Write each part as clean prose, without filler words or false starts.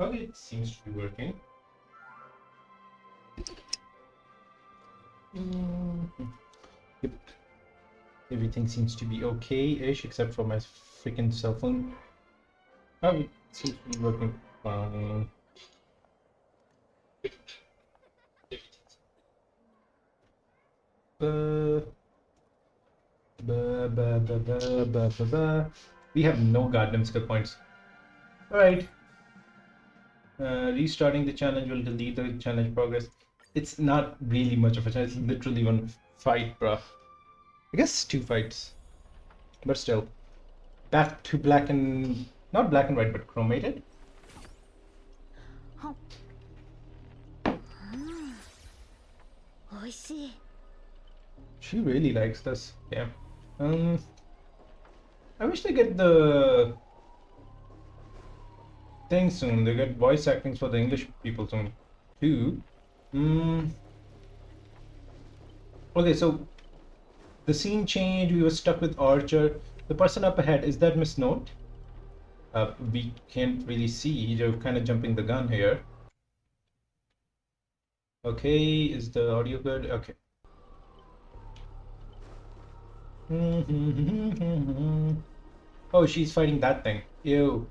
Okay, it seems to be working. Yep. Everything seems to be okay-ish except for my freaking cell phone. Oh, it seems to be working fine. Uh, we have no goddamn skill points. Alright. Restarting the challenge will delete the challenge progress. It's not really much of a challenge. It's literally one fight, bruh. I guess two fights. But still. Back to black and... Not black and white, but chromated. She really likes this. Yeah. I wish they get the thing soon. They get voice acting for the English people soon too. Okay, so the scene changed. We were stuck with Archer. The person up ahead, is that Miss Note? We can't really see. You're kind of jumping the gun here. Okay, is the audio good? Okay. Oh, she's fighting that thing. Ew.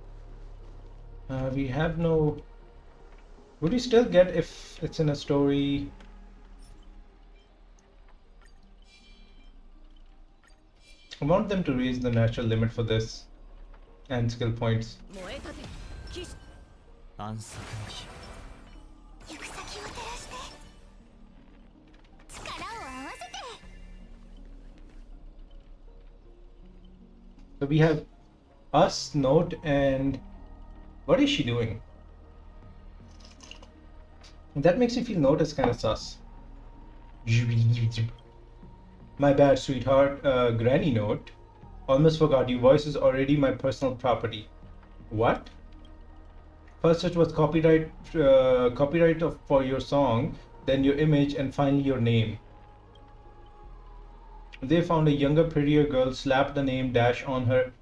We have no... Would we still get if it's in a story? I want them to raise the natural limit for this and skill points. So we have us, Note, and what is she doing? That makes me feel Note is kind of sus. My bad, sweetheart. Granny Note. Almost forgot, your voice is already my personal property. What? First it was copyright for your song, then your image, and finally your name. They found a younger, prettier girl, slapped the name dash on her,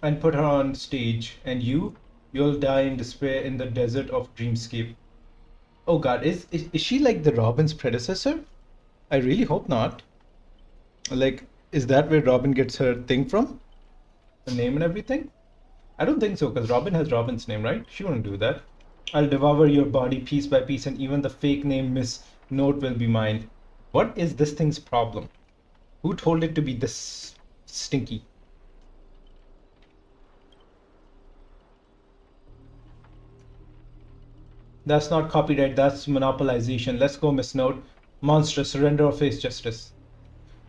and put her on stage. And you'll die in despair in the desert of Dreamscape. Oh god, is she like the Robin's predecessor? I really hope not. Like, is that where Robin gets her thing from? The name and everything? I don't think so, because Robin has Robin's name, right? She wouldn't do that. I'll devour your body piece by piece, and even the fake name Miss Note will be mine. What is this thing's problem? Who told it to be this stinky? That's not copyright, that's monopolization. Let's go, Miss Note. Monster, surrender or face justice.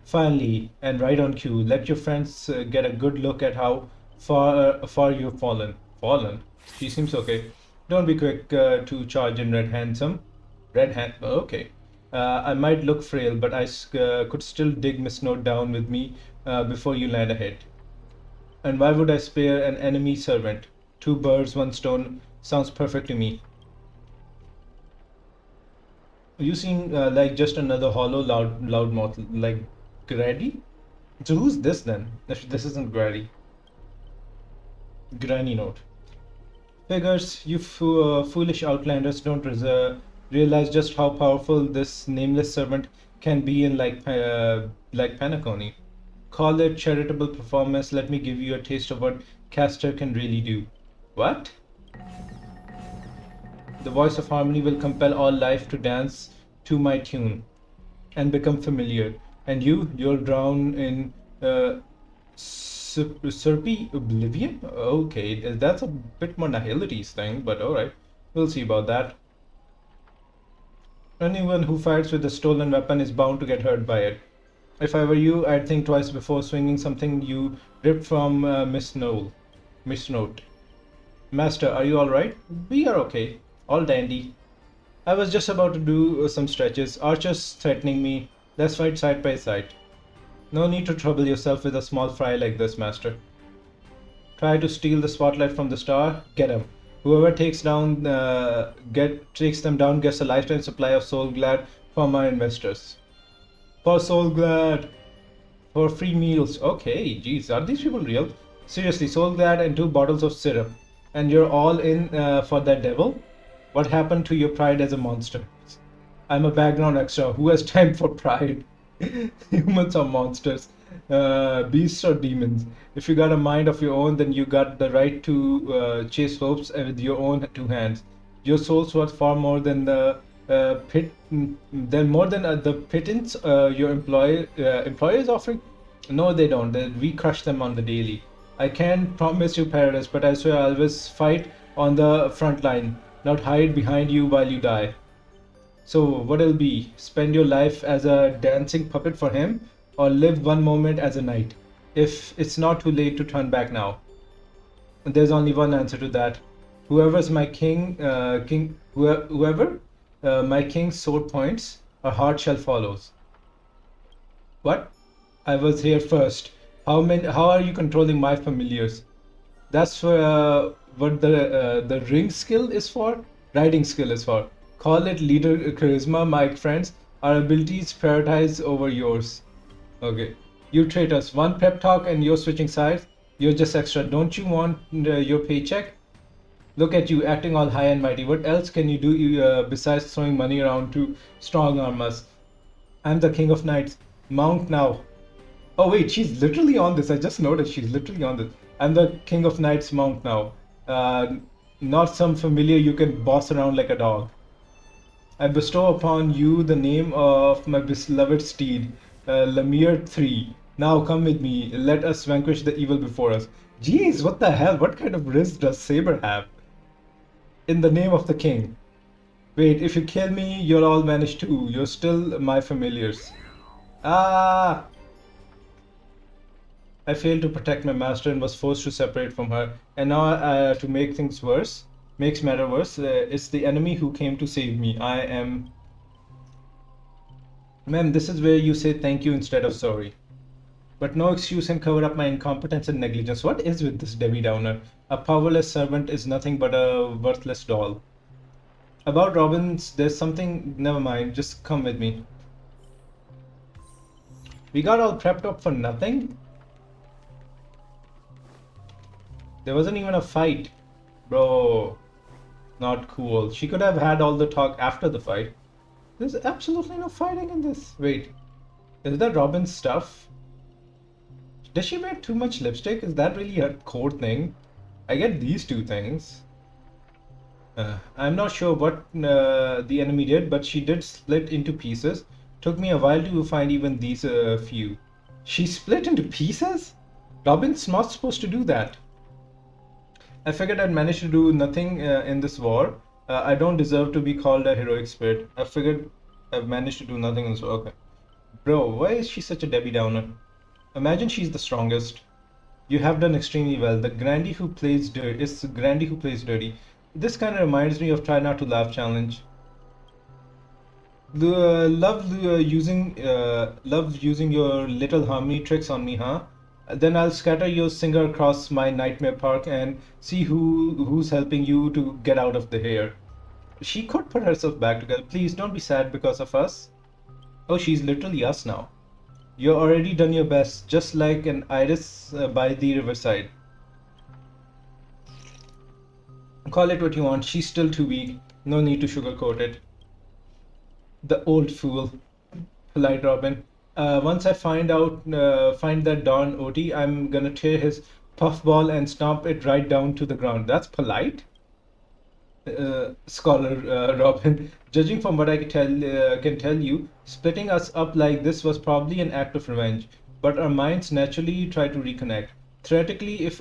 Finally, and right on cue, let your friends get a good look at how far you've fallen. Fallen? She seems okay. Don't be quick to charge in red handsome. Red hand. Okay. I might look frail, but I could still dig Miss Note down with me before you land a hit. And why would I spare an enemy servant? Two birds, one stone sounds perfect to me. You seem like just another hollow, loud mouth, like Grady. So who's this then? This isn't Grady. Granny Note. Figures, you foolish outlanders don't realize just how powerful this nameless servant can be in like Panaconi. Call it charitable performance. Let me give you a taste of what Castor can really do. What? The voice of harmony will compel all life to dance to my tune and become familiar. And you'll drown in Serpy Oblivion? Okay, that's a bit more Nihilities thing, but alright. We'll see about that. Anyone who fights with a stolen weapon is bound to get hurt by it. If I were you, I'd think twice before swinging something you ripped from Miss Note. Master, are you alright? We are okay. All dandy. I was just about to do some stretches. Archer's threatening me. Let's fight side by side. No need to trouble yourself with a small fry like this, Master. Try to steal the spotlight from the star. Get him. Whoever takes them down gets a lifetime supply of Soul Glad from our investors. For Soul Glad. For free meals. Okay, geez, are these people real? Seriously, Soul Glad and 2 bottles of syrup. and you're all in for that devil? What happened to your pride as a monster? I'm a background extra. Who has time for pride? Humans are monsters, beasts or demons. If you got a mind of your own, then you got the right to chase hopes with your own two hands. Your soul's worth far more than the the pittance your employer is offering. No, they don't. We crush them on the daily. I can't promise you paradise, but I swear I'll always fight on the front line, not hide behind you while you die. So, what will be? Spend your life as a dancing puppet for him, or live one moment as a knight? If it's not too late to turn back now. There's only one answer to that. Whoever's my whoever my king's sword points, a heart shall follows. What? I was here first. How are you controlling my familiars? That's what the ring skill is for. Riding skill is for. Call it leader charisma, my friends. Our abilities prioritize over yours. Okay. You traitors. One pep talk and you're switching sides. You're just extra. Don't you want your paycheck? Look at you acting all high and mighty. What else can you do besides throwing money around to strong arm us? I'm the king of knights. Mount now. Oh wait, she's literally on this. I just noticed she's literally on this. I'm the king of knights mount now. Not some familiar you can boss around like a dog. I bestow upon you the name of my beloved steed, Lemire 3. Now come with me. Let us vanquish the evil before us. Jeez, what the hell? What kind of wrist does Saber have? In the name of the king. Wait, if you kill me, you'll all vanish too. You're still my familiars. Ah! I failed to protect my master and was forced to separate from her. And now, to make things worse, makes matter worse, it's the enemy who came to save me. I am... Ma'am, this is where you say thank you instead of sorry. But no excuse can cover up my incompetence and negligence. What is with this Debbie Downer? A powerless servant is nothing but a worthless doll. About Robbins, there's something... Never mind, just come with me. We got all prepped up for nothing? There wasn't even a fight. Bro, not cool. She could have had all the talk after the fight. There's absolutely no fighting in this. Wait, is that Robin's stuff? Does she wear too much lipstick? Is that really her core thing? I get these two things. I'm not sure what the enemy did, but she did split into pieces. Took me a while to find even these few. She split into pieces? Robin's not supposed to do that. I figured I'd managed to do nothing in this war. I don't deserve to be called a heroic spirit. I figured I've managed to do nothing in this war. Okay. Bro, why is she such a Debbie Downer? Imagine she's the strongest. You have done extremely well. The Grandy who plays dirty. It's the Grandy who plays dirty. This kind of reminds me of Try Not to Laugh challenge. Love using your little harmony tricks on me, huh? Then I'll scatter your singer across my nightmare park and see who's helping you to get out of the hair. She could put herself back together. Please don't be sad because of us. Oh, she's literally us now. You've already done your best, just like an iris by the riverside. Call it what you want. She's still too weak. No need to sugarcoat it. The old fool. Polite Robin. Once I find that darn OT, I'm gonna tear his puffball and stomp it right down to the ground. That's polite? Scholar Robin. Judging from what I can tell you, splitting us up like this was probably an act of revenge. But our minds naturally try to reconnect. Theoretically, if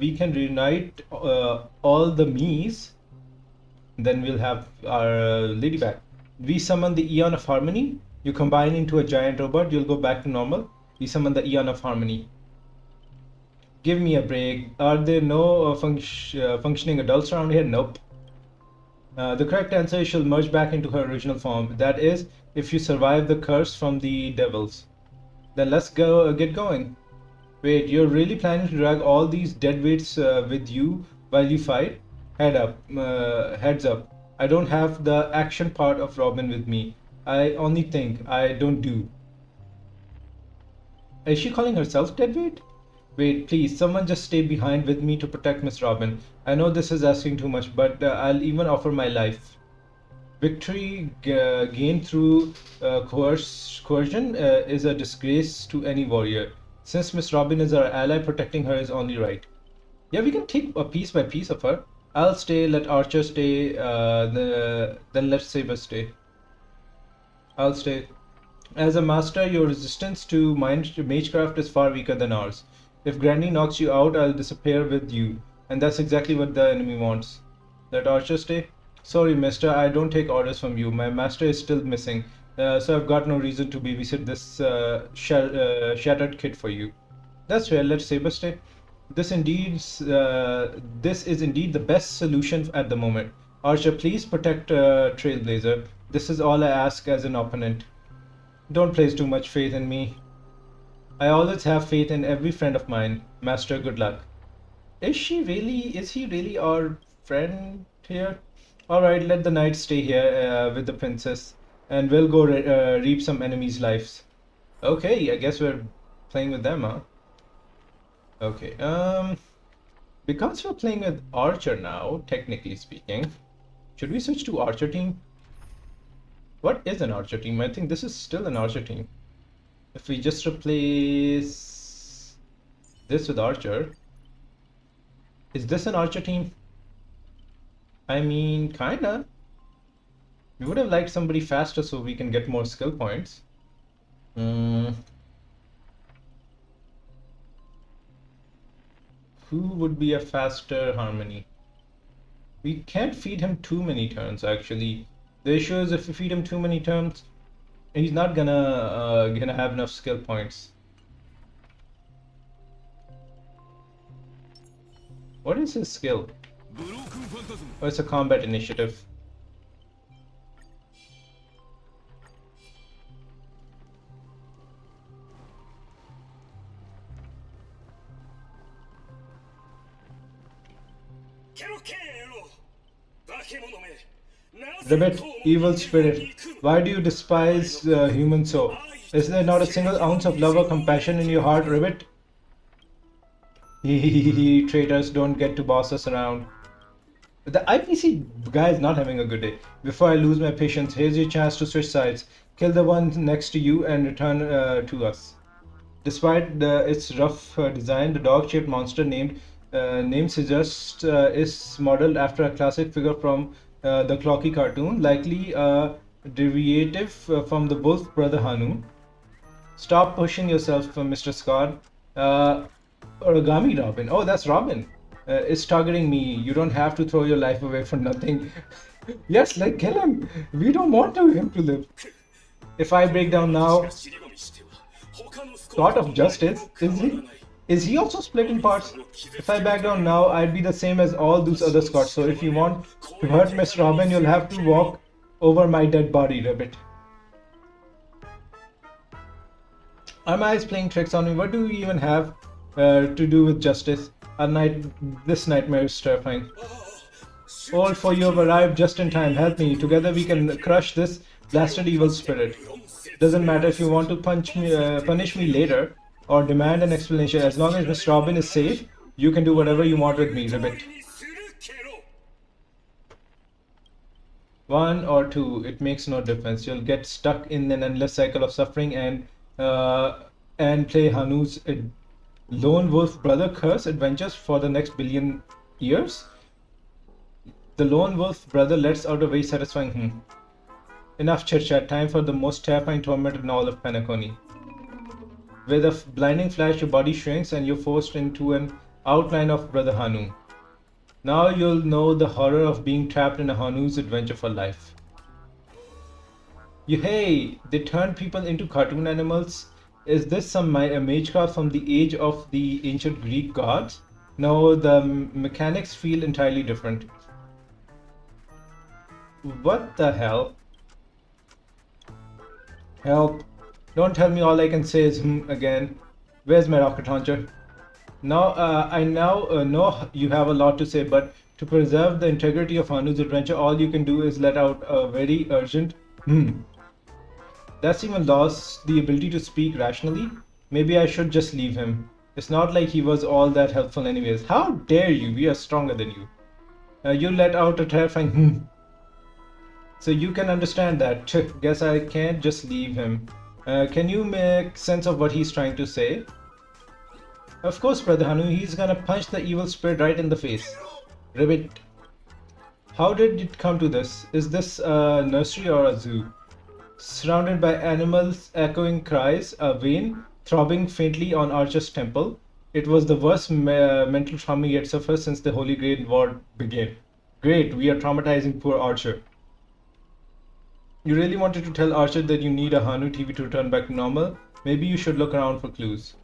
we can reunite all the me's, then we'll have our lady back. We summon the Eon of Harmony. You combine into a giant robot, you'll go back to normal. We summon the Eon of Harmony. Give me a break. Are there no functioning adults around here? Nope. The correct answer is she'll merge back into her original form. That is, if you survive the curse from the devils. Then let's go get going. Wait, you're really planning to drag all these deadweights with you while you fight? Heads up. I don't have the action part of Robin with me. I only think, I don't do. Is she calling herself deadweight? Wait, please, someone just stay behind with me to protect Miss Robin. I know this is asking too much, but I'll even offer my life. Victory gained through coercion is a disgrace to any warrior. Since Miss Robin is our ally, protecting her is only right. Yeah, we can take a piece by piece of her. I'll stay, let Archer stay, then let Saber stay. I'll stay. As a master, your resistance to magecraft is far weaker than ours. If Granny knocks you out, I'll disappear with you. And that's exactly what the enemy wants. Let Archer stay? Sorry, mister, I don't take orders from you. My master is still missing, so I've got no reason to babysit this shattered kid for you. That's fair, let Saber stay. This is indeed the best solution at the moment. Archer, please protect Trailblazer. This is all I ask as an opponent. Don't place too much faith in me. I always have faith in every friend of mine. Master, good luck. Is he really our friend here? Alright, let the knight stay here with the princess, and we'll go reap some enemies' lives. Okay, I guess we're playing with them, huh? Okay, because we're playing with Archer now, technically speaking, should we switch to Archer team? What is an Archer team? I think this is still an Archer team. If we just replace this with Archer, is this an Archer team? I mean, kinda. We would have liked somebody faster so we can get more skill points. Who would be a faster Harmony? We can't feed him too many turns, actually. The issue is if we feed him too many turns, he's not gonna have enough skill points. What is his skill? Oh, it's a combat initiative. Ribbit, evil spirit, why do you despise humans so? Is there not a single ounce of love or compassion in your heart, Ribbit? Traitors don't get to boss us around. The IPC guy is not having a good day. Before I lose my patience, here's your chance to switch sides. Kill the one next to you and return to us. Despite its rough design, the dog-shaped monster named Scissors is modeled after a classic figure from the Clocky cartoon, likely a derivative from the Wolf Brother Hanu. Stop pushing yourself, Mr. Scott. Origami Robin. Oh, that's Robin. It's targeting me. You don't have to throw your life away for nothing. Yes, like kill him. We don't want him to live. If I break down now, God of Justice, is he also split in parts? If I back down now, I'd be the same as all those other Scots. So if you want to hurt Miss Robin, you'll have to walk over my dead body, Rabbit. Are my eyes playing tricks on me? What do we even have to do with justice? This nightmare is terrifying. All for you have arrived just in time. Help me. Together we can crush this blasted evil spirit. Doesn't matter if you want to punish me later or demand an explanation. As long as Miss Robin is safe, you can do whatever you want with me, Ribbit. 1 or 2, it makes no difference. You'll get stuck in an endless cycle of suffering and play Hanu's lone wolf brother curse adventures for the next billion years. The lone wolf brother lets out a very satisfying Enough chit chat, time for the most terrifying torment in all of Penacony. With a blinding flash, your body shrinks and you're forced into an outline of Brother Hanu. Now you'll know the horror of being trapped in a Hanu's adventure for life. Hey, they turn people into cartoon animals? Is this some magecraft from the age of the ancient Greek gods? No, the mechanics feel entirely different. What the hell? Help. Don't tell me all I can say is again. Where's my rocket launcher? Now, I know you have a lot to say, but to preserve the integrity of Hanu's adventure, all you can do is let out a very urgent That's even lost the ability to speak rationally. Maybe I should just leave him. It's not like he was all that helpful anyways. How dare you? We are stronger than you. You let out a terrifying So you can understand that. Guess I can't just leave him. Can you make sense of what he's trying to say? Of course, Brother Hanu, he's gonna punch the evil spirit right in the face. Ribbit. How did it come to this? Is this a nursery or a zoo? Surrounded by animals, echoing cries, a vein throbbing faintly on Archer's temple. It was the worst mental trauma he had suffered since the Holy Grail War began. Great, we are traumatizing poor Archer. You really wanted to tell Archer that you need a Hanu TV to return back to normal? Maybe you should look around for clues.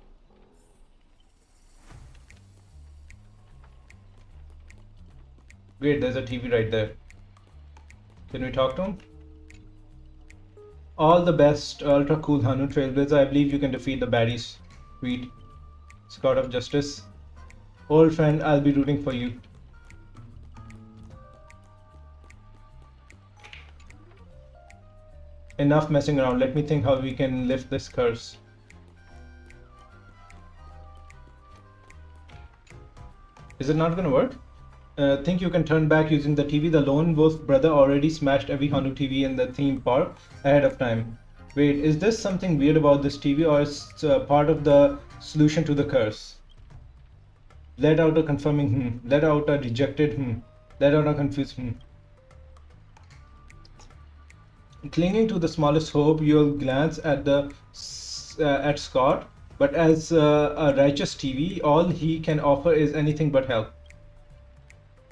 Great, there's a TV right there. Can we talk to him? All the best, ultra cool Hanu Trailblazer. I believe you can defeat the baddies. Sweet. Scott of Justice. Old friend, I'll be rooting for you. Enough messing around. Let me think how we can lift this curse. Is it not gonna work? Think you can turn back using the TV? The lone wolf brother already smashed every Hanu TV in the theme park ahead of time. Wait, is this something weird about this TV, or is it part of the solution to the curse? Let out a confirming let out a dejected let out a confused Clinging to the smallest hope, you'll glance at at Scott, but as a righteous TV, all he can offer is anything but help.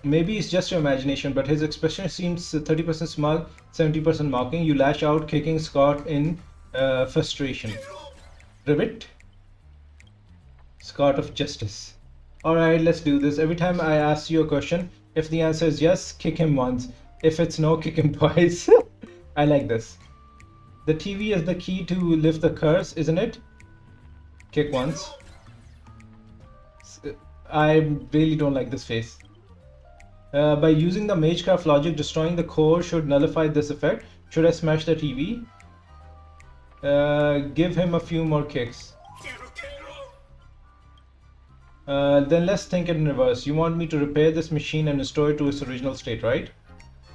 Maybe it's just your imagination, but his expression seems 30% smug, 70% mocking. You lash out, kicking Scott in frustration. Ribbit? Scott of Justice. Alright, let's do this. Every time I ask you a question, if the answer is yes, kick him once. If it's no, kick him twice. I like this. The TV is the key to lift the curse, isn't it? Kick once. I really don't like this face. By using the Magecraft logic, destroying the core should nullify this effect. Should I smash the TV? Give him a few more kicks. Then let's think it in reverse. You want me to repair this machine and restore it to its original state, right?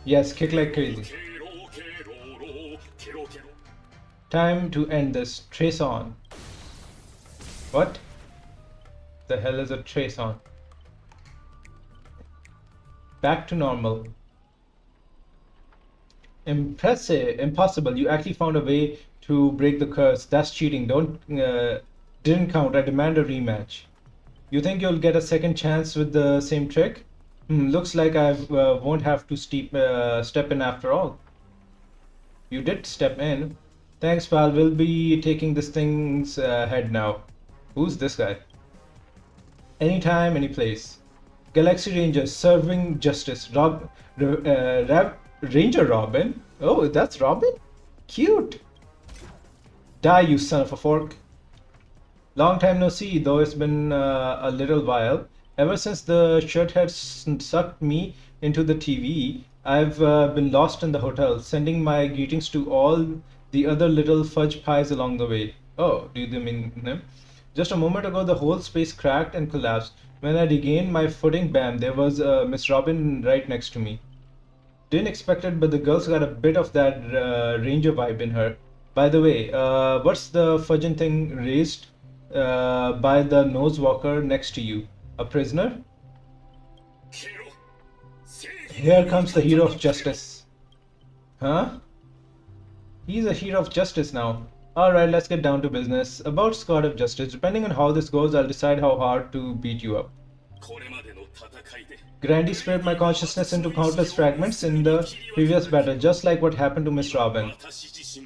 Yes, kick like crazy. Time to end this. Trace on. What? The hell is a trace on? Back to normal. Impressive. Impossible. You actually found a way to break the curse. That's cheating. Didn't count. I demand a rematch. You think you'll get a second chance with the same trick? Looks like I won't have to step in after all. You did step in. Thanks, pal. We'll be taking this thing's head now. Who's this guy? Anytime, any place. Galaxy Rangers serving justice. Ranger Robin? Oh, that's Robin? Cute. Die, you son of a fork. Long time no see, though it's been a little while. Ever since the shirt had sucked me into the TV, I've been lost in the hotel, sending my greetings to all the other little fudge pies along the way. Oh, do you mean them? Just a moment ago, the whole space cracked and collapsed. When I regained my footing, bam, there was Miss Robin right next to me. Didn't expect it, but the girl's got a bit of that ranger vibe in her. By the way, what's the fudging thing raised by the nose walker next to you? A prisoner? Here comes the hero of justice. Huh? He's a hero of justice now. Alright, let's get down to business. About Scott of Justice, depending on how this goes, I'll decide how hard to beat you up. Grandy spread my consciousness into countless fragments in the previous battle, just like what happened to Miss Robin.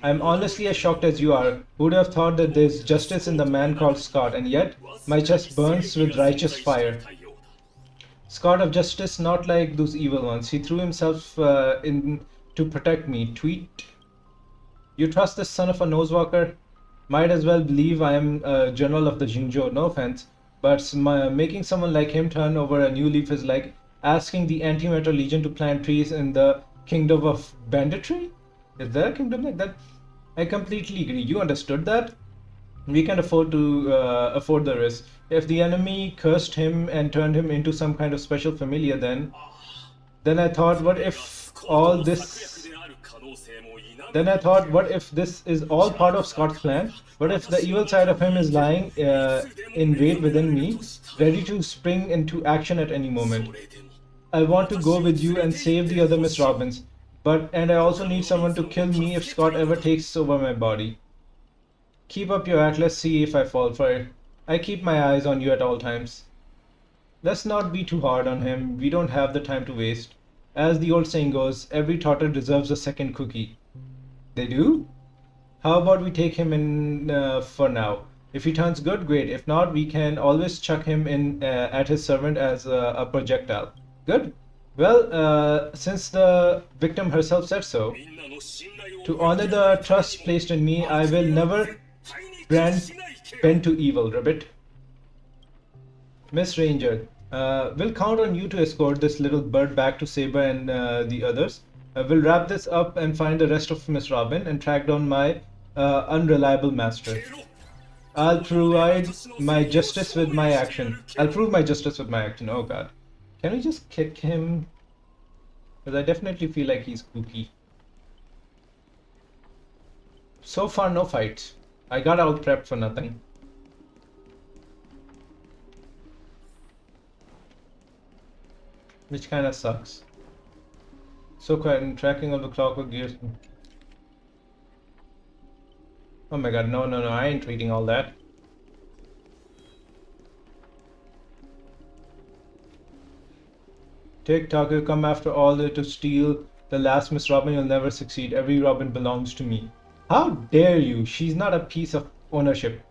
I'm honestly as shocked as you are. Who would have thought that there's justice in the man called Scott, and yet my chest burns with righteous fire. Scott of Justice, not like those evil ones. He threw himself in to protect me. Tweet. You trust this son of a nosewalker? Might as well believe I am a general of the Jinzhou, no offense. But making someone like him turn over a new leaf is like asking the Antimatter Legion to plant trees in the kingdom of banditry? Is there a kingdom like that? I completely agree. You understood that? We can afford to afford the risk. If the enemy cursed him and turned him into some kind of special familiar, then I thought, what if all this? Then I thought, what if this is all part of Scott's plan? What if the evil side of him is lying in wait within me, ready to spring into action at any moment? I want to go with you and save the other Miss Robbins, and I also need someone to kill me if Scott ever takes over my body. Keep up your act, let's see if I fall for it. I keep my eyes on you at all times. Let's not be too hard on him, we don't have the time to waste. As the old saying goes, every tortoise deserves a second cookie. They do? How about we take him in for now? If he turns good, great. If not, we can always chuck him in at his servant as a projectile. Good? Well, since the victim herself said so, to honor the trust placed in me, I will never bend to evil, Ribbit. Miss Ranger, we'll count on you to escort this little bird back to Saber and the others. We'll wrap this up and find the rest of Miss Robin and track down my unreliable master. I'll provide my justice with my action. I'll prove my justice with my action. Oh god. Can we just kick him? Because I definitely feel like he's kooky. So far, no fights. I got out prepped for nothing. Which kind of sucks. So quiet and tracking all the clockwork gears. Oh my god, no, I ain't reading all that. TikTok, you come after all that to steal the last Miss Robin, you'll never succeed. Every Robin belongs to me. How dare you? She's not a piece of ownership.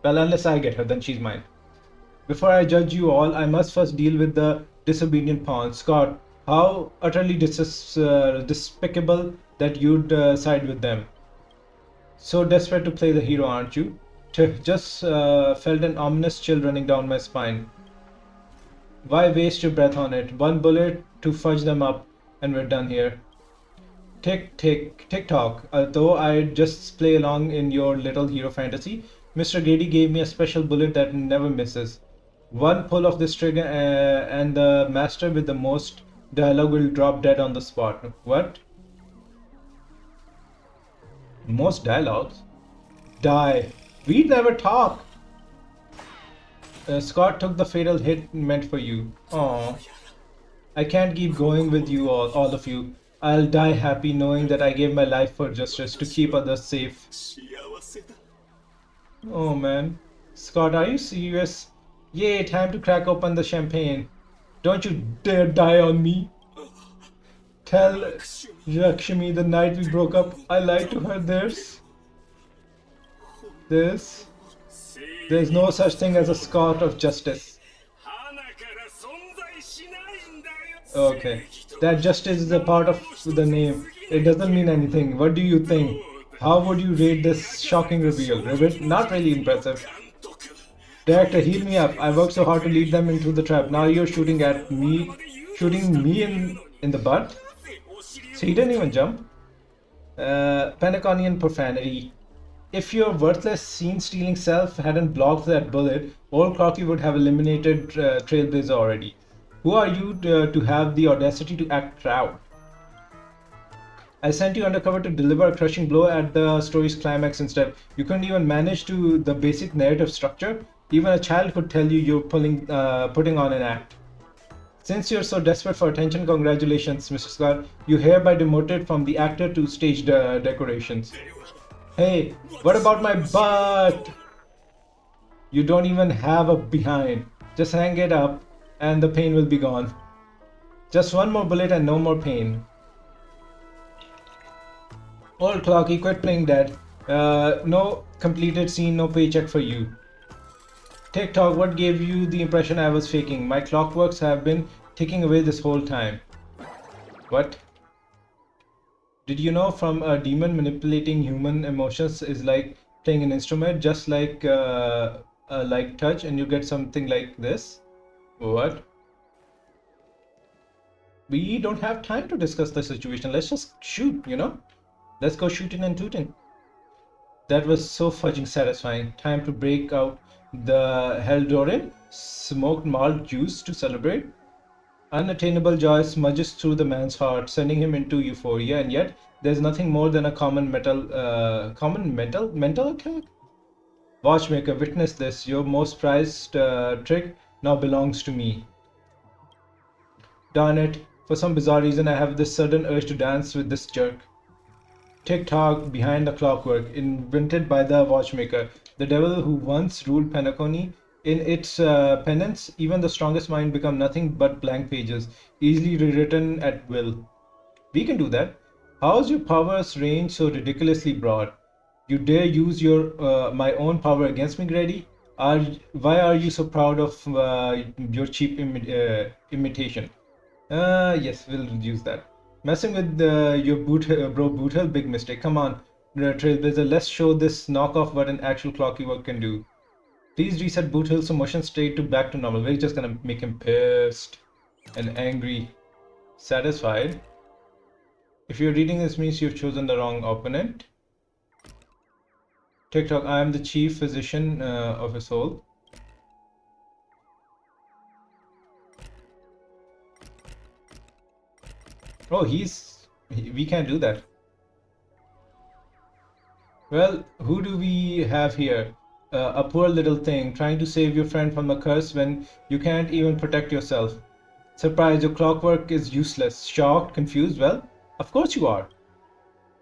Well, unless I get her, then she's mine. Before I judge you all, I must first deal with the disobedient pawn. Scott, how utterly despicable that you'd side with them. So desperate to play the hero, aren't you? Just felt an ominous chill running down my spine. Why waste your breath on it? One bullet to fudge them up, and we're done here. Tick tock. Though I just play along in your little hero fantasy, Mr. Grady gave me a special bullet that never misses. One pull of this trigger and the master with the most dialogue will drop dead on the spot. What? Most dialogues? Die. We never talk. Scott took the fatal hit meant for you. Aww. I can't keep going with you all of you. I'll die happy knowing that I gave my life for justice to keep others safe. Oh man. Scott, are you serious? Yay, time to crack open the champagne. Don't you dare die on me. Tell Lakshmi the night we broke up, I lied to her. There's no such thing as a Scott of justice. Okay, that justice is a part of the name. It doesn't mean anything. What do you think? How would you rate this shocking reveal? Ribbit? Not really impressive. Director, heal me up. I worked so hard to lead them into the trap. Now you're shooting me in the butt? So he didn't even jump. Penaconian profanity. If your worthless scene-stealing self hadn't blocked that bullet, old Crocky would have eliminated Trailblazer already. Who are you to have the audacity to act proud? I sent you undercover to deliver a crushing blow at the story's climax instead. You couldn't even manage to the basic narrative structure. Even a child could tell you you're putting on an act. Since you're so desperate for attention, congratulations, Mr. Scott. You're hereby demoted from the actor to stage decorations. Hey, what about my butt? You don't even have a behind. Just hang it up and the pain will be gone. Just one more bullet and no more pain. Old Clocky, quit playing dead. No completed scene, no paycheck for you. TikTok, what gave you the impression I was faking? My clockworks have been ticking away this whole time. What? Did you know from a demon manipulating human emotions is like playing an instrument, just like touch, and you get something like this? What? We don't have time to discuss the situation. Let's just shoot, you know? Let's go shooting and tooting. That was so fudging satisfying. Time to break out the Heldorin smoked malt juice to celebrate. Unattainable joy smudges through the man's heart, sending him into euphoria, and yet there's nothing more than a mental attack. Watchmaker, witness this. Your most prized trick now belongs to me. Darn it! For some bizarre reason, I have this sudden urge to dance with this jerk. Tick-tock behind the clockwork, invented by the watchmaker, the devil who once ruled Penacony. In its penance, even the strongest mind become nothing but blank pages, easily rewritten at will. We can do that. How's your powers range so ridiculously broad? You dare use your my own power against me, Grady? Why are you so proud of your cheap imitation? Yes, we'll use that. Messing with your bro Boothel, big mistake. Come on, Trailblazer, let's show this knockoff what an actual clockwork can do. Please reset Boothill's motion state to back to normal. We're just gonna make him pissed and angry. Satisfied. If you're reading this means you've chosen the wrong opponent. TikTok, I am the chief physician of his soul. Oh, we can't do that. Well, who do we have here? A poor little thing trying to save your friend from a curse when you can't even protect yourself. Surprised your clockwork is useless. Shocked, confused? Well, of course you are.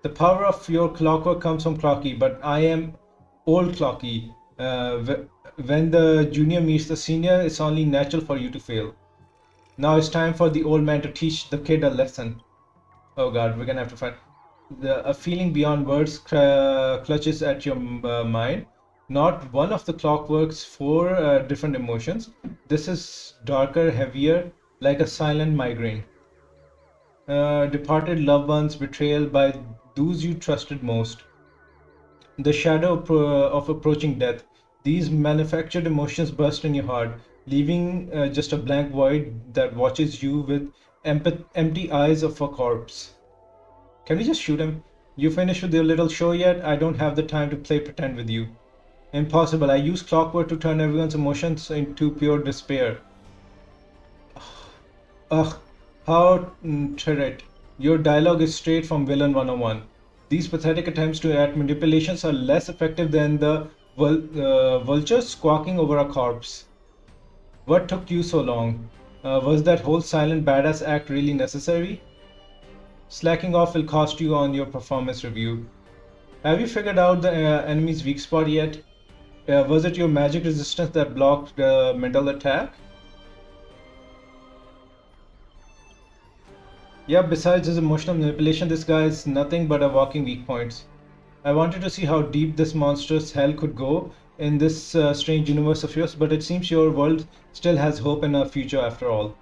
The power of your clockwork comes from Clocky, but I am old Clocky. When the junior meets the senior, it's only natural for you to fail. Now it's time for the old man to teach the kid a lesson. Oh god, we're gonna have to fight. A feeling beyond words clutches at your mind. Not one of the clockwork's four different emotions. This is darker, heavier, like a silent migraine. Departed loved ones, betrayal by those you trusted most. The shadow of approaching death. These manufactured emotions burst in your heart, leaving just a blank void that watches you with empty eyes of a corpse. Can we just shoot him? You finished with your little show yet? I don't have the time to play pretend with you. Impossible. I use clockwork to turn everyone's emotions into pure despair. Ugh, how turret. Your dialogue is straight from Villain 101. These pathetic attempts at manipulations are less effective than the vultures squawking over a corpse. What took you so long? Was that whole silent badass act really necessary? Slacking off will cost you on your performance review. Have you figured out the enemy's weak spot yet? Was it your magic resistance that blocked the mental attack? Yeah, besides his emotional manipulation, this guy is nothing but a walking weak points. I wanted to see how deep this monstrous hell could go in this strange universe of yours, but it seems your world still has hope and a future after all.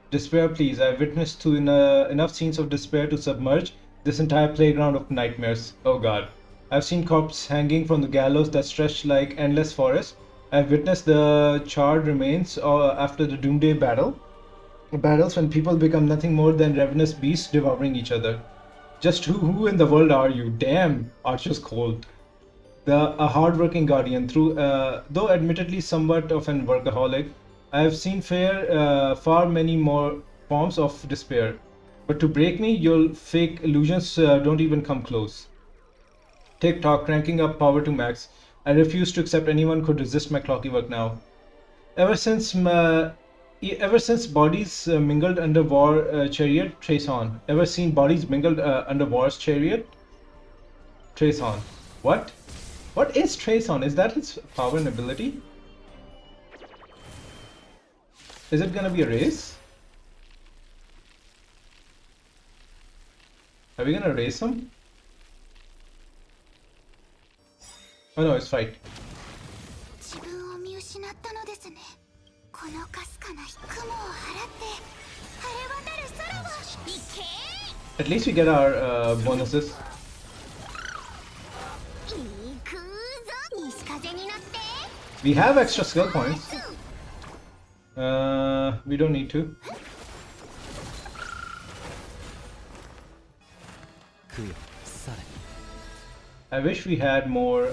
Despair, please. I've witnessed to enough scenes of despair to submerge this entire playground of nightmares. Oh god. I've seen corpses hanging from the gallows that stretch like endless forests. I've witnessed the charred remains after the Doomsday battles when people become nothing more than ravenous beasts devouring each other. Just who in the world are you? Damn, Archer's cold. A hard-working guardian, though admittedly somewhat of an workaholic, I have seen far many more forms of despair. But to break me, your fake illusions don't even come close. TikTok cranking up power to max. I refuse to accept anyone could resist my clockwork now. Ever since Ever since bodies mingled under war chariot, trace on. Ever seen bodies mingled under war's chariot? Trace on. What? What is trace on? Is that its power and ability? Is it gonna be a race? Are we gonna race him? Oh no, it's fight. At least we get our bonuses. We have extra skill points. We don't need to. I wish we had more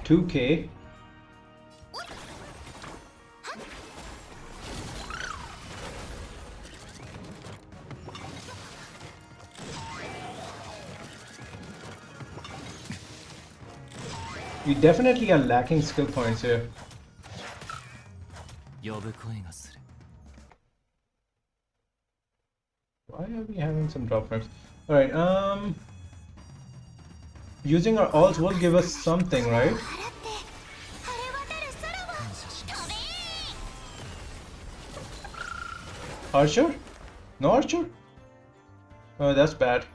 2K. We definitely are lacking skill points here. Why are we having some drop frames? Alright, using our alt will give us something, right? Archer? No Archer? Oh, that's bad.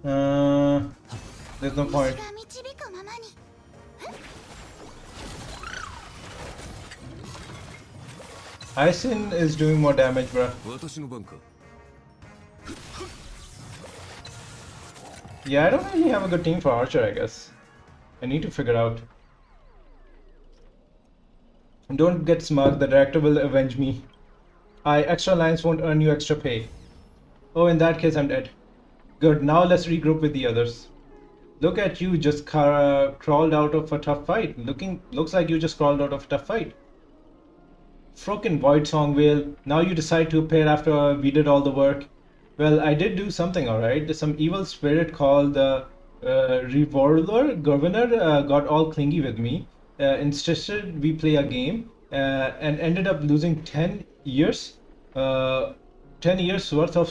There's no point. Aisin is doing more damage, bruh. Yeah, I don't really have a good team for Archer, I guess. I need to figure out. Don't get smug, the director will avenge me. Extra lines won't earn you extra pay. Oh, in that case, I'm dead. Good, now let's regroup with the others. Look at you, just crawled out of a tough fight. Looks like you just crawled out of a tough fight. Frockin' Void Song Whale, now you decide to appear after we did all the work. Well, I did do something, alright. Some evil spirit called the Revolver Governor got all clingy with me. Insisted we play a game and ended up losing 10 years. 10 years worth of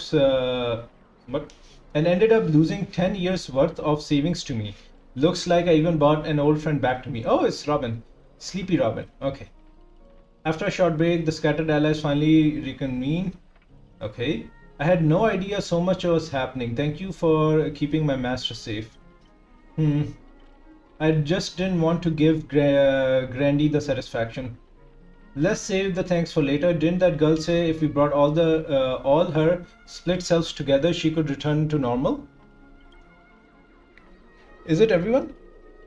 what? And ended up losing 10 years worth of savings to me. Looks like I even brought an old friend back to me. Oh, it's Robin. Sleepy Robin. Okay. After a short break, the scattered allies finally reconvene. Okay. I had no idea so much was happening. Thank you for keeping my master safe. I just didn't want to give Grandy the satisfaction. Let's save the thanks for later. Didn't that girl say if we brought all her split selves together, she could return to normal? Is it everyone?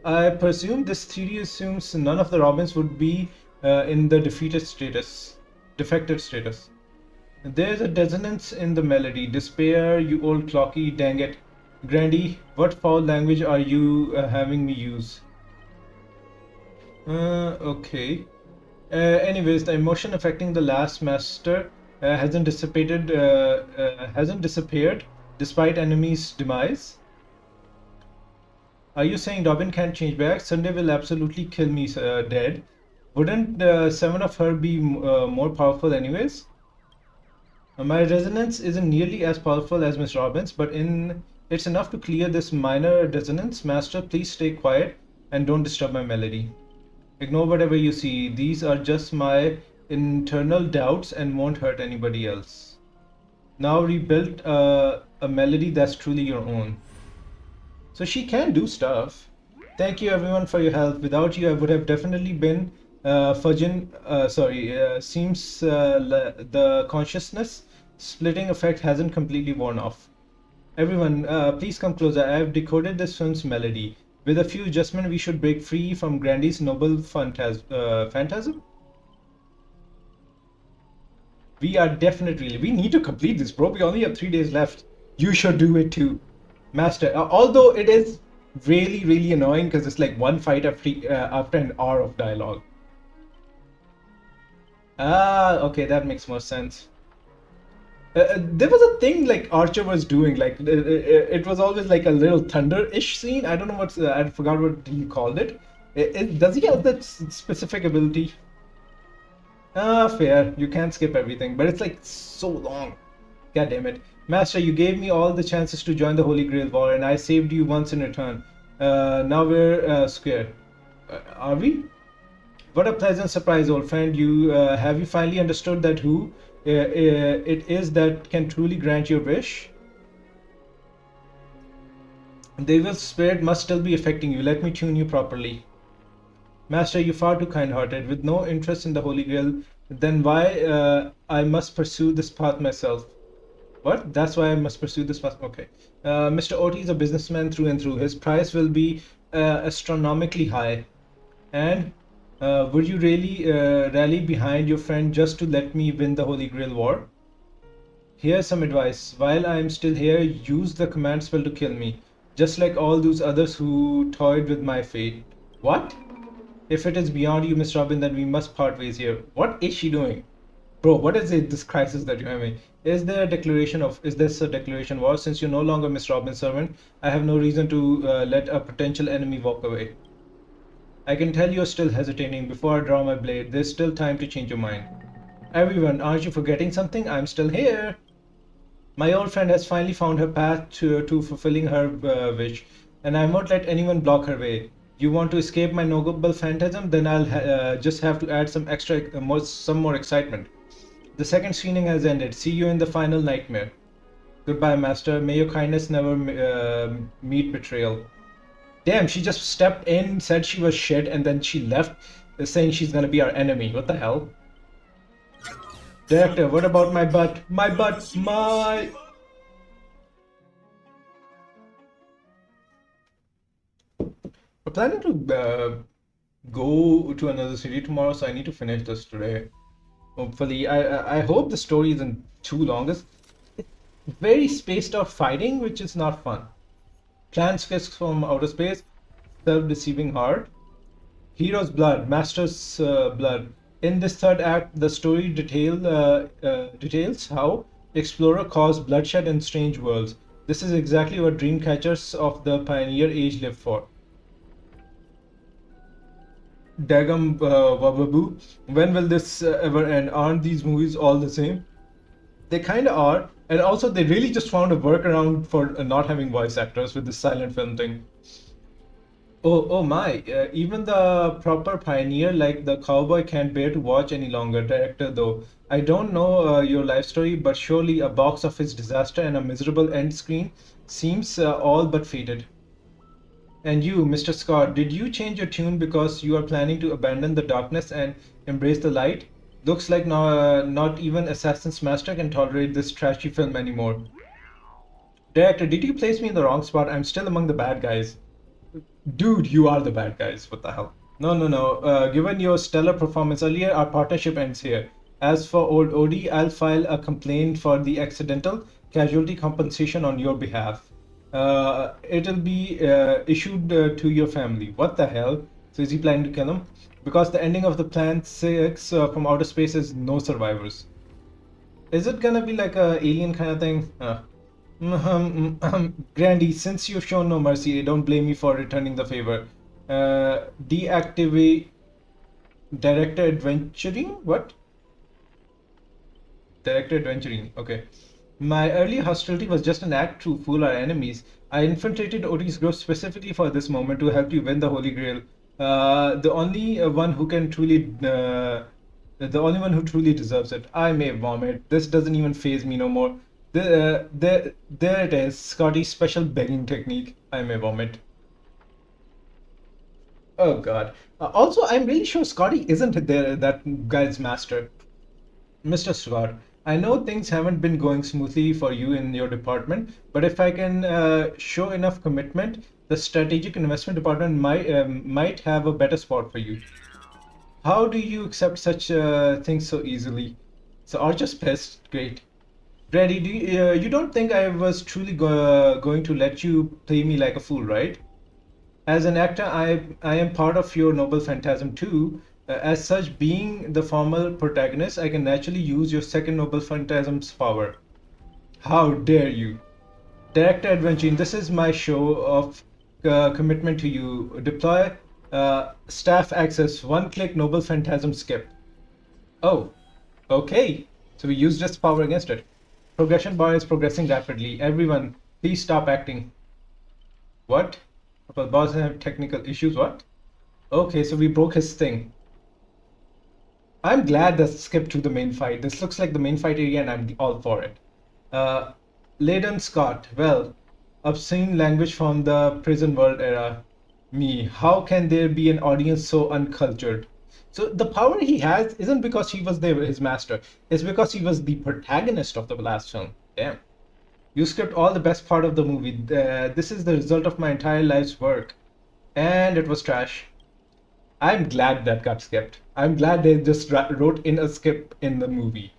I presume this theory assumes none of the Robins would be in the defective status. There's a dissonance in the melody. Despair, you old clocky, dang it. Grandy, what foul language are you having me use? Okay. Anyways, the emotion affecting the last master hasn't disappeared despite enemy's demise. Are you saying Robin can't change back? Sunday will absolutely kill me dead. Wouldn't 7 of her be more powerful anyways? My resonance isn't nearly as powerful as Miss Robin's, but it's enough to clear this minor dissonance. Master, please stay quiet and don't disturb my melody. Ignore whatever you see. These are just my internal doubts and won't hurt anybody else. Now rebuild a melody that's truly your own. So she can do stuff. Thank you everyone for your help. Without you, I would have definitely been seems the consciousness splitting effect hasn't completely worn off. Everyone, please come closer. I have decoded this film's melody. With a few adjustments, we should break free from Grandy's noble phantasm. We are definitely. We need to complete this, bro. We only have 3 days left. You should do it too, Master. Although it is really, really annoying because it's like one fight after an hour of dialogue. Okay, that makes more sense. There was a thing like Archer was doing, like it was always like a little thunder-ish scene. I don't know what I forgot what he called it. Does he have that specific ability? Fair. You can't skip everything, but it's like so long. God damn it, Master! You gave me all the chances to join the Holy Grail War, and I saved you once in return. Now we're square. Are we? What a pleasant surprise, old friend. Have you finally understood that who it is that can truly grant your wish? The evil spirit must still be affecting you. Let me tune you properly. Master, you're far too kind-hearted. With no interest in the Holy Grail, then why I must pursue this path myself? What? That's why I must pursue this path. Okay. Mr. Oti is a businessman through and through. His price will be astronomically high. And Would you really rally behind your friend just to let me win the Holy Grail war? Here's some advice. While I am still here, use the command spell to kill me, just like all those others who toyed with my fate. What? If it is beyond you, Miss Robin, then we must part ways here. What is she doing? Bro, what is it, this crisis that you're having? Is this a declaration of war? Since you're no longer Miss Robin's servant, I have no reason to let a potential enemy walk away. I can tell you're still hesitating. Before I draw my blade, there's still time to change your mind. Everyone, aren't you forgetting something? I'm still here. My old friend has finally found her path to fulfilling her wish, and I won't let anyone block her way. You want to escape my noble phantasm? Then I'll just have to add some more excitement. The second screening has ended. See you in the final nightmare. Goodbye, Master. May your kindness never meet betrayal. Damn, she just stepped in, said she was shit, and then she left, saying she's gonna be our enemy. What the hell? Director, what about my butt? My butt, my. We're planning to go to another city tomorrow, so I need to finish this today. Hopefully, I hope the story isn't too long. It's very spaced out fighting, which is not fun. Transfixed from outer space, self-deceiving heart. Hero's blood, master's blood. In this third act, the story details how explorer caused bloodshed in strange worlds. This is exactly what dreamcatchers of the pioneer age live for. Dagum Wababoo, when will this ever end? Aren't these movies all the same? They kind of are, and also they really just found a workaround for not having voice actors with this silent film thing. Oh my! Even the proper pioneer like the cowboy can't bear to watch any longer. Director, though, I don't know your life story, but surely a box office disaster and a miserable end screen seems all but fated. And you, Mr. Scott, did you change your tune because you are planning to abandon the darkness and embrace the light? Looks like not even Assassin's Master can tolerate this trashy film anymore. Director, did you place me in the wrong spot? I'm still among the bad guys. Dude, you are the bad guys. What the hell? No. Given your stellar performance earlier, our partnership ends here. As for old Odie, I'll file a complaint for the accidental casualty compensation on your behalf. It'll be issued to your family. What the hell? So is he planning to kill him? Because the ending of the Plan 6 from outer space is no survivors. Is it gonna be like a alien kind of thing? Grandy, since you've shown no mercy, don't blame me for returning the favor. Deactivate Director Adventuring? What? Director Adventuring. Okay. My early hostility was just an act to fool our enemies. I infiltrated Odie's group specifically for this moment to help you win the Holy Grail. The only one who can truly, the only one who truly deserves it. I may vomit. This doesn't even faze me no more. There it is. Scotty's special begging technique. I may vomit. Oh God. Also, I'm really sure Scotty isn't that guy's master. Mr. Scott, I know things haven't been going smoothly for you in your department, but if I can show enough commitment, the strategic investment department might have a better spot for you. How do you accept such things so easily? So Archer's pissed. Great. Brady, you don't think I was truly going to let you play me like a fool, right? As an actor, I am part of your noble phantasm too. As such, being the formal protagonist, I can naturally use your second noble phantasm's power. How dare you? Director Adventuring, this is my show of commitment to you. Deploy staff access, one click noble phantasm skip. Oh, okay. So we use this power against it. Progression bar is progressing rapidly. Everyone, please stop acting. What? Well, boss have technical issues. What? Okay, so we broke his thing. I'm glad that skipped to the main fight. This looks like the main fight area, and I'm all for it. Uh, Layden Scott. Well, obscene language from the prison world era. Me. How can there be an audience so uncultured? So the power he has isn't because he was his master. It's because he was the protagonist of the last film. Damn. You skipped all the best part of the movie. This is the result of my entire life's work. And it was trash. I'm glad that got skipped. I'm glad they just wrote in a skip in the movie.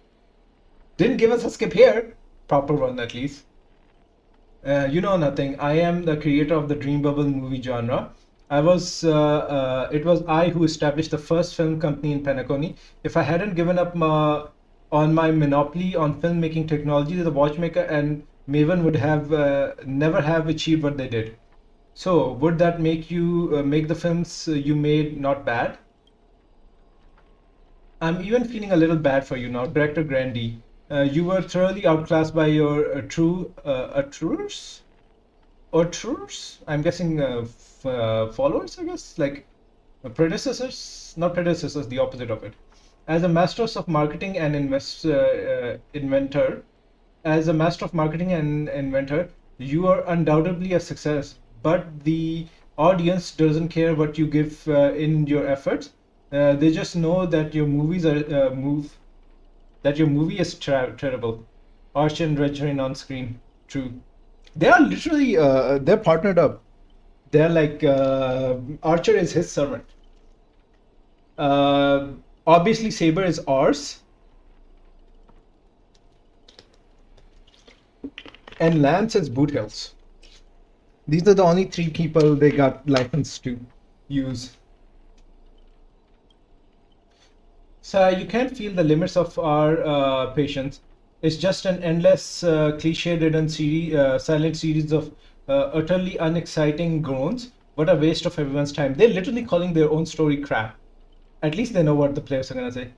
Didn't give us a skip here. Proper one, at least. You know nothing. I am the creator of the dream bubble movie genre. It was I who established the first film company in Penacony. If I hadn't given up on my monopoly on filmmaking technology, the watchmaker and Maven would have never have achieved what they did. So, would that make you make the films you made not bad? I'm even feeling a little bad for you now, Director Grandy. You were thoroughly outclassed by your true Authors, I'm guessing followers, I guess, like predecessors, not predecessors, the opposite of it. As a masters of marketing and inventor, as a master of marketing and inventor, you are undoubtedly a success. But the audience doesn't care what you give in your efforts. They just know that your movies are that your movie is terrible. Arch and Regine on screen. True. They are literally they're partnered up. They're like Archer is his servant. Uh, Obviously, Saber is ours, and Lance is Boothill's. These are the only three people they got licensed to use. So you can't feel the limits of our patience. It's just an endless, cliche-ridden silent series of utterly unexciting groans. What a waste of everyone's time. They're literally calling their own story crap. At least they know what the players are gonna say.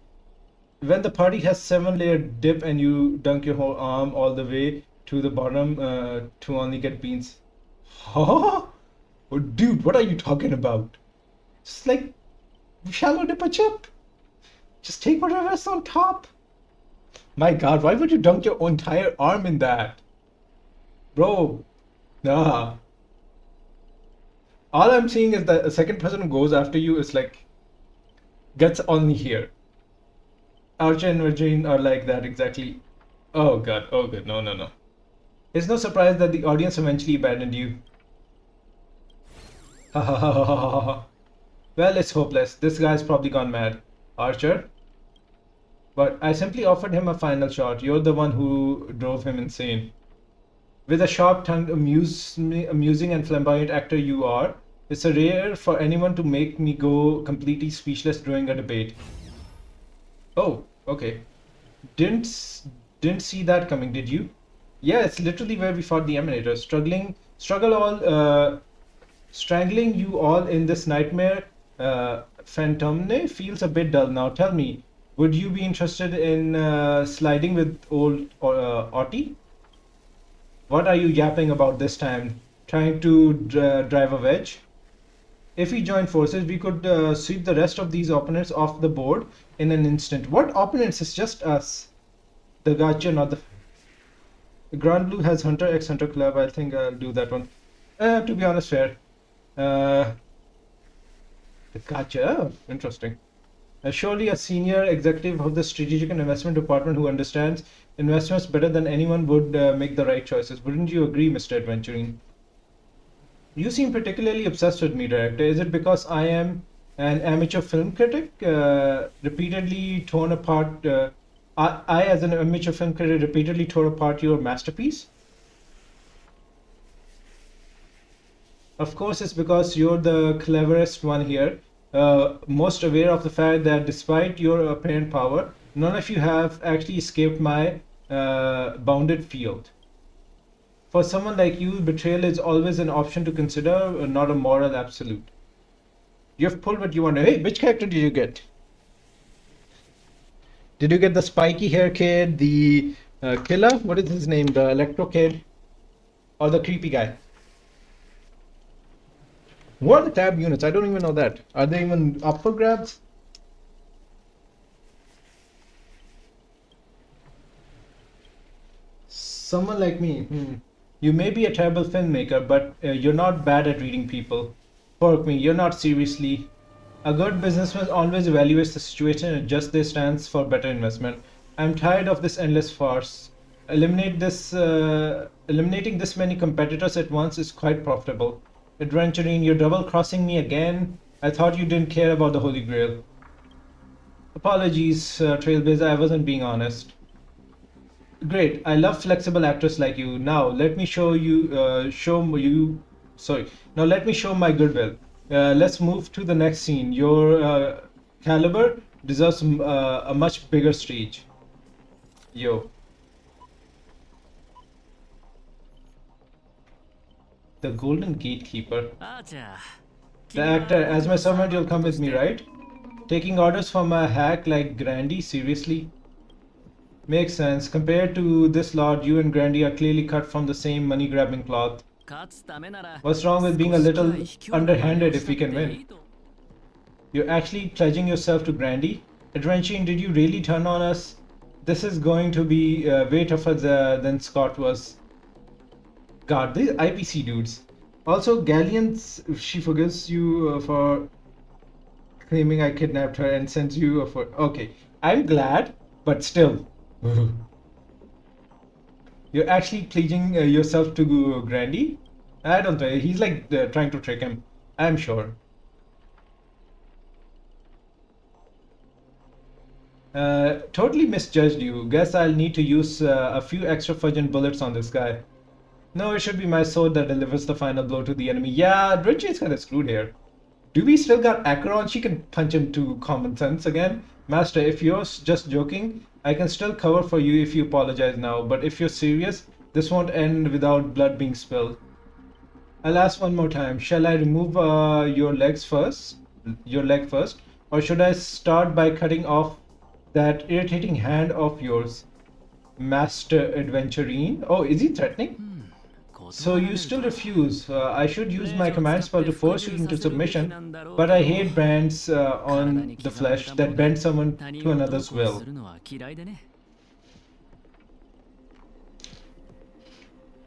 When the party has 7-layer dip and you dunk your whole arm all the way to the bottom to only get beans. Huh? Oh, dude, what are you talking about? Just like shallow dip a chip. Just take whatever's on top. My god, why would you dunk your entire arm in that? Bro, nah. All I'm seeing is that a second person who goes after you is like, gets only here. Archer and Virgin are like that exactly. Oh god, no, no, no. It's no surprise that the audience eventually abandoned you. Ha ha ha ha ha ha. Well, it's hopeless. This guy's probably gone mad. Archer? But I simply offered him a final shot. You're the one who drove him insane. With a sharp-tongued, amusing and flamboyant actor you are, it's a rare for anyone to make me go completely speechless during a debate. Oh, okay. Didn't see that coming, did you? Yeah, it's literally where we fought the Emanator. Strangling you all in this nightmare. Phantomne feels a bit dull now. Tell me, would you be interested in sliding with old Ottie? What are you yapping about this time? Trying to drive a wedge? If we join forces, we could sweep the rest of these opponents off the board in an instant. What opponents? It's just us. The Gacha, not the Grand Blue has Hunter x Hunter Club. I think I'll do that one. To be honest, fair. The Gacha, oh, interesting. Surely a senior executive of the strategic and investment department who understands investments better than anyone would make the right choices. Wouldn't you agree, Mr. Adventuring? You seem particularly obsessed with me, director. Is it because I am an amateur film critic, repeatedly torn apart? As an amateur film critic, repeatedly tore apart your masterpiece? Of course, it's because you're the cleverest one here, most aware of the fact that despite your apparent power, none of you have actually escaped my bounded field. For someone like you, betrayal is always an option to consider, not a moral absolute. You've pulled what you want. Hey, which character did you get? Did you get the spiky hair kid, the killer? What is his name? The electro kid? Or the creepy guy? What are the tab units? I don't even know that. Are they even up for grabs? Someone like me. You may be a terrible filmmaker, but you're not bad at reading people. Pork me, you're not seriously. A good businessman always evaluates the situation and adjusts their stance for better investment. I'm tired of this endless farce. Eliminating this many competitors at once is quite profitable. Adventuring, you're double crossing me again. I thought you didn't care about the Holy Grail. Apologies, Trailblazer, I wasn't being honest. Great, I love flexible actors like you. Now let me show you, Now let me show my goodwill. Let's move to the next scene. Your caliber deserves a much bigger stage. Yo. The Golden Gatekeeper. The actor, as my servant, you'll come with me, right? Taking orders from a hack like Grandy, seriously? Makes sense. Compared to this lot, you and Grandy are clearly cut from the same money-grabbing cloth. What's wrong with being a little underhanded if we can win? You're actually pledging yourself to Grandy? Adventuring, did you really turn on us? This is going to be way tougher than Scott was. God, these IPC dudes. Also, Galleons, she forgives you for claiming I kidnapped her and sends you for... Okay, I'm glad, but still. You're actually pledging yourself to Grandy? I don't think he's like trying to trick him. I'm sure. Totally misjudged you. Guess I'll need to use a few extra fudging bullets on this guy. No, it should be my sword that delivers the final blow to the enemy. Yeah, Richie is kind of screwed here. Do we still got Acheron? She can punch him to common sense again. Master, if you're just joking, I can still cover for you if you apologize now. But if you're serious, this won't end without blood being spilled. I'll ask one more time. Shall I remove your leg first? Or should I start by cutting off that irritating hand of yours? Master Adventurine? Oh, is he threatening? So you still refuse. I should use my command spell to force you into submission, but I hate brands on the flesh that bend someone to another's will.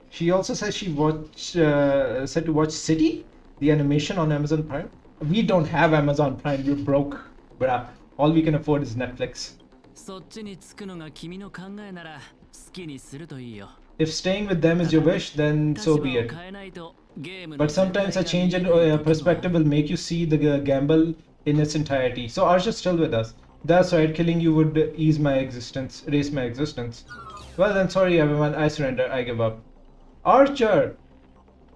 She also says she said to watch City, the animation on Amazon Prime. We don't have Amazon Prime, we're broke, bruh. All we can afford is Netflix. If staying with them is your wish, then so be it. But sometimes a change in perspective will make you see the gamble in its entirety. So Archer's still with us. That's right, killing you would erase my existence. Well then, sorry everyone, I surrender, I give up. Archer!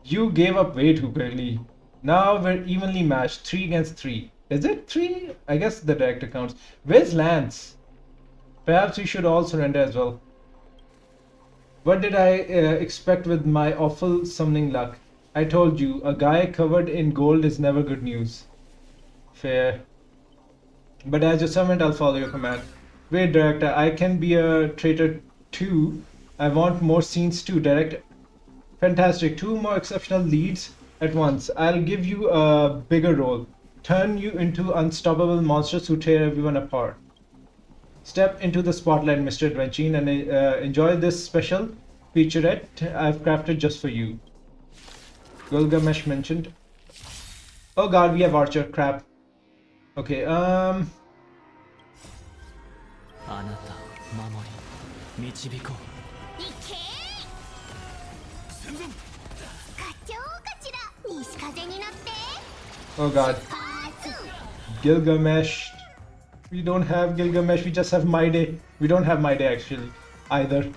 You gave up way too quickly. Now we're evenly matched, 3 against 3. Is it 3? I guess the director counts. Where's Lance? Perhaps we should all surrender as well. What did I expect with my awful summoning luck? I told you, a guy covered in gold is never good news. Fair. But as your servant, I'll follow your command. Wait, director, I can be a traitor too. I want more scenes to direct. Fantastic, 2 more exceptional leads at once. I'll give you a bigger role. Turn you into unstoppable monsters who tear everyone apart. Step into the spotlight, Mr. Adventurine, and enjoy this special featurette I've crafted just for you. Gilgamesh mentioned. Oh god, we have Archer. Crap. Okay, Oh god. Gilgamesh. We don't have Gilgamesh, we just have My Day. We don't have My Day actually, either.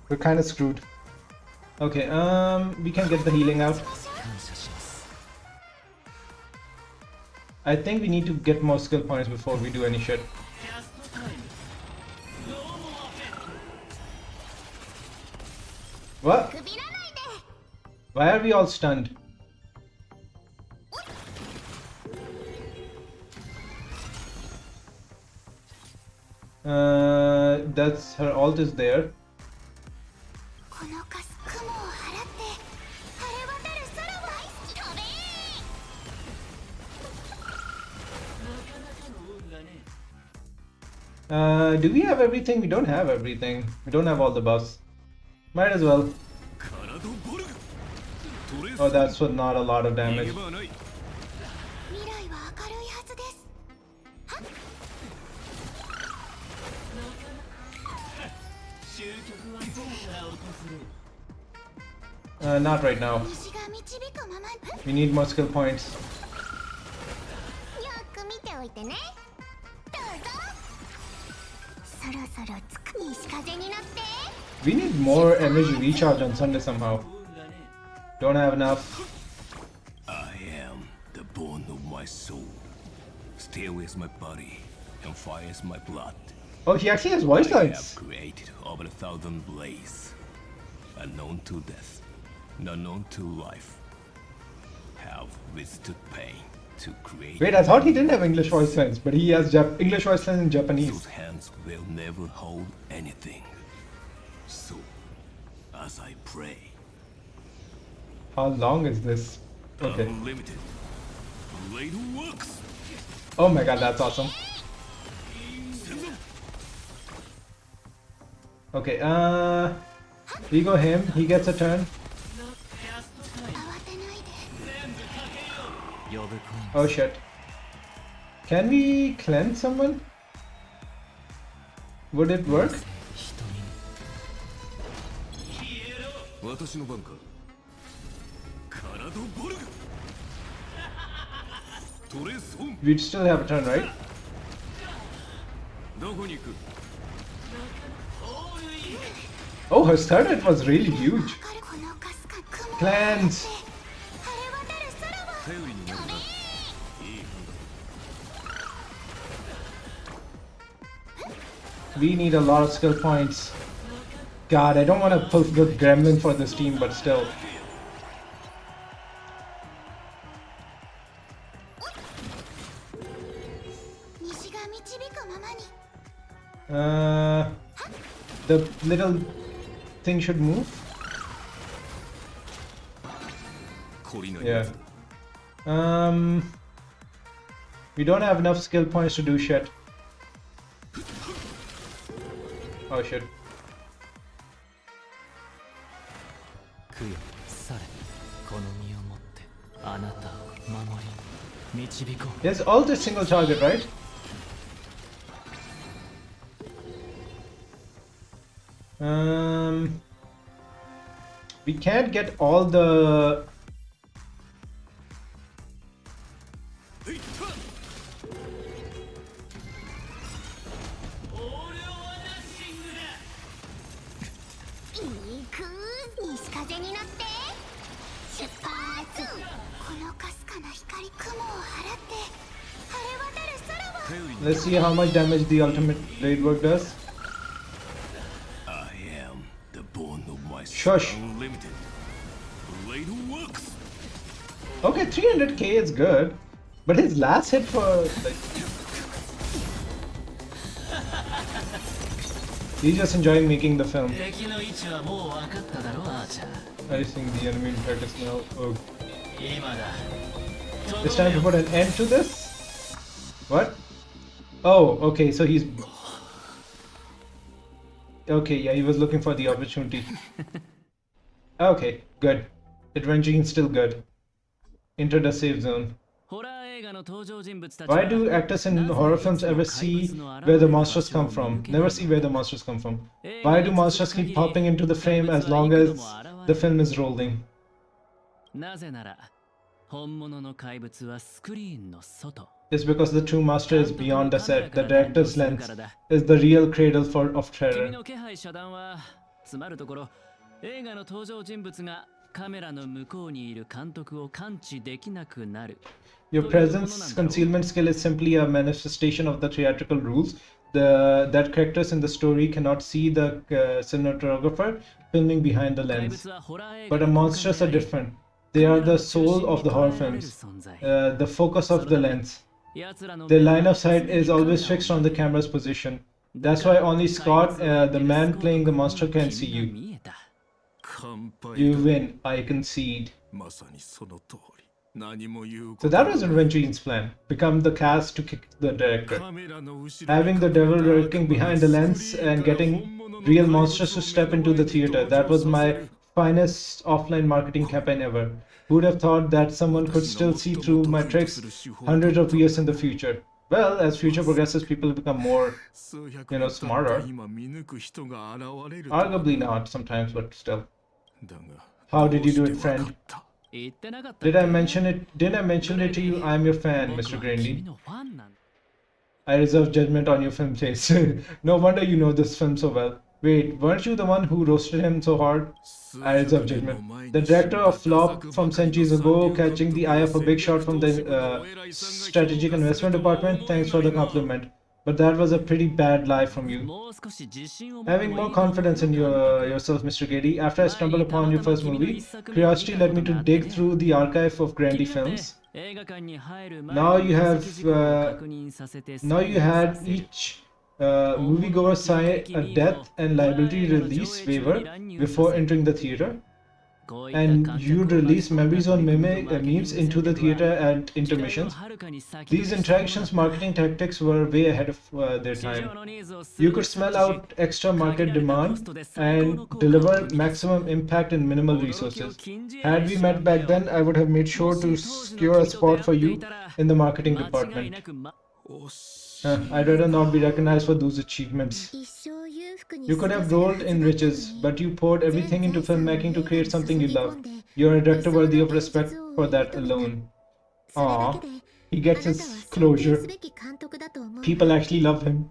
We're kind of screwed. Okay, we can get the healing out. I think we need to get more skill points before we do any shit. What? Why are we all stunned? That's her ult is there. Do we have everything? We don't have everything. We don't have all the buffs. Might as well. Oh, that's what, not a lot of damage. Not right now. We need more skill points. おいてね。どうぞ。そろそろ西風に乗って。We need more energy recharge on Sunday somehow. Don't have enough. I am the bone of my soul. Steel is my body, and fire is my blood. Oh, he actually has voice I lines. have created over 1,000 blades, unknown to death, unknown to life. Have withstood pain to create. Wait, I thought he didn't have English voice lines, but he has English voice lines in Japanese. Those hands will never hold anything. So, as I pray, How long is this? Okay. unlimited blade works. Oh my god, that's awesome. Okay, we go him. He gets a turn. Oh shit. Can we cleanse someone? Would it work? 私の番か。体ボルグ。トレソン。 We'd still have a turn, right? どこに行く？ Oh, her third hit was really huge. Cleanse. 頼りになるな。いい判断。 We need a lot of skill points. God, I don't want to pull the gremlin for this team, but still. The little thing should move. Yeah. We don't have enough skill points to do shit. Oh shit. There's all this single target, right? We can't get all the... Let's see how much damage the ultimate blade work does. I am the bone of my Shush. unlimited blade works. Okay, 300k is good. But his last hit for like... He's just enjoying making the film. I think the enemy practice now. Oh. It's time to put an end to this? What? Oh, okay, so he's... Okay, yeah, he was looking for the opportunity. Okay, good. Adventuring still good. Enter the safe zone. Why do actors in horror films ever see where the monsters come from? Never see where the monsters come from. Why do monsters keep popping into the frame as long as the film is rolling? It's because the true master is beyond the set. The director's lens is the real cradle of terror. Your presence concealment skill is simply a manifestation of the theatrical rules. That characters in the story cannot see the cinematographer filming behind the lens. But the monsters are different. They are the soul of the horror films, the focus of the lens. Their line of sight is always fixed on the camera's position. That's why only Scott, the man playing the monster, can see you. You win, I concede. So that was Adventure's plan. Become the cast to kick the director. Having the devil lurking behind the lens and getting real monsters to step into the theater. That was my finest offline marketing campaign ever. Who would have thought that someone could still see through my tricks hundreds of years in the future? Well, as future progresses, people become more, smarter. Arguably not sometimes, but still. How did you do it, friend? Did I mention it? Didn't I mention it to you? I'm your fan, Mr. Greenlee. I reserve judgment on your film taste. No wonder you know this film so well. Wait, weren't you the one who roasted him so hard? I reserve judgment. The director of Flop from centuries ago, catching the eye of a big shot from the strategic investment department. Thanks for the compliment. But that was a pretty bad lie from you. Having more confidence in yourself, Mr. Gady, after I stumbled upon your first movie, curiosity led me to dig through the archive of Grandy films. Now you have, now you had each moviegoer sign a death and liability release waiver before entering the theater, and you'd release memories on memes into the theater at intermissions. These interactions marketing tactics were way ahead of their time. You could smell out extra market demand and deliver maximum impact in minimal resources. Had we met back then, I would have made sure to secure a spot for you in the marketing department. I'd rather not be recognized for those achievements. You could have rolled in riches, but you poured everything into filmmaking to create something you love. You're a director worthy of respect for that alone. Aww, he gets his closure. People actually love him.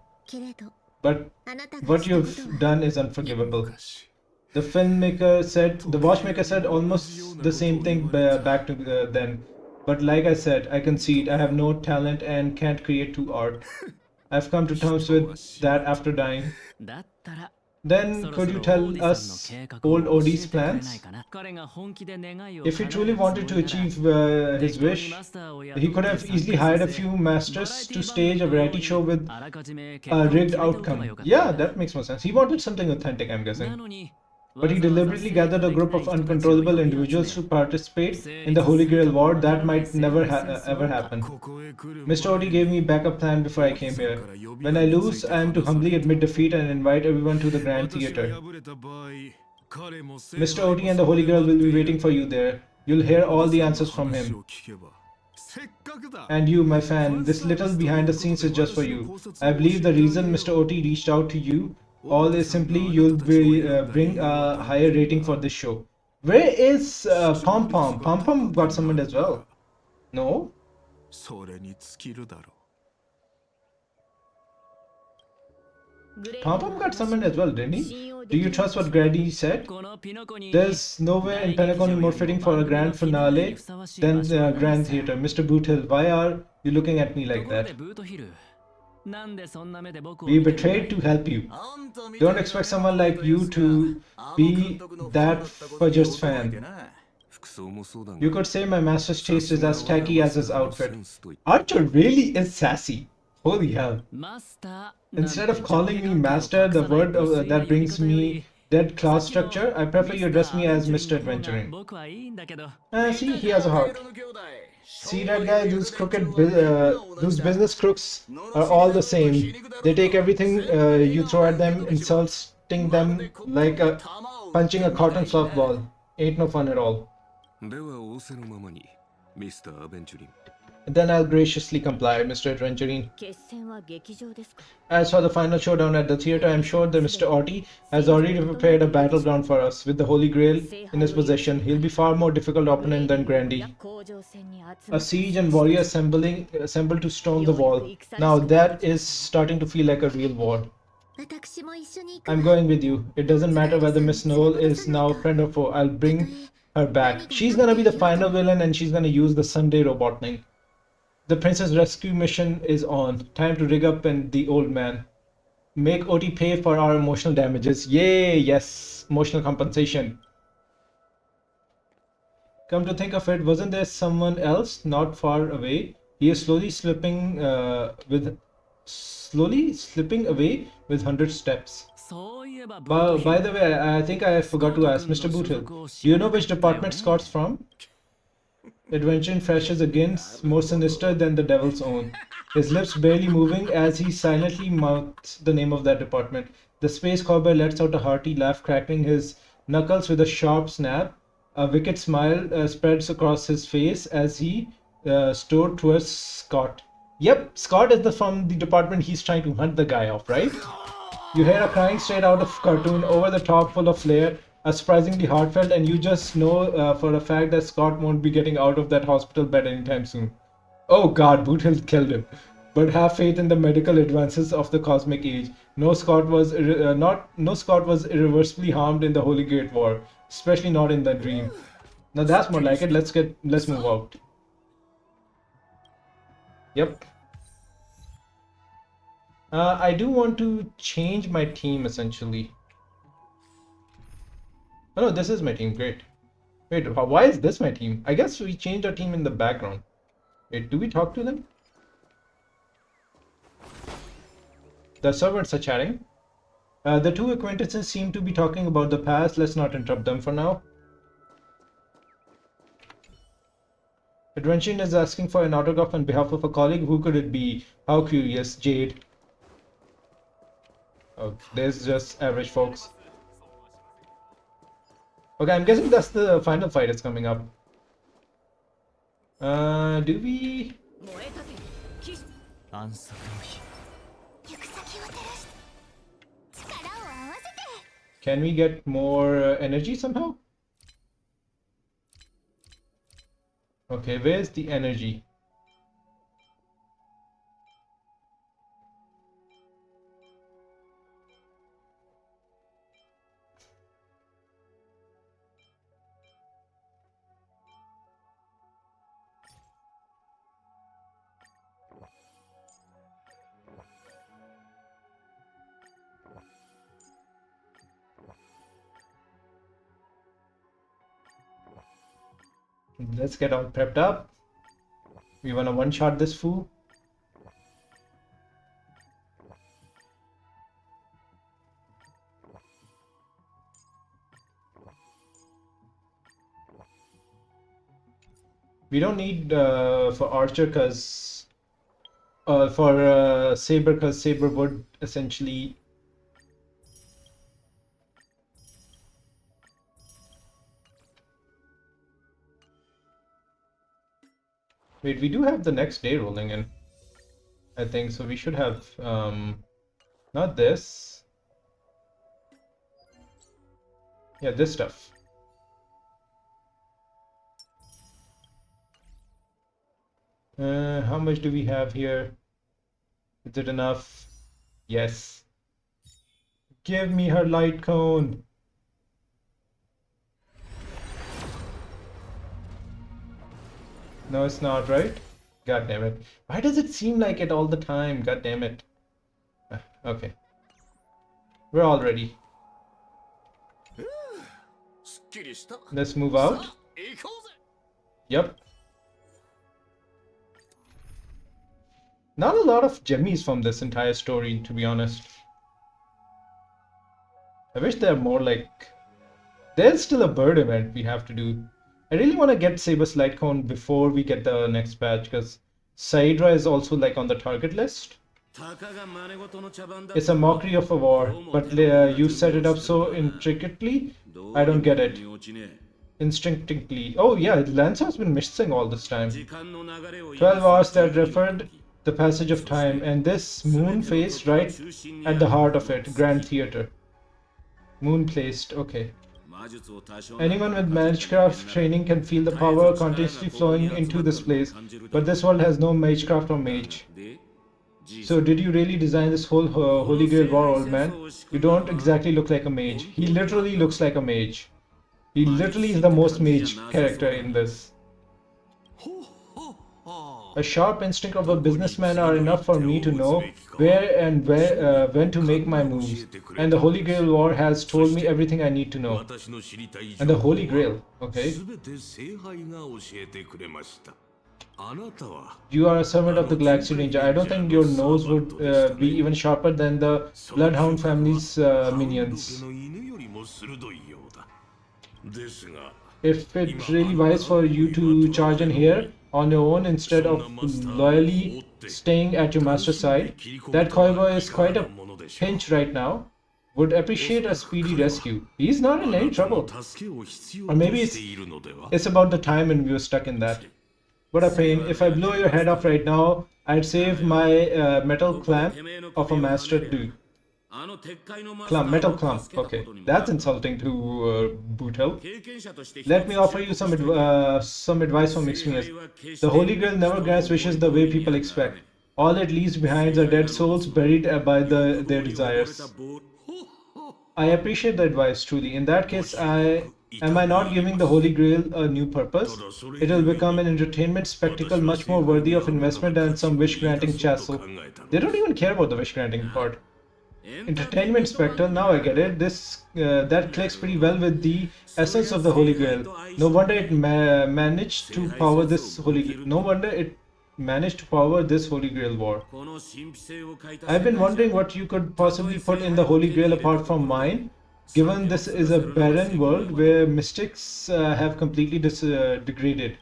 But what you've done is unforgivable. The watchmaker said almost the same thing back to then. But like I said, I concede I have no talent and can't create to art. I've come to terms with that after dying. Then could you tell us old OD's plans? If he truly wanted to achieve his wish, he could have easily hired a few masters to stage a variety show with a rigged outcome. Yeah, that makes more sense. He wanted something authentic, I'm guessing. But he deliberately gathered a group of uncontrollable individuals to participate in the Holy Grail War. That might never ever happen. Mr. Oti gave me a backup plan before I came here. When I lose, I am to humbly admit defeat and invite everyone to the Grand Theatre. Mr. Oti and the Holy Grail will be waiting for you there. You'll hear all the answers from him. And you, my fan, this little behind the scenes is just for you. I believe the reason Mr. Oti reached out to you all is simply you'll bring a higher rating for this show. Where is Pom Pom? Pom Pom got summoned as well. No? Pom Pom got summoned as well, didn't he? Do you trust what Grady said? There's nowhere in Pinnacle more fitting for a grand finale than the Grand Theatre. Mr. Boothill, why are you looking at me like that? We betrayed to help you. Don't expect someone like you to be that Fudger's fan. You could say my master's taste is as tacky as his outfit. Archer really is sassy. Holy hell. Instead of calling me master, the word that brings me dead class structure, I prefer you address me as Mr. Adventuring. See, he has a heart. See that guy? Those those business crooks are all the same. They take everything you throw at them, insulting them like punching a cotton softball. Ain't no fun at all. Then I'll graciously comply, Mr. Adventuring. As for the final showdown at the theatre, I'm sure that Mr. Orty has already prepared a battleground for us. With the Holy Grail in his possession, he'll be far more difficult opponent than Grandy. A siege and warrior assembled to storm the wall. Now that is starting to feel like a real war. I'm going with you. It doesn't matter whether Miss Noel is now friend or foe. I'll bring her back. She's gonna be the final villain and she's gonna use the Sunday Robotnik. The princess rescue mission is on. Time to rig up and the old man. Make OT pay for our emotional damages. Yay, yes, emotional compensation. Come to think of it, wasn't there someone else not far away? He is slowly slipping away with 100 steps. By the way, I think I forgot to ask, Mr. Boothill, do you know which department Scott's from? Adventuring flashes again, more sinister than the devil's own. His lips barely moving as he silently mouths the name of that department. The space cowboy lets out a hearty laugh, cracking his knuckles with a sharp snap. A wicked smile spreads across his face as he strode towards Scott. Yep, Scott is from the department he's trying to hunt the guy off, right? You hear a crying straight out of cartoon, over the top, full of flair, surprisingly heartfelt, and you just know for a fact that Scott won't be getting out of that hospital bed anytime soon. Oh god, Boothill killed him. but have faith in the medical advances of the cosmic age. No Scot was no Scot was irreversibly harmed in the Holy Great War, especially not in the dream. Now that's more like it. Let's move out. Yep. I do want to change my team essentially. Oh no, this is my team. Great. Wait, why is this my team? I guess we changed our team in the background. Wait, do we talk to them? The servants are chatting. The two acquaintances seem to be talking about the past. Let's not interrupt them for now. Adventuring is asking for an autograph on behalf of a colleague. Who could it be? How curious. Jade. Oh, there's just average folks. Okay, I'm guessing that's the final fight that's coming up. Do we... 暗殺の日 行く先を照らして力を合わせて Can we get more energy somehow? Okay, where's the energy? Let's get all prepped up. We wanna one-shot this fool. We don't need for Archer because for Saber because Saber would essentially wait, we do have the next day rolling in, I think, so we should have not this. Yeah, this stuff. How much do we have here? Is it enough? Yes. Give me her light cone. No, it's not, right? God damn it. Why does it seem like it all the time? God damn it. Okay. We're all ready. Let's move out. Yep. Not a lot of jemmies from this entire story, to be honest. I wish there are more like... There's still a bird event we have to do. I really want to get Saber's light cone before we get the next patch because Saidra is also like on the target list. It's a mockery of a war, but you set it up so intricately. I don't get it. Instinctively. Oh yeah, Lance has been missing all this time. 12 hours that referred the passage of time, and this moon faced right at the heart of it. Grand Theater. Moon placed, okay. Anyone with magecraft training can feel the power continuously flowing into this place, but this world has no magecraft or mage. So did you really design this whole Holy Grail war, old man? You don't exactly look like a mage. He literally looks like a mage. He literally is the most mage character in this. A sharp instinct of a businessman are enough for me to know where and when to make my moves. And the Holy Grail War has told me everything I need to know. And the Holy Grail, okay. You are a servant of the Galaxy Ranger. I don't think your nose would be even sharper than the Bloodhound family's minions. If it's really wise for you to charge in here on your own instead of loyally staying at your master's side, that cowboy is quite a pinch right now. Would appreciate a speedy rescue. He's not in any trouble. Or maybe it's about the time and we were stuck in that. What a pain. If I blow your head off right now, I'd save my metal clamp of a master dude. Metal clump. Okay, that's insulting to Bootel. Let me offer you some advice from experience. The Holy Grail never grants wishes the way people expect. All it leaves behind are dead souls buried by their desires. I appreciate the advice, truly. In that case, am I not giving the Holy Grail a new purpose? It will become an entertainment spectacle much more worthy of investment than some wish-granting castle. They don't even care about the wish-granting part. Entertainment spectacle, now I get it. That clicks pretty well with the essence of the Holy Grail. No wonder it managed to power this Holy Grail. No wonder it managed to power this Holy Grail war. I've been wondering what you could possibly put in the Holy Grail apart from mine, given this is a barren world where mystics have completely degraded.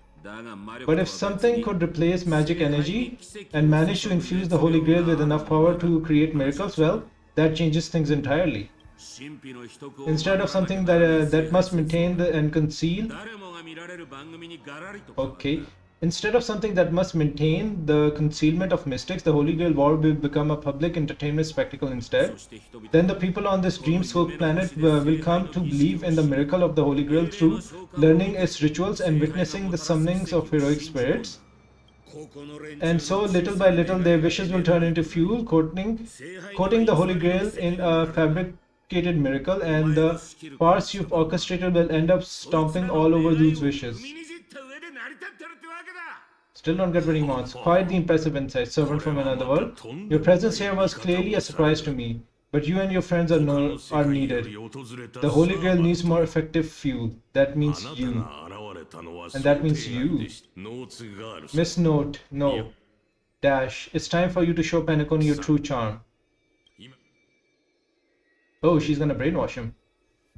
But if something could replace magic energy and manage to infuse the Holy Grail with enough power to create miracles, well, that changes things entirely. Instead of something that must maintain and conceal, okay. Instead of something that must maintain the concealment of mystics, the Holy Grail War will become a public entertainment spectacle instead. Then the people on this dream-soaked planet will come to believe in the miracle of the Holy Grail through learning its rituals and witnessing the summonings of heroic spirits. And so, little by little, their wishes will turn into fuel, coating the Holy Grail in a fabricated miracle, and the parts you've orchestrated will end up stomping all over those wishes. Still don't get very much. Quite the impressive insight, servant from another world. Your presence here was clearly a surprise to me, but you and your friends are needed. The Holy Grail needs more effective fuel. That means you. And that means you. Miss Note, no. Dash, it's time for you to show Penacony your true charm. Oh, she's gonna brainwash him.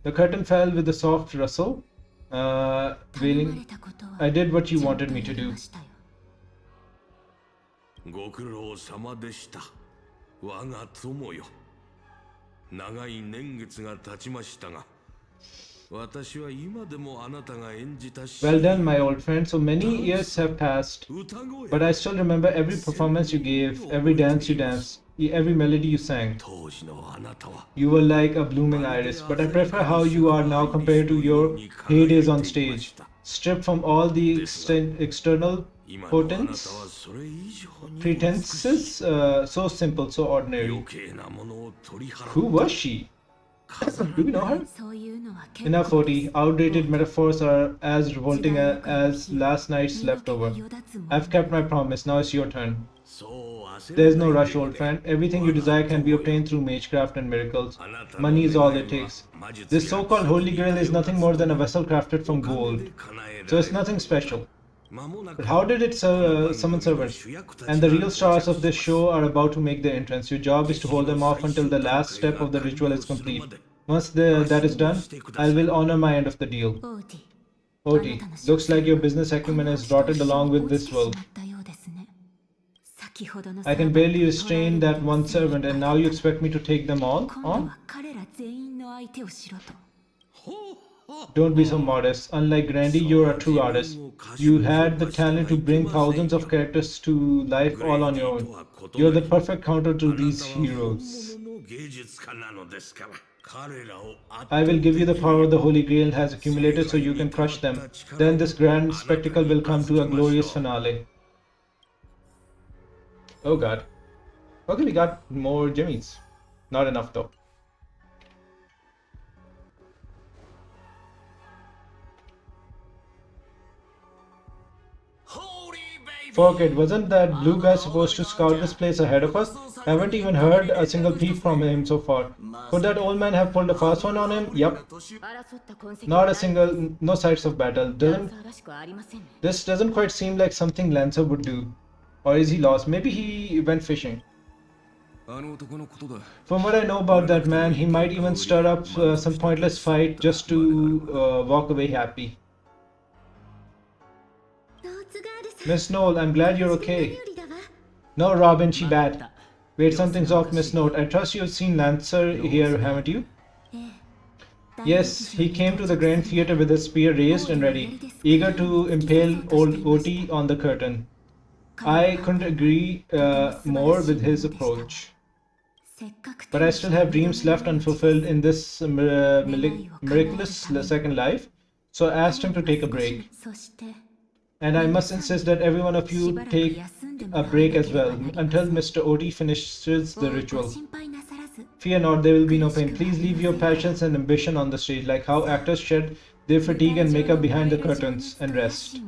The curtain fell with a soft rustle, wailing, I did what you wanted me to do. ご苦労様でした。我が友よ。長い年月が経ちましたが、私は今でもあなたが演じた。Well done, my old friend. So many years have passed, but I still remember every performance you gave, every dance you danced, every melody you sang. You were like a blooming iris, but I prefer how you are now compared to your heydays on stage, stripped from all the external pretenses, so simple, so ordinary. Who was she? Do we know her? Enough, Oti. Outdated metaphors are as revolting as last night's leftover. I've kept my promise. Now it's your turn. There's no rush, old friend. Everything you desire can be obtained through magecraft and miracles. Money is all it takes. This so-called Holy Grail is nothing more than a vessel crafted from gold. So it's nothing special. But how did it summon servants? And the real stars of this show are about to make their entrance. Your job is to hold them off until the last step of the ritual is complete. Once that is done, I will honor my end of the deal. Oti, looks like your business acumen is rotted along with this world. I can barely restrain that one servant, and now you expect me to take them all on? Don't be so modest. Unlike Grandy, you're a true artist. You had the talent to bring thousands of characters to life all on your own. You're the perfect counter to these heroes. I will give you the power the Holy Grail has accumulated so you can crush them. Then this grand spectacle will come to a glorious finale. Oh god. Okay, we got more jimmies. Not enough though. Forget, wasn't that blue guy supposed to scout this place ahead of us? Haven't even heard a single peep from him so far. Could that old man have pulled a fast one on him? Yup. Not a single, no signs of battle. This doesn't quite seem like something Lancer would do. Or is he lost? Maybe he went fishing. From what I know about that man, he might even stir up some pointless fight just to walk away happy. Miss Knoll, I'm glad you're okay. No, Robin, she bad. Wait, something's off, Miss Note. I trust you've seen Lancer here, haven't you? Yes, he came to the Grand Theatre with his spear raised and ready, eager to impale old Oti on the curtain. I couldn't agree more with his approach. But I still have dreams left unfulfilled in this miraculous second life, so I asked him to take a break. And I must insist that every one of you take a break as well, until Mr. Oti finishes the ritual. Fear not, there will be no pain. Please leave your passions and ambition on the stage, like how actors shed their fatigue and makeup behind the curtains, and rest.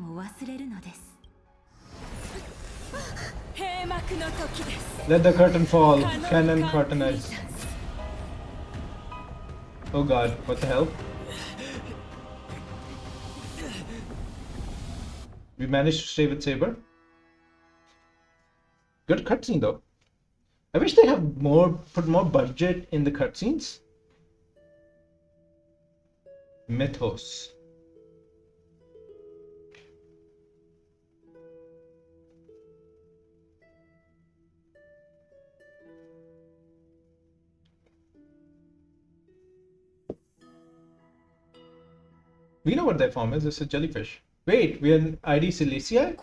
Let the curtain fall. Canon curtainize. Oh god, what the hell? We managed to stay with Saber. Good cutscene though. I wish they have put more budget in the cutscenes. Mythos. We know what their form is. It's a jellyfish. Wait, we're in ID Cilicia?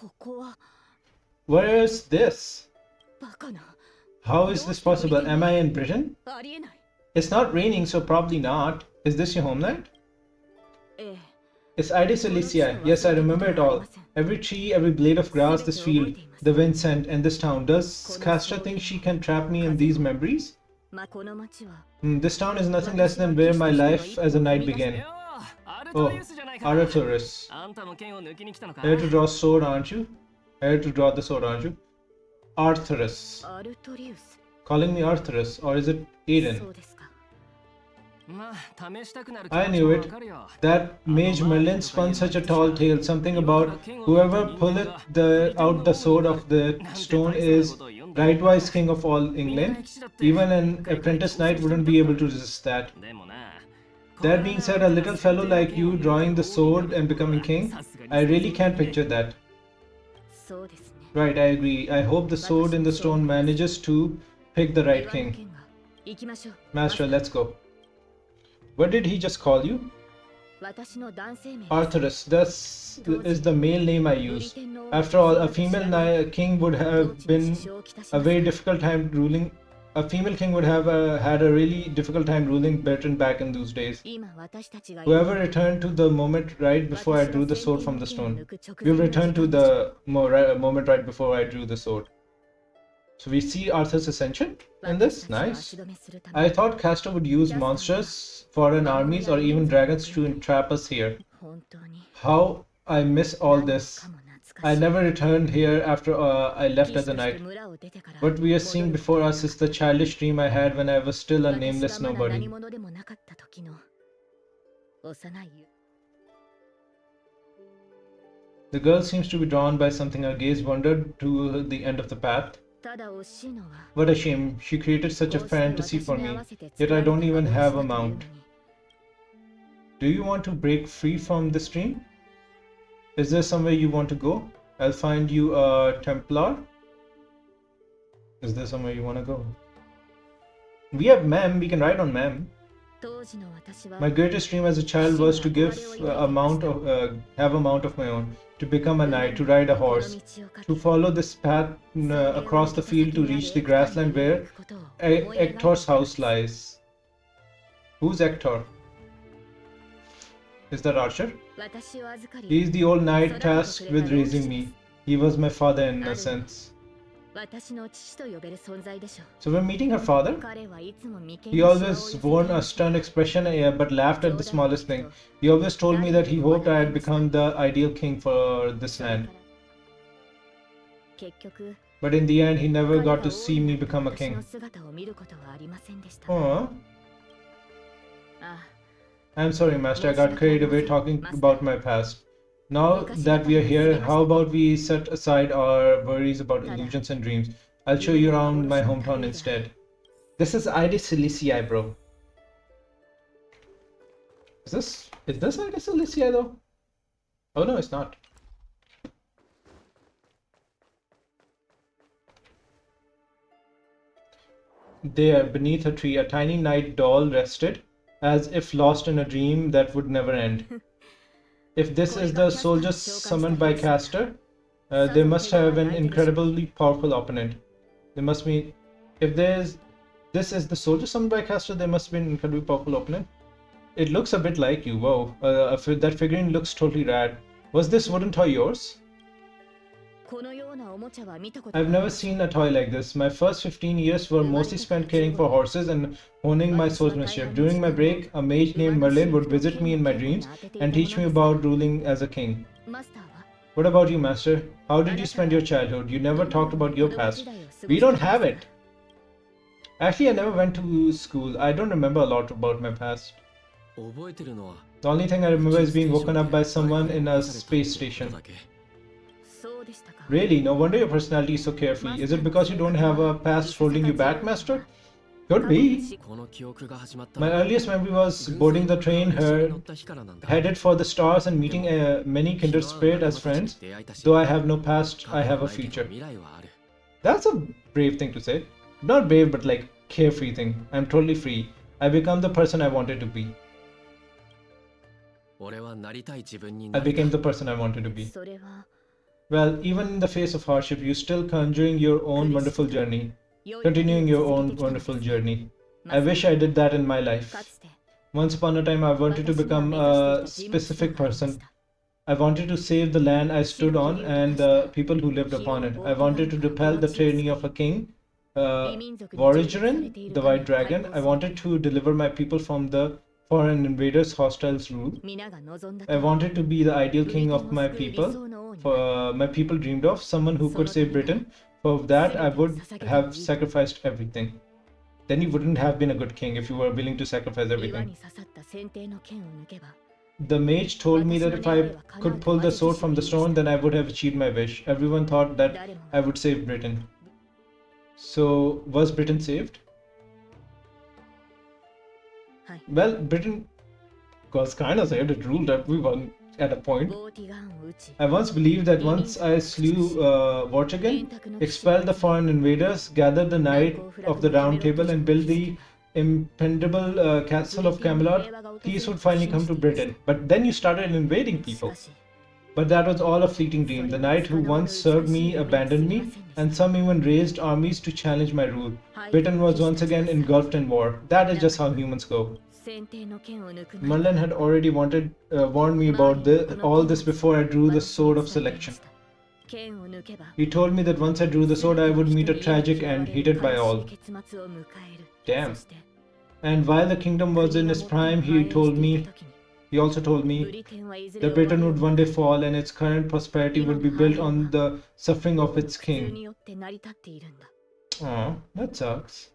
Where is this? How is this possible? Am I in Britain? It's not raining, so probably not. Is this your homeland? It's ID Cilicia. Yes, I remember it all. Every tree, every blade of grass, this field, the wind scent, and this town. Does Castra think she can trap me in these memories? This town is nothing less than where my life as a knight began. Oh, Arthurus. Here to draw sword, aren't you? Here to draw the sword, aren't you? Arthurus. Calling me Arthurus, or is it Aiden? I knew it. That Mage Merlin spun such a tall tale. Something about whoever pulleth out the sword of the stone is rightwise king of all England. Even an apprentice knight wouldn't be able to resist that. That being said, a little fellow like you drawing the sword and becoming king, I really can't picture that. Right, I agree. I hope the sword in the stone manages to pick the right king. Master, let's go. What did he just call you? Arthurus, this is the male name I use. After all, a female king would have been a very difficult time ruling. A female king would have had a really difficult time ruling Britain back in those days. Whoever returned to the moment right before I drew the sword from the stone. We've returned to the moment right before I drew the sword. So we see Arthur's ascension in this. Nice. I thought Castor would use monsters, foreign armies, or even dragons to entrap us here. How I miss all this. I never returned here after I left as a knight. What we are seeing before us is the childish dream I had when I was still a nameless nobody. The girl seems to be drawn by something. Her gaze wandered to the end of the path. What a shame. She created such a fantasy for me, yet I don't even have a mount. Do you want to break free from this dream? Is there somewhere you want to go? I'll find you a Templar. Is there somewhere you want to go? We have Mem. We can ride on Mem. My greatest dream as a child was to have a mount of my own, to become a knight, to ride a horse, to follow this path across the field to reach the grassland where Ector's house lies. Who's Ector? Is that Archer? He is the old knight tasked with raising me. He was my father in a sense. So we're meeting her father? He always wore a stern expression but laughed at the smallest thing. He always told me that he hoped I had become the ideal king for this land. But in the end, he never got to see me become a king. Aww. I'm sorry, Master, I got carried away talking about my past. Now that we are here, how about we set aside our worries about illusions and dreams? I'll show you around my hometown instead. This is Ida Cilicia, bro. Is this Ida Cilicia though? Oh no, it's not. There, beneath a tree, a tiny night doll rested, as if lost in a dream that would never end. If this is the soldier summoned by Castor, they must have an incredibly powerful opponent. They must be... If this is the soldier summoned by Castor, they must be an incredibly powerful opponent. It looks a bit like you, whoa. That figurine looks totally rad. Was this wooden toy yours? I've never seen a toy like this. My first 15 years were mostly spent caring for horses and honing my swordsmanship. During my break, a mage named Merlin would visit me in my dreams and teach me about ruling as a king. What about you, Master? How did you spend your childhood? You never talked about your past. We don't have it. Actually, I never went to school. I don't remember a lot about my past. The only thing I remember is being woken up by someone in a space station. Really? No wonder your personality is so carefree. Is it because you don't have a past holding you back, Master? Could be. My earliest memory was boarding the train, headed for the stars and meeting many kindred spirits as friends. Though I have no past, I have a future. That's a brave thing to say. Not brave, but like carefree thing. I'm totally free. I become the person I wanted to be. I became the person I wanted to be. Well, even in the face of hardship, you're still conjuring your own wonderful journey. Continuing your own wonderful journey. I wish I did that in my life. Once upon a time, I wanted to become a specific person. I wanted to save the land I stood on and the people who lived upon it. I wanted to repel the tyranny of a king, Vorigerin, the White Dragon. I wanted to deliver my people from the foreign invaders' hostile rule. I wanted to be the ideal king of my people. My people dreamed of someone who could save Britain. For that, I would have sacrificed everything. Then you wouldn't have been a good king if you were willing to sacrifice everything. The mage told me that if I could pull the sword from the stone, then I would have achieved my wish. Everyone thought that I would save Britain. So, was Britain saved? Well, Britain was kind of saved. It ruled everyone at a point. I once believed that once I slew Vortigern, expelled the foreign invaders, gathered the Knight of the Round Table, and built the impenetrable castle of Camelot, peace would finally come to Britain. But then you started invading people. But that was all a fleeting dream. The knight who once served me abandoned me, and some even raised armies to challenge my rule. Britain was once again engulfed in war. That is just how humans go. Merlin had already warned me about all this before I drew the sword of selection. He told me that once I drew the sword, I would meet a tragic end, hated by all. Damn. And while the kingdom was in its prime, he also told me that Britain would one day fall and its current prosperity would be built on the suffering of its king. Aw, that sucks.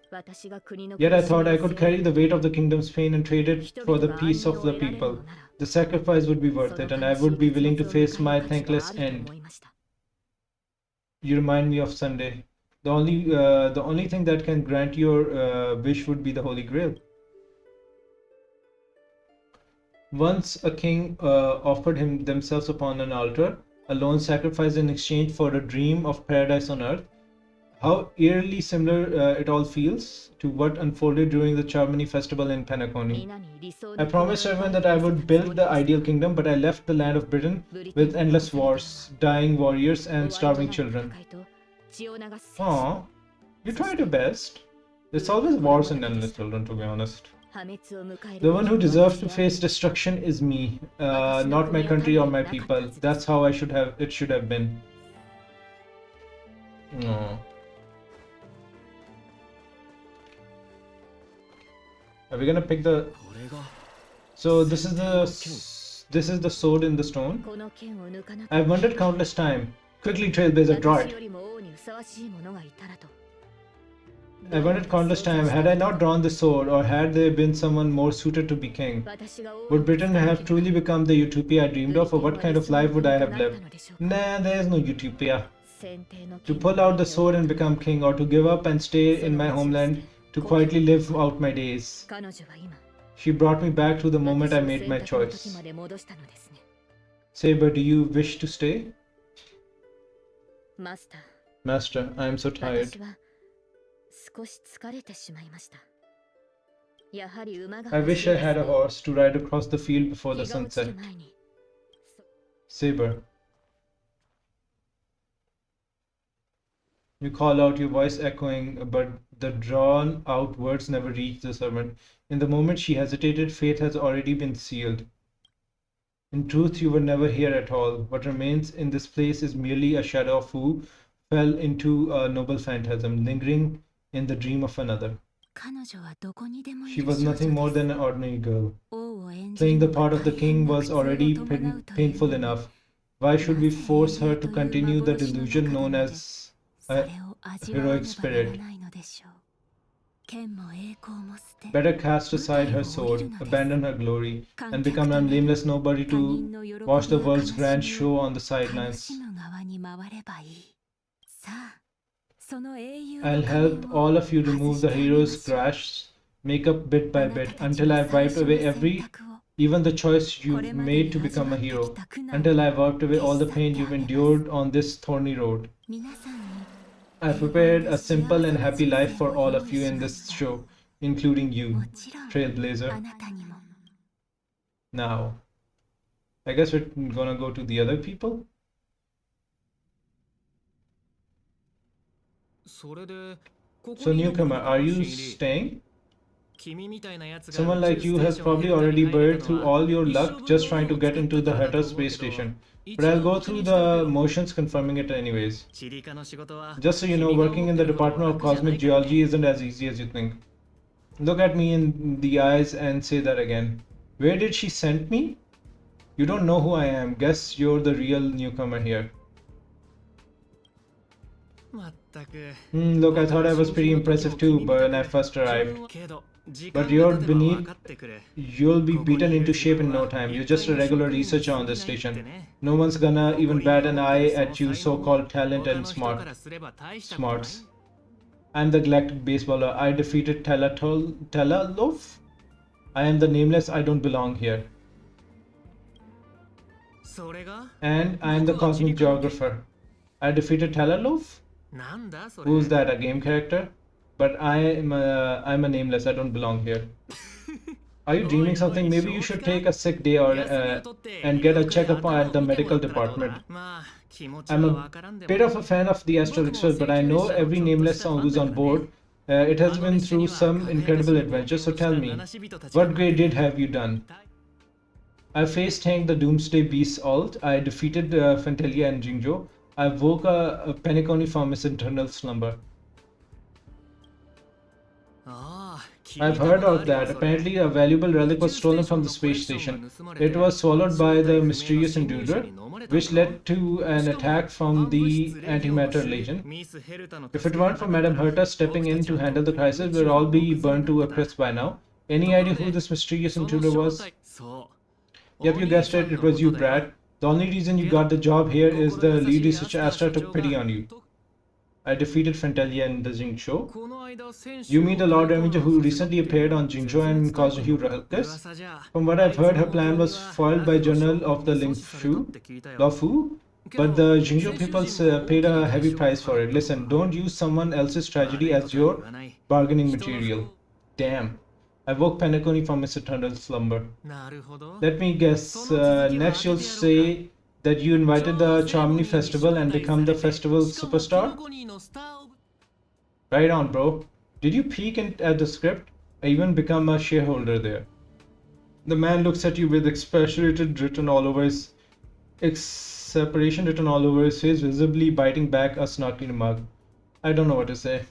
Yet I thought I could carry the weight of the kingdom's pain and trade it for the peace of the people. The sacrifice would be worth it, and I would be willing to face my thankless end. You remind me of Sunday. The only thing that can grant your wish would be the Holy Grail. Once a king offered themselves upon an altar, a lone sacrifice in exchange for a dream of paradise on earth. How eerily similar it all feels to what unfolded during the Charmony festival in Penacony. I promised everyone that I would build the ideal kingdom, but I left the land of Britain with endless wars, dying warriors, and starving children. Aw, you tried your best. There's always wars and endless children, to be honest. The one who deserves to face destruction is me, not my country or my people. That's how it should have been. No. Are we gonna pick the? So this is the sword in the stone. I've wondered countless times. Quickly, Trailblazer, draw it. I wondered countless times, had I not drawn the sword, or had there been someone more suited to be king? Would Britain have truly become the utopia I dreamed of, or what kind of life would I have lived? Nah, there is no utopia. To pull out the sword and become king, or to give up and stay in my homeland to quietly live out my days. She brought me back to the moment I made my choice. Saber, do you wish to stay? Master, I am so tired. I wish I had a horse to ride across the field before the sunset. Saber. You call out, your voice echoing, but the drawn out words never reach the servant. In the moment she hesitated, fate has already been sealed. In truth, you were never here at all. What remains in this place is merely a shadow of who fell into a noble phantasm, lingering in the dream of another. 彼女はどこにでもい She る was 少 nothing 女 more です than an ordinary girl. 王を演じ Playing る the のが part of the 大変 king な was 苦痛を already 伴うという painful のに enough. Why should we なぜ force 英雄 her と to いう continue the 幻の delusion 中で known まで as それ a を味わわ heroic ねばなら spirit? ないのでしょう剣も栄光も捨て Better cast 舞 aside 台 her を降りる sword, のです abandon her glory, 観 and 客 become と a なり nameless nobody 他人 to の喜び watch the や悲 world's grand し show みを on the 楽 sidelines. しむ側に回ればいいさあその英雄 I'll の仮面 help を all of you 外 remove し the てあげま hero's しょう crash, makeup bit あ by なた bit, たち until の I've 最 wiped 初の away 選 every, 択を even the choice こ you've れまで made に to 味 become わ a ってき hero, た苦難 until を I've wiped away 消 all し the 去って pain あ you've げます endured on this thorny road. 皆さんに I've 平凡 prepared で a 幸 simple せ and な happy 人 life 生 for を all 用 of 意 you し in ま this した show, including も you, ちろん Trailblazer. あなたにも Now, I guess we're gonna go to the other people. それでここ So, に残る newcomer, のか are you 新入り staying? 君みたいなやつが Someone 宇 like 宙 you ステー has ション probably に手に already 入れた buried の through は all your 一生 luck 分 just の trying 運 to を get 使っ into た the からだ Hatter と思う space けど station. 一 But I'll 応 go 確 through 認しておく the よ motions confirming it anyways. チリカの仕事は Just so you know, 君が working 思っ in て the るほど Department of 楽じゃない Cosmic から Geology ね isn't as easy as you think. Look at me in the eyes and say that again. Where did she send me? You don't know who I am. Guess you're the real newcomer here. まったく Look, I thought I was pretty 僕は招 impressive 集の時 too も when I 君みたく first 自 arrived. 分はけど時 But 間 you're が経てば分 beneath. かってくれ You'll be ここに beaten い into る shape 自 in 分 no は time. You're 一 just 体 a の regular 職員に researcher 過 on ぎ this ないって station. ね No one's gonna 誇 even りに bat 思 an って eye るその at you 才能 so-called も talent 他 and の人 smart からすれば大したことない smarts. I'm the galactic baseballer. I defeated Telalov. I am the nameless. I don't belong here. それが And I'm the 僕はチリ cosmic カの剣 geographer. I defeated Telalov? なんだそれ Who's that? A game character? But I'm a nameless. I don't belong here. Are you dreaming something? Maybe you should take a sick day or 休みを取って and 医 get a 療科で checkup 頭 at を the 見てもら medical ったらどう department. だまあ気持ち I'm は a わからんで bit も of a fan of the Astral 僕も Express, but I 請求 know 列車の every ちょっと nameless したファン who's だ on からね board. It あ has の been 列車に through は some 輝か incredible しい冒 adventures, 険 so をした tell me, 七死人たちが what great deed have you done? I faced Tank the Doomsday Beast's ult. I defeated Fantelia and Jingzhou. I woke a Penacony from his eternal slumber. ああ聞 I've いたこ heard とあ of るよ that. それ Apparently, a valuable 宇 relic 宙 was ステー stolen ション from の the コレ space クション station. が盗まれて It was swallowed 正 by 体 the 不明の mysterious 侵入者 intruder, に飲まれた which んだろ led to し an かも attack 暗 from 物 the 質レギオンを antimatter 知る legion. ミス・ヘルタの If 助 it けが weren't な for かった Madame ら Herta stepping 僕た in ち to はとっ handle the くに crisis, 宇 we'd 宙 all の be 目前 burned だ to っ a た crisp by now. と Any ころ idea who で this mysterious その intruder 正 was? 体そう Yep, you お兄 guessed さ it. ん It の was こ you, とだよ Brad. The only reason you けど got the job here is 心 the 優 lead しいアス researcher ター社 Astra 長 took pity が on you. と I defeated Fantalia and the Jing Show. この間選 You 手 mean を the 大 Lord 混 Ramijo 乱 who させたっ recently て appeared on 絶 Jinzhou 滅 and タイ caused a プ huge の ruckus? 噂じゃ From what あ I've いつ heard, の her 目標 plan に was は foiled 悪 by の将 Journal 軍 of the に阻 Ling 止されたっ Shu, て聞いたよ Lafu, け but ど the 世 Jingzhou 襲 people 人も大 paid きな a 代 heavy 償を price 払 for っ it. たの Listen, は don't use someone else's 悪 tragedy い as ことは言 your わない bargaining 人の不 material. 幸 Damn. I woke Penacony from his eternal slumber. なるほど Let me guess, その続きを next 当 you'll ててやろうか say that you invited 超 the セレモ Charmony ニーに Festival 招 and 待 become さ the れて festival しかもキノ superstar? コニーのスターオブ Right on, bro. Did you peek at the script? I even become a shareholder there. The man looks at you with exasperated written all over his exasperation written all over his face, visibly biting back a snarky remark. I don't know what to say.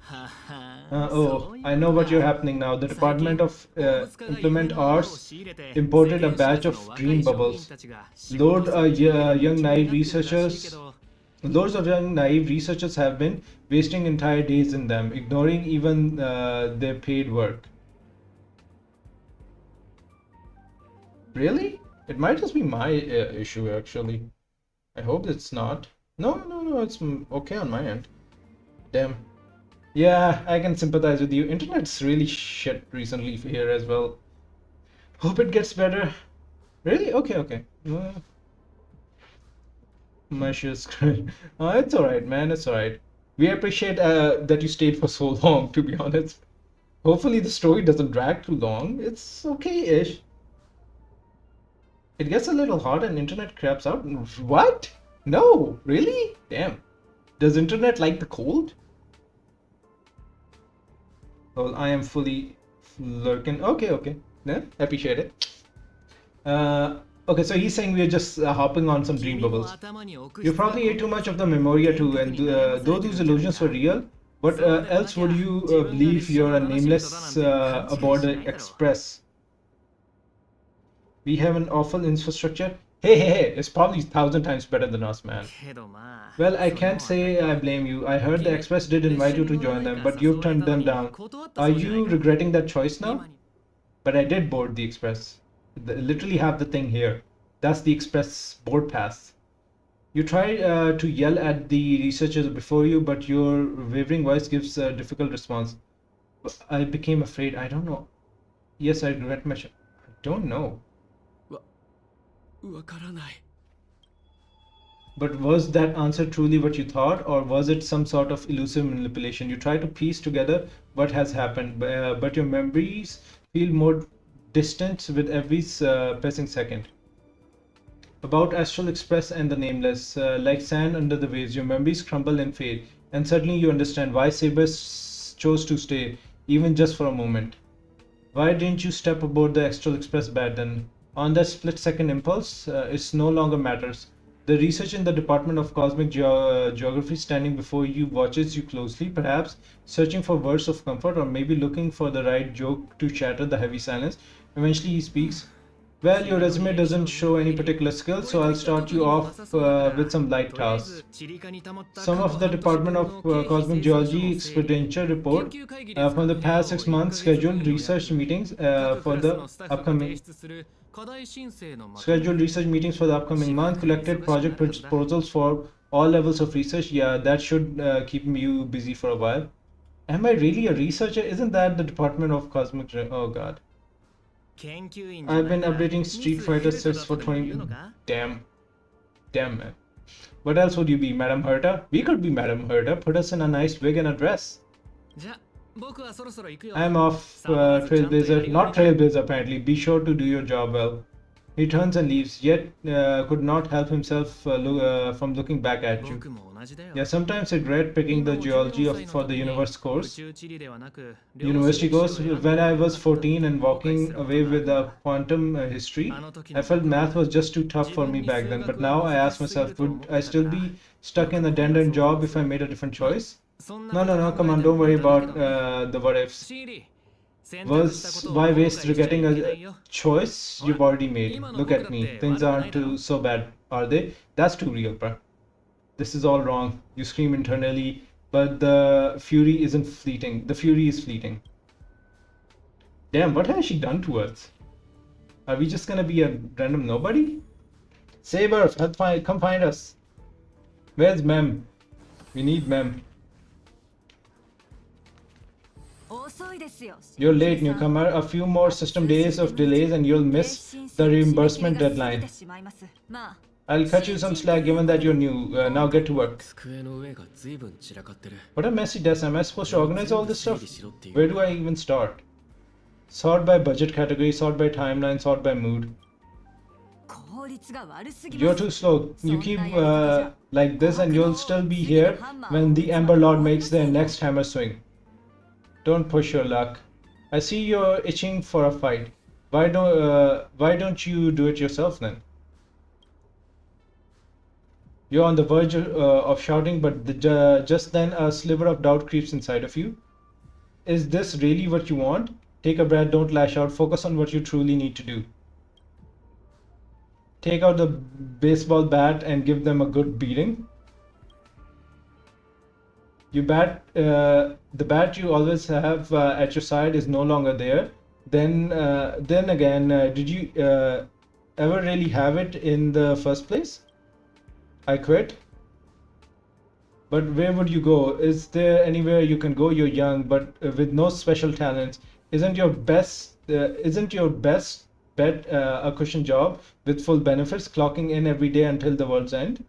はは Oh, そういう I こ know と what you're か happening now. The 最 Department 近 of 大物家が夢 Implement の泡を Arts 仕入れて imported a 世間 batch 知ら of ずの若 dream い商人 bubbles. たちが仕事を Lord, する気だけで young 夢中にな naive ってるらしいけ researchers, ど loads of young naive researchers have been wasting entire days in them, ignoring even their paid work. Really? It might just be my issue, actually. I hope it's not. No, it's okay on my end. Damn. Yeah, I can sympathize with you. Internet's really shit recently here as well. Hope it gets better. Really? Okay. My shit's great. It's alright, man. It's alright. We appreciate that you stayed for so long, to be honest. Hopefully the story doesn't drag too long. It's okay-ish. It gets a little hot and internet craps out. What? No, really? Damn. Does internet like the cold? Well, I am fully lurking. Okay. Yeah, appreciate it. Okay, so he's saying we're just hopping on some dream 君も bubbles. 頭に置く You 必要は probably ate too この much of 先 the memoria too, 幻 and 覚に悩まさ though れてる those んじゃない illusions か were real, what そうでもな else きゃ would you 自分が believe 列車 you're の a 七死にとだなん nameless て勘違い aboard し the ないだろう express? We have an awful infrastructure. Hey, it's probably 1,000 times better than us, man. けどまあ Well, I それ can't も say I blame you. I heard the 君 Express did 列 invite 車 you に to 乗ら join ない them, か but 誘 you've われ turned たの them に down. 断った Are そうじゃない you か regretting that choice 今 now? に But I did board the Express. Literally have the thing here. That's the Express board pass. You try to yell at the researchers before you, but your wavering voice gives a difficult response. I became afraid. I don't know. Yes, I regret my. I don't know. わからない But was that answer truly what you thought, or was it some sort of elusive manipulation? You try to piece together what has happened, but your memories feel more distant with every passing second. About Astral Express and the Nameless, like sand under the waves, your memories crumble and fade, and suddenly you understand why Sabers chose to stay, even just for a moment. Why didn't you step aboard the Astral Express back then? On that split second impulse, it no longer matters. The research in the Department of Cosmic Geography standing before you watches you closely, perhaps searching for words of comfort or maybe looking for the right joke to shatter the heavy silence. Eventually he speaks. Well, your resume doesn't show any particular skills, so I'll start you off with some light とりあえ tasks. ずチリカに溜まった Some 過 of 去 the 半年 Department 分 of の経費 Cosmic 精算書 Geology の整理 expenditure 研 report 究会議で使 from う the 部屋 past を 6 1 ヶ months 月分 scheduled の予 research 約 meetings 各ク for ラス the のスタッフが提 upcoming 出する課題申請のまとめ scheduled research meetings for the upcoming month, collected project proposals for all levels of research. Yeah, that should keep you busy for a while. Am I really a researcher? Isn't that the Department of Cosmic? Oh God. 研究員じゃ I've ない been なら updating ミ Street スヘ Fighter ルタ 6 だ for とでも言う 20. のか Damn, man. What else would you be, Madam Herta? We could be Madam Herta. Put us in a nice wig and a dress. じゃ僕はそろそろ行くよ I'm off, Trailblazer. Not Trailblazer, apparently. Be sure to do your job well. He turns and leaves, yet could not help himself from looking back at you. 僕も同じだよ Yeah, sometimes I regret picking the 今も geology 14 of 歳の for the 時に universe 宇 course. 宙地理ではなく University 量 course. 子力学を選ん When だ I こと was だった 14 and 後悔 walking すること away があ with るわ quantum history, あの時 I の felt 僕は math was just too tough 自 for 分 me に back 数 then. But 学は now I 難 ask しすぎ myself, ると思 would っ I てた still から be stuck in a 僕 dead も end そう job if I made a different choice? そんな No, こと no, no. 考 Come え on, て don't も worry 無駄だけ about どね the what ifs. シーリー選択したこ Was とを why 後悔 waste しちゃい regretting けな a いよ choice you've already made? 今の Look 僕 at だっ me. て Things 悪くない aren't だろ too so bad, are they? That's too real, bruh. This is all wrong. You scream internally, but the fury isn't fleeting. The fury is fleeting. Damn, what has she done to us? Are we just gonna be a random nobody? Saber, come find us. Where's Mem? We need Mem. 遅いですよ You're late, newcomer. A few more system days of delays and you'll miss the reimbursement deadline. まあ I'll cut you some slack given that you're new. Now get to work. 机の上が随分散らかってる What a messy desk. Am I supposed to organize all this 整 stuff? 理しろっていう Where do I even start? Sort by budget category, sort by timeline, sort by mood. 効率が悪すぎ You're ます too slow. You keep like this and you'll still be here when the Ember Lord makes their next hammer swing. Don't push your luck. I see you're itching for a fight. Why don't you do it yourself then? You're on the verge of shouting, but just then a sliver of doubt creeps inside of you. Is this really what you want? Take a breath, don't lash out, focus on what you truly need to do. Take out the baseball bat and give them a good beating. The bat you always have at your side is no longer there. Then again, did you ever really have it in the first place? I quit. But where would you go? Is there anywhere you can go? You're young, but with no special talents. Isn't your best bet a cushion job with full benefits, clocking in every day until the world's end?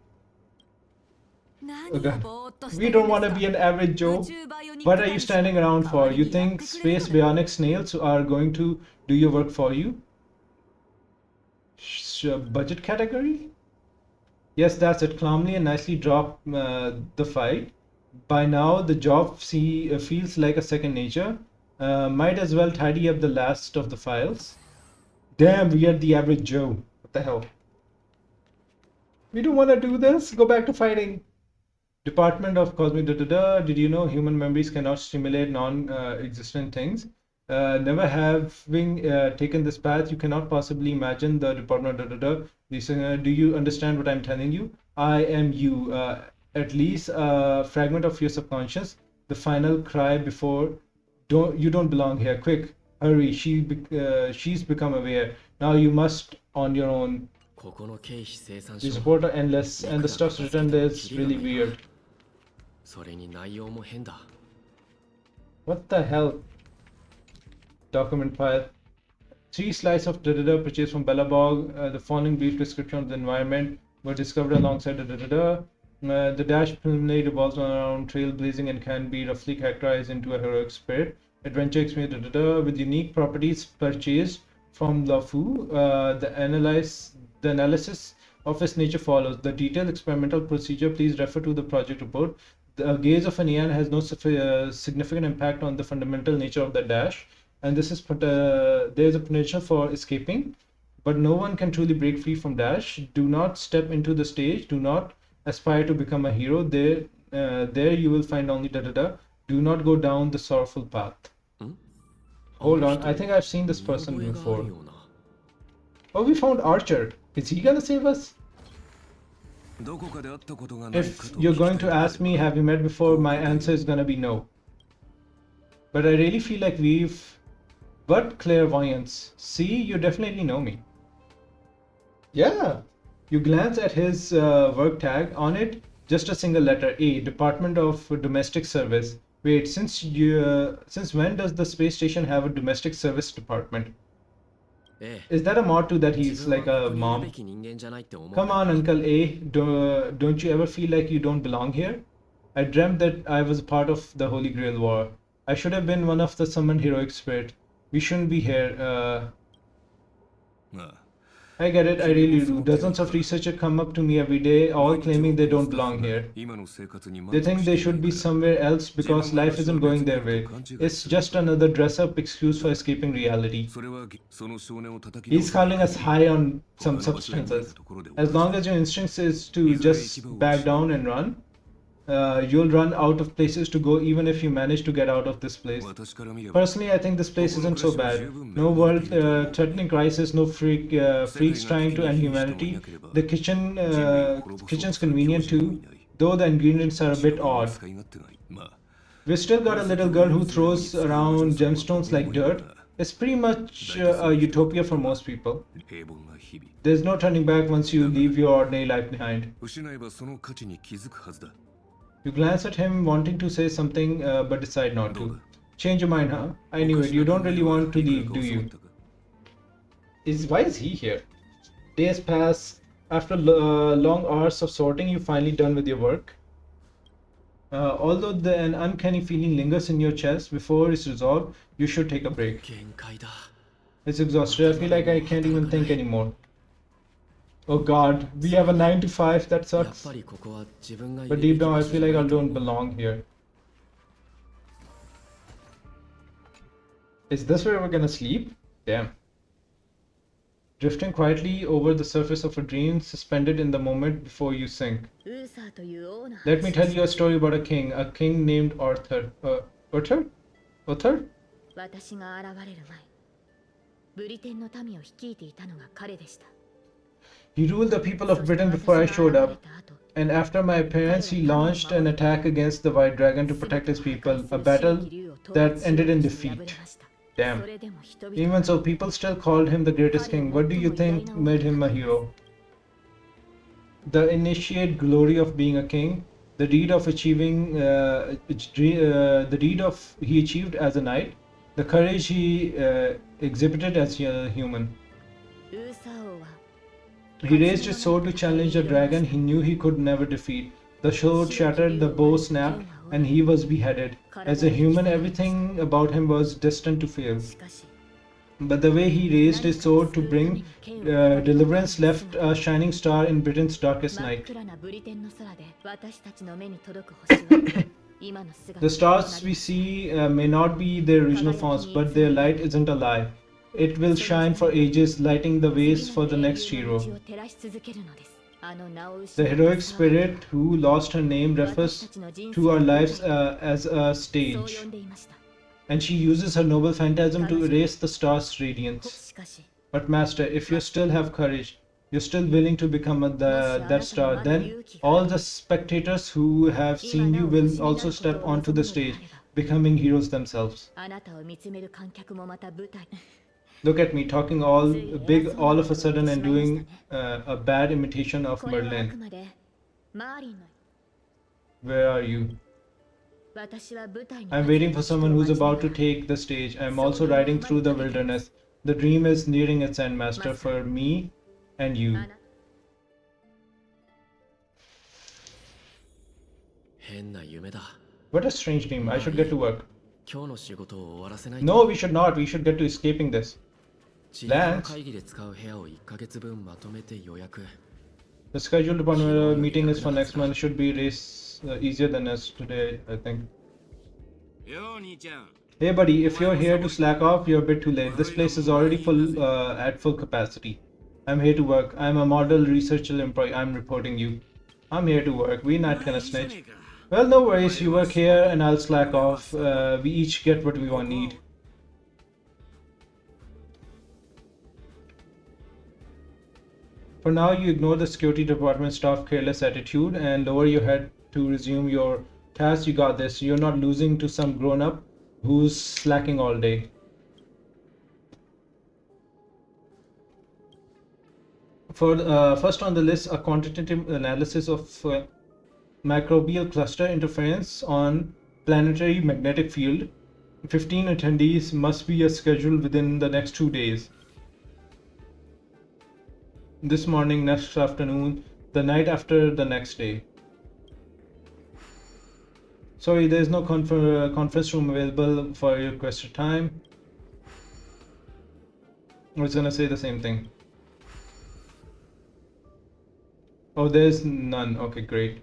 何 Okay. をぼーっとして We る don't ん want で to す be か an average Joe. 宇宙バイオニック What are 男 you 子 standing around 代 for? わり You にやっ think てくれる space のね bionic snails are going to do your work for you? Budget category? Yes, that's it. Calmly and nicely drop the fight. By now, the job feels like a second nature. Might as well tidy up the last of the files. Damn, we are the average Joe. What the hell? We don't want to do this. Go back to fighting. Department of Cosmic da da da. Did you know human memories cannot stimulate non-existent things? Never having taken this path, you cannot possibly imagine the Department da da da. Do you understand what I'm telling you? I am you. At least a fragment of your subconscious. The final cry before. You don't belong here. Quick, hurry. She's become aware. Now you must on your own. ここの経費生産 The 書 support are endless, and the stuff's written there is really weird. それに内容も変だ What the hell? Document file. 3 slices of da-da-da purchased from Bellabog. The following brief description of the environment were discovered alongside the da-da-da. The dash preliminary revolves around trailblazing and can be roughly characterized into a heroic spirit. Adventure experience da-da-da with unique properties purchased from Lafu. The analysis of its nature follows. The detailed experimental procedure, please refer to the project report. The gaze of an Aeon has no significant impact on the fundamental nature of the dash, and there is a potential for escaping, but no one can truly break free from dash. Do not step into the stage. Do not aspire to become a hero. There you will find only da-da-da. Do not go down the sorrowful path. Hold on, I think I've seen this person 見覚えがあ before. るような Oh, we found Archer. Is he gonna save us? どこかで会ったことがないか If と you're 聞き going たい to ので ask me, have you met before, my answer is gonna be no. But I really feel like we've... What clairvoyance? See, you definitely know me. Yeah. You glance at his work tag. On it, just a single letter, A, Department of Domestic Service. Wait, since when does the space station have a domestic service department? え Is that a mod to that え he's 自分は like こ a こにいる mom? べき人間じゃないって思う Come on, Uncle A. Don't you ever feel like you don't belong here? I dreamt that I was a part of the Holy Grail War. I should have been one of the summoned heroic spirit. We shouldn't be here. ああ I get it, I really do. Dozens of researchers come up to me every day, all claiming they don't belong here. 今の生活に満 They 足 think して they い should ない be から somewhere else because life isn't going their way. It's just another dress-up excuse for escaping reality. それはその少年を叩き He's calling us high on some substances. As long as your instinct is to just back down and run, you'll run out of places to go even if you manage to get out of this place. 私から見れば Personally, I think this place isn't so bad. No world-threatening crisis, no freaks trying to end humanity. The kitchen's convenient too, though the ingredients are a bit odd. 使い勝手がいいまあ We've still got a little girl who throws around gemstones like dirt. It's pretty much a utopia for most people. 平凡な日々 There's no turning back once you leave your ordinary life behind. 失えばその価値に気づくはずだ You glance at him, wanting to say something, but decide not to. Change your mind, huh? I knew it. You don't really want to leave, do you? Why is he here? Days pass. After long hours of sorting, you're finally done with your work. Although an uncanny feeling lingers in your chest before it's resolved, you should take a break. 限界だ It's exhausted. I feel like I can't even think anymore. Oh god, we have a 9 to 5. That やっ sucks. ぱりここは自分がい But るべ deep き down, 場 I 所 feel じゃ like な I いと don't 思う belong here. Is this where we're gonna sleep? Damn. Drifting quietly over the surface of a dream, suspended in the moment before you sink. ウーサーという王の Let me tell you a story about a king named Arthur. Arthur? Arthur? 私が現れる前ブリテンの民を率いていたのが彼でした He ruled the people of Britain before I showed up, and after my appearance, he launched an attack against the White Dragon to protect his people, a battle that ended in defeat. Damn. Even so, people still called him the greatest king. What do you think made him a hero? The initiate glory of being a king, the deed of achieving, he achieved as a knight, the courage he exhibited as a human. ウーサー王は He raised his sword to challenge the dragon he knew he could never defeat. The sword shattered, the bow snapped, and he was beheaded. As a human, everything about him was destined to fail. しかし But the way he raised his sword to bring deliverance left a shining star in Britain's darkest 真っ night. 暗なブリテンの空で私たちの目に届く星は今の姿 The stars we see may not be their original forms, but their light isn't a lie. It will shine for ages, lighting the ways for the next hero. The heroic spirit who lost her name refers to our lives as a stage, and she uses her noble phantasm to erase the star's radiance. But Master, if you still have courage, you're still willing to become that star, then all the spectators who have seen you will also step onto the stage, becoming heroes themselves. Look at me talking all big all of a sudden and doing a bad imitation of Merlin. Where are you? I'm waiting for someone who's about to take the stage. I'm also riding through the wilderness. The dream is nearing its end, Master, for me and you. 変な夢だ。 What a strange dream. I should get to work. 今日の仕事を終わらせないと。 No, we should not. We should get to escaping this. チーム会議で使う部屋を1ヶ月分まとめて予約。 The scheduled meeting is for next month. Should be easier than us today, I think. Hey buddy, if you're here to slack off, you're a bit too late. This place is already full at full capacity. I'm here to work. I'm a model research employee. I'm reporting you. I'm here to work. We're not gonna snitch. Well, no worries. You work here and I'll slack off. We each get what we need. For now, you ignore the security department staff careless attitude and lower your head to resume your task. You got this. You're not losing to some grown-up who's slacking all day. For first on the list, a quantitative analysis of microbial cluster interference on planetary magnetic field. 15 attendees must be scheduled within the next 2 days. This morning, next afternoon, the night after the next day. Sorry, there is no conference room available for your requested time. I was gonna say the same thing. Oh, there's none. Okay, great.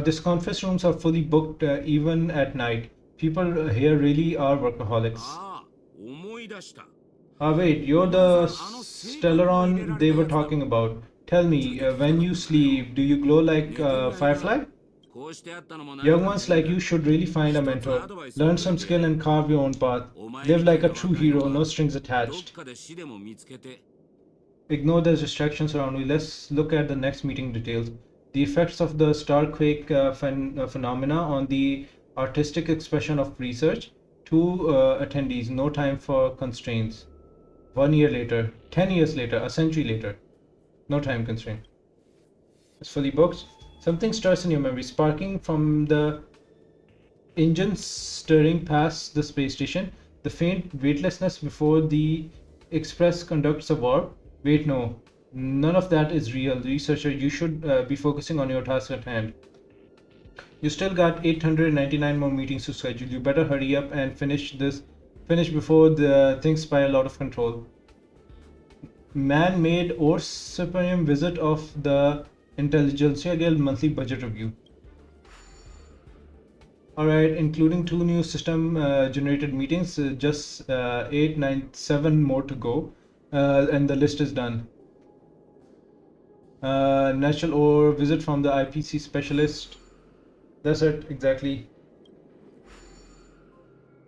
These conference rooms are fully booked even at night. People here really are workaholics. Wait, you're the Stellaron they were talking about. Tell me, when you sleep, do you glow like Firefly? Young ones like you should really find a mentor. Learn some skill and carve your own path. Live like a true hero, no strings attached. Ignore the distractions around you. Let's look at the next meeting details. The effects of the starquake phenomena on the artistic expression of research. 2 attendees, no time for constraints. 1 year later, 10 years later, a century later. No time constraint. It's fully booked. Something stirs in your memory, sparking from the engines stirring past the space station. The faint weightlessness before the express conducts a warp. Wait, no. None of that is real. Researcher, you should be focusing on your task at hand. You still got 899 more meetings to schedule. You better hurry up and finish before the things spiral out of control. Man-made or supreme visit of the Intelligentsia Guild monthly budget review. Alright, including 2 new system generated meetings, just 8, 9, 7 more to go, and the list is done. Natural ore visit from the IPC specialist. That's it, exactly.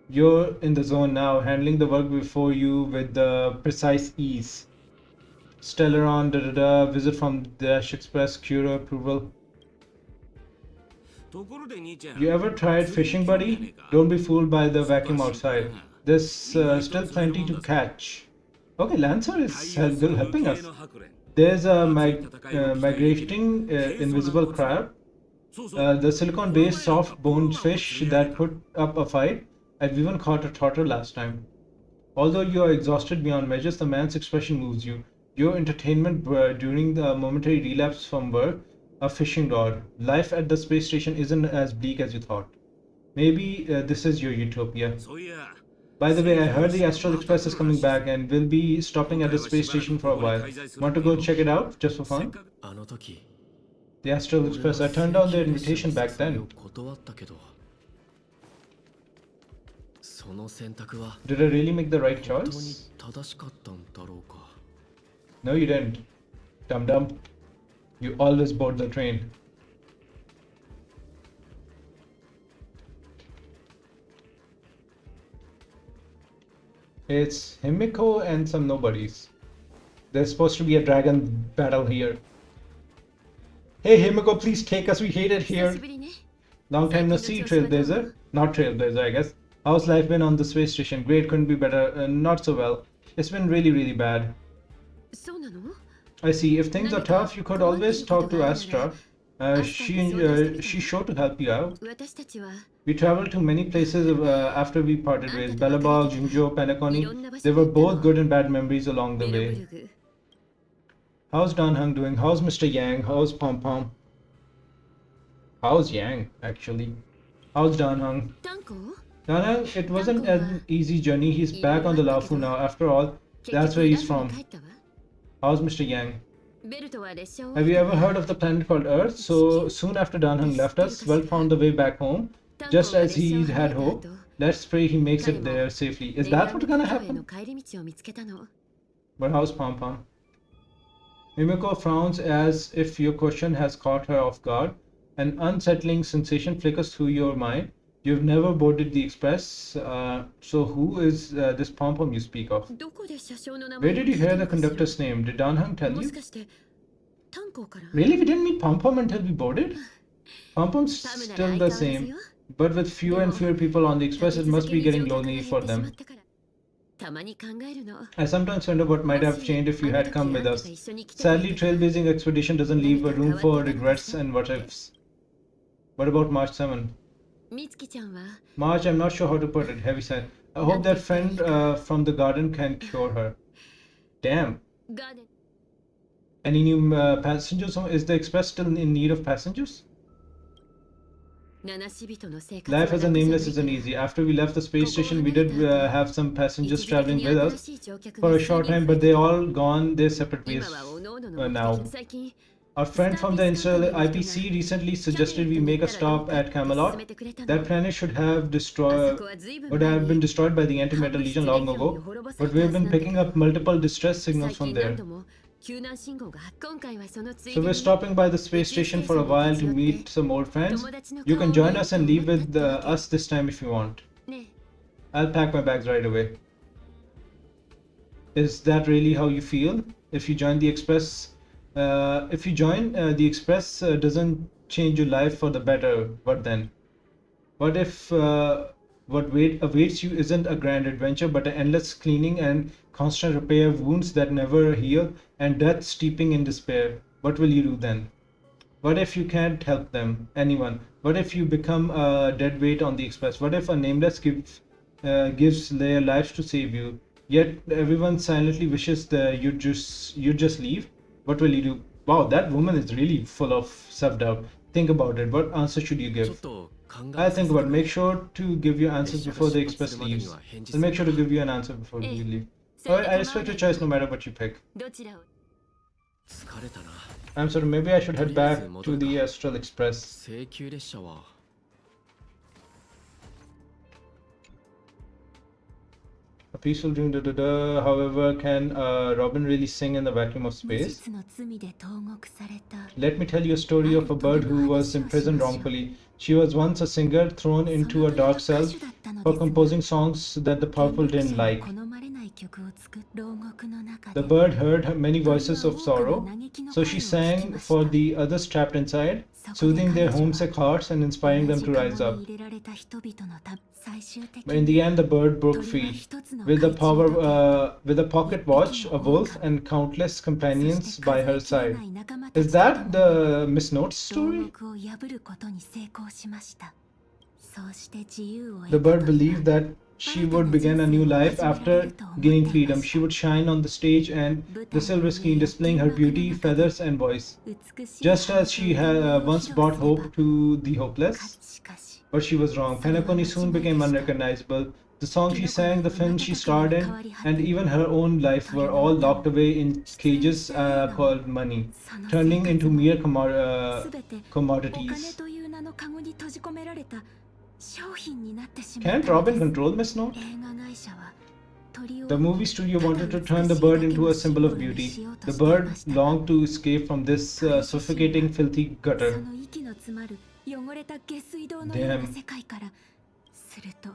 You're in the zone now, handling the work before you with precise ease. Stellaron, visit from Dash Express, Cura approval. You ever tried fishing, buddy? Don't be fooled by the vacuum outside. There's still plenty to catch. Okay, Lancer is helping us. There's a migrating invisible crab. The silicon-based soft-boned fish that put up a fight. I've even caught a trotter last time. Although you are exhausted beyond measures, the man's expression moves you. Your entertainment during the momentary relapse from work, a fishing rod. Life at the space station isn't as bleak as you thought. Maybe this is your utopia. By the way, I heard the Astral Express is coming back and will be stopping at the space station for a while. Want to go check it out, just for fun? The Astral Express, I turned down their invitation back then. その選択は Did I really make the right 本当に choice? 正しかったんだろうか。 No, you didn't. Dum dum. You always board the train. It's Himiko and some nobodies. There's supposed to be a dragon battle here. Hey Himiko, please take us. We hate it 久 here. しぶりね。 Long time no see, Trailblazer. Not Trailblazer, I guess. How's life been on the space station? Great, couldn't be better. Not so well. It's been really, really bad. そうなの？ I see. If things are tough, you could always talk to Astra. She's sure to help you out. 私たちは We traveled to many places after we parted ways. Bellabog, Jinjo, Penacony. They were both good and bad memories along the ベロブ way. ルグ。 How's Danhang doing? How's Mr. Yang? How's Pom Pom? How's Yang, actually? How's Danhang? タンコ？ Danhang, it wasn't an easy journey. He's back on the Lafu now. After all, 結 that's 局 where ラ he's ンド from. に帰ったわ。 How's Mr. Yang? ベルトは列車を Have you ever heard of the planet called Earth? So soon after Danhang left us, Well found the way back home, タンコ just が as 列車を he 離 had れた hoped. 後、 Let's pray he makes it 彼も there safely. Is 念 that 願 what's の gonna タコへの happen? 帰り道を見つけたの。 But how's Pom Pom? Mimiko frowns as if your question has caught her off guard. An unsettling sensation flickers through your mind. You've never boarded the express, so who is this Pom Pom you speak of? どこで車掌の名前 Where を did 聞 you いた hear の the かしら？ conductor's name? Did Danhang tell も you? しかしてタンコから？ Really? We didn't meet Pom Pom until we boarded? Pom Pom's タムなら still 相 the 変わらず same, よ。 but with fewer and fewer people on the express, it must be getting lonely for them. たまに考えるの。 I sometimes wonder what might have changed if you had come with us. Sadly, trailblazing expedition doesn't leave a room for regrets and what ifs. What about March 7? みつきちゃんは March, I'm not sure how to put it. Heavy said. I hope that friend from the garden can cure her. Damn. ガーデン Any new passengers? Is the express still in need of passengers? 七死人の生活 Life は as a 楽じゃない nameless け isn't ど easy. After we left the space station, we did have some 一 passengers 時的 traveling に with 新 us しい乗客 for が a short 制 time, 限 but され they た all gone their separate 今 ways はおのおのの now. 最近 Our friend from the IPC recently suggested we make a stop at Camelot. That planet should have would have been destroyed by the Antimatter Legion long ago, but we have been picking up multiple distress signals from there. So we're stopping by the space station for a while to meet some old friends. You can join us and leave with us this time if you want. ね I'll pack my bags right away. Is that really how you feel? If you join the Express, the Express doesn't change your life for the better, what then? What if what awaits you isn't a grand adventure but an endless cleaning and constant repair of wounds that never heal and death steeping in despair? What will you do then? What if you can't help them, anyone? What if you become a dead weight on the Express? What if a nameless gives their lives to save you, yet everyone silently wishes that you just leave? What will you do? Wow, that woman is really full of self-doubt. Think about it. What answer should you ちょっ give? と考え I させ think て about く it. れ Make sure to give your answers before the Express leaves. I'll make sure to give you an answer before you leave. Alright, I respect your choice no matter what you pick. どちらを疲れたな。 I'm sorry, maybe I should head back to the Astral Express. 請求列車は A peaceful dream, However, can Robin really sing in the vacuum of 無 space? 実の罪で投獄された Let me tell you a story of a bird who was imprisoned wrongfully. She was once a singer thrown into a dark cell for composing songs that the powerful didn't like. 好まれない曲を作っ牢獄の中 The で bird heard many voices of sorrow, so she sang for the others trapped inside, soothing their homesick hearts and inspiring them to rise up. 入れられた人々のた最終的 But in the end, the bird broke free. With a pocket watch, a wolf, and countless companions by her side. Is that the Miss Notes 牢 story? 獄を破ることに成功しましたそうして自由を The 得た bird believed that she would begin a new life after gaining freedom. She would shine on the stage and the silver screen, displaying her beauty, feathers, and voice. 美しい Just as she had once brought hope to the hopeless. しかし But she was wrong. Penacony soon became unrecognizable. The song she sang, the film she starred in, and even her own life were all locked away in cages called money, turning into mere 全てお金 commodities. という名のカゴに閉じ込められた商品になってしまっ Can't たの Robin です。 control Miss Note? 映画会社は鳥を The movie studio ただ wanted to 美 turn the しい bird だけ into の a シン symbol ボ of ルに beauty. しようと The していま bird したが、 longed to escape from this 鳥自身 suffocating, は filthy そ gutter. の息の詰まる汚れた下水道のような Damn. 世界からすると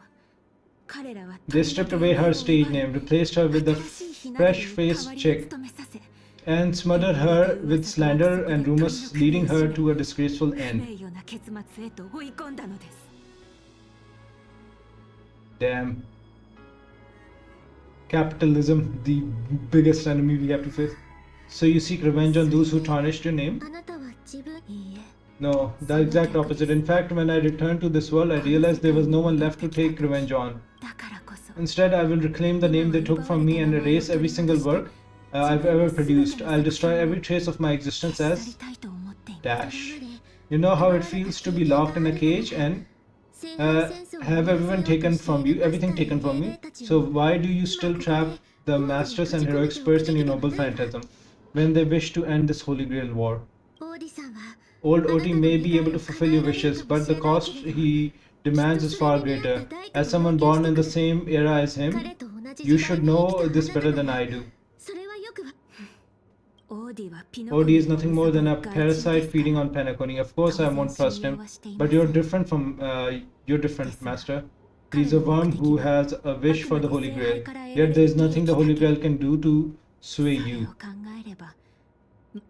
彼らは They 鳥の stripped away her 芸名を stage 奪い name, replaced her with a 新しいひな鳥に代 fresh-faced わりを chick, 務めさせ and smothered her with slander and rumors, leading her to a disgraceful 不 end. 名誉な結末へと追い込んだのです。 Damn. Capitalism, the biggest enemy we have to face. So you seek revenge on those who tarnished your name? あなたは自分いいえ No, the exact opposite. In fact, when I returned to this world, I realized there was no one left to take revenge on. だからこそ Instead, I will reclaim the name they took from me and erase every single work I've ever produced. I'll destroy every trace of my existence 消し去り as たいと思っています。 Dash. You know how it feels to be locked in a cage and have everyone taken from you, everything taken from you. So why do you still trap the masters and heroic spirits in your noble phantasm when they wish to end this holy grail war? オーディさんは Old Oti may be able to fulfill your wishes, but the cost he demands is far greater. As someone born in the same era as him, 彼と同じ you 時代 should に生き know た this あなた better な than ら I do. それはよくわオーディはピノコ Odi に is nothing more than a parasite feeding on Penacony. Of course, I won't trust him, but you're different from you're different, Master. He's a worm who has a wish for the Holy Grail. Yet there is nothing the Holy Grail can do to sway それを you. 考えれば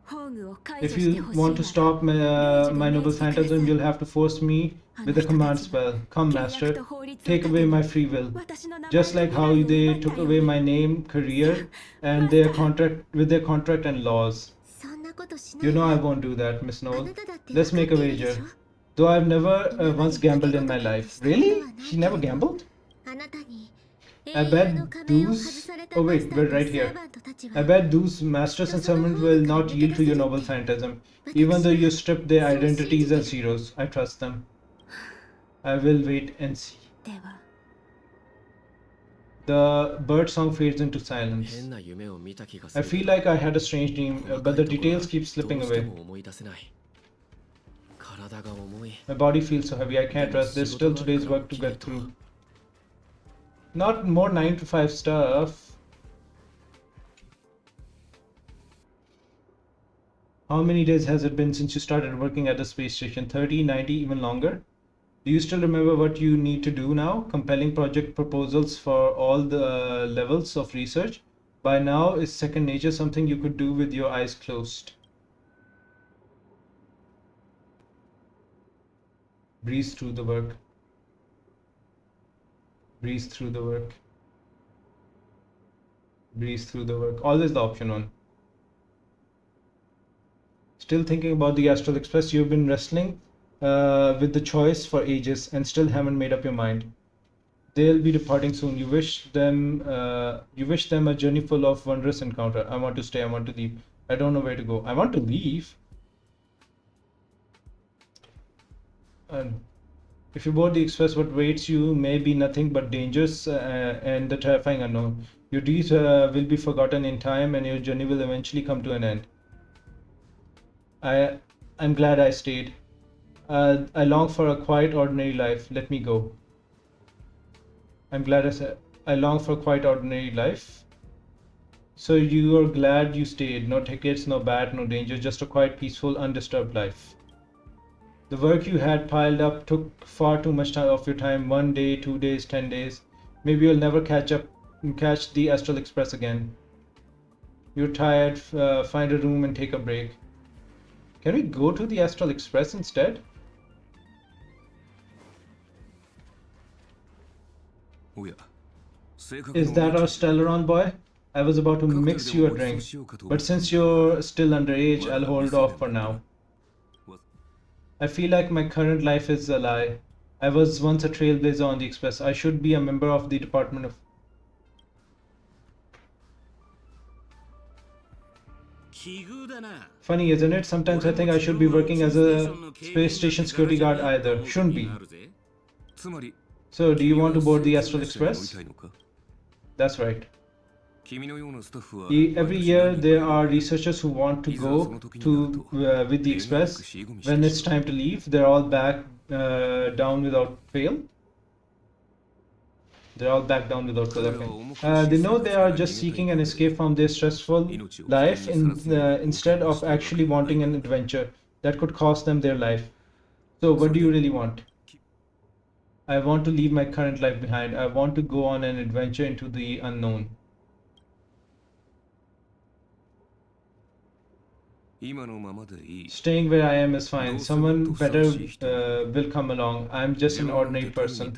宝具を解 If 除して you ほしい want to な stop my noble phantasm, you'll have to force me with a command spell. Come, Master, take away my free will. 私の名前 Just と like 未 how 来を they 奪った took よう away に my name, career, and their contract with their contract and laws. そんなことしない You know わ I won't do that, Miss あ Noel. なただって Let's 分 make か a っているでし wager. ょ Though I've never once gambled in my life. Really? She never gambled? あなたに I 英雄 bet の仮面を外 those. された Oh マ wait, スタ we're ーと right サ here. ーバントたち I は bet those masters and servants will not yield to your noble phantasm, even though you stripped their identities as heroes. I trust them. I will wait and see. では The bird song fades into silence. 変な夢を見た気がす I る feel like I had a strange dream, but the details keep ど slipping うして away. も思い出せない。体が重い。 My body feels so heavy, I can't rest. There's still today's work to get through. Not more 9 to 5 stuff. How many days has it been since you started working at the space station? 30, 90, even longer? Do you still remember what you need to do now? Compelling project proposals for all the levels of research? By now, is second nature something you could do with your eyes closed? Breeze through the work. Breeze through the work. Breeze through the work. Always the option one. Still thinking about the Astral Express. You've been wrestling with the choice for ages and still haven't made up your mind. They'll be departing soon. You wish them a journey full of wondrous encounter. I want to stay. I want to leave. I don't know where to go. I want to leave. And if you board the express, what waits you may be nothing but dangers and the terrifying unknown. Your deeds will be forgotten in time, and your journey will eventually come to an end. I'm glad I stayed. I long for a quiet, ordinary life. Let me go. I'm glad I long for a quiet, ordinary life. So you are glad you stayed. No tickets, no bat, no danger, just a quiet, peaceful, undisturbed life. The work you had piled up took far too much time of your time. 1 day, 2 days, 10 days. Maybe you'll never catch the Astral Express again. You're tired, find a room and take a break. Can we go to the Astral Express instead? Is that our Stellaron boy? I was about to mix you a drink, but since you're still underage, I'll hold off for now. I feel like my current life is a lie. I was once a trailblazer on the Express. I should be a member of the Department of... Funny, isn't it? Sometimes I think I should be working as a space station security guard either. Shouldn't be. So, do you want to board the Astral Express? That's right. Every year there are researchers who want to go with the Express. When it's time to leave, they're all back down without fail. They're all back down without fail. Okay. They know they are just seeking an escape from their stressful life instead of actually wanting an adventure that could cost them their life. So, what do you really want? I want to leave my current life behind. I want to go on an adventure into the unknown. Staying where I am is fine. Someone better will come along. I'm just an ordinary person.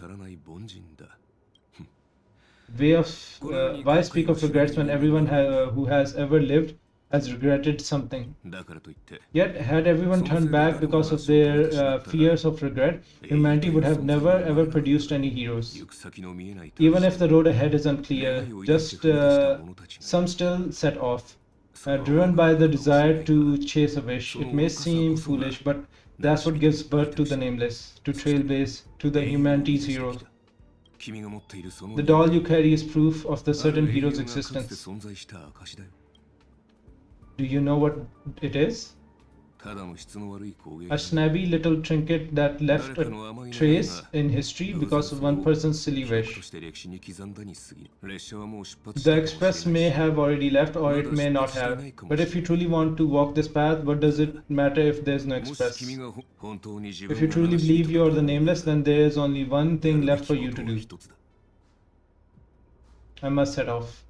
Why speak of regrets when everyone who has ever lived has regretted something? Yet, had everyone turned back because of their fears of regret, humanity would have never ever produced any heroes. Even if the road ahead is unclear, just some still set off, driven by the desire to chase a wish. It may seem foolish, but that's what gives birth to the nameless, to trailblaze, to the humanity's heroes. The doll you carry is proof of the certain hero's existence. Do you know what it is? A snobby little trinket that left a trace in history because of one person's silly wish. The express may have already left or it may not have. But if you truly want to walk this path, what does it matter if there's no express? If you truly believe you are the nameless, then there is only one thing left for you to do. I must head off.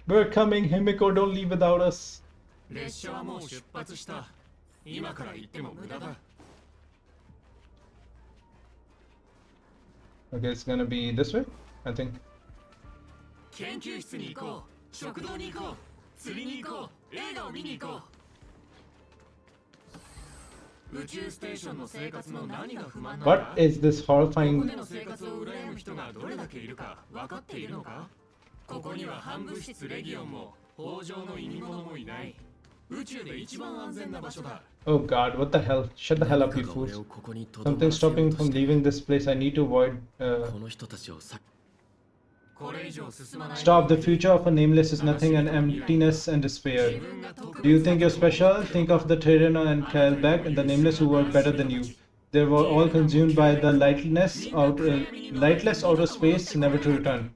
We're coming, Himiko, don't leave without us. Okay, it's gonna be this way, I think. What is this horrifying? Oh god, what the hell? Shut the hell up, you fools. Something's stopping me from leaving this place. I need to avoid... Stop, the future of a nameless is nothing and emptiness and despair. Do you think you're special? Think of the Tyranno and Kalbeck and the nameless who were better than you. They were all consumed by the lightless outer space, never to return.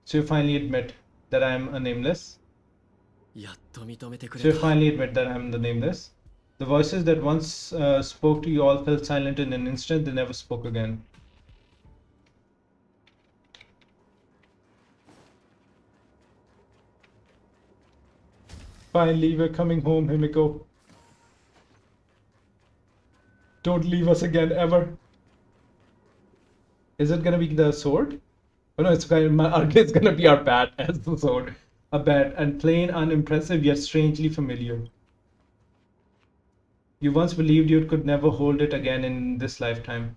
So you finally admit that I am a nameless? So you finally admit that I am the nameless? The voices that once spoke to you all fell silent in an instant, they never spoke again. Finally, we're coming home, Himiko. Don't leave us again, ever. Is it gonna be the sword? Oh no, it's gonna be our bat as the sword. A bat, and plain, unimpressive, yet strangely familiar. You once believed you could never hold it again in this lifetime.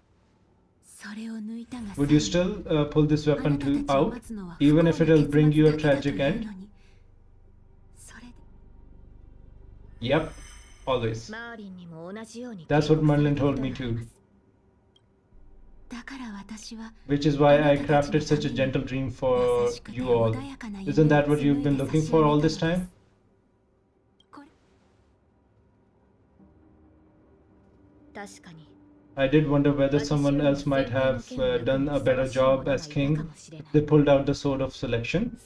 Would you still pull this weapon out, even if it'll bring you a tragic end? Yep, always. That's what Merlin told me too. Which is why I crafted such a gentle dream for you all. Isn't that what you've been looking for all this time? I did wonder whether someone else might have done a better job as king if they pulled out the sword of selection.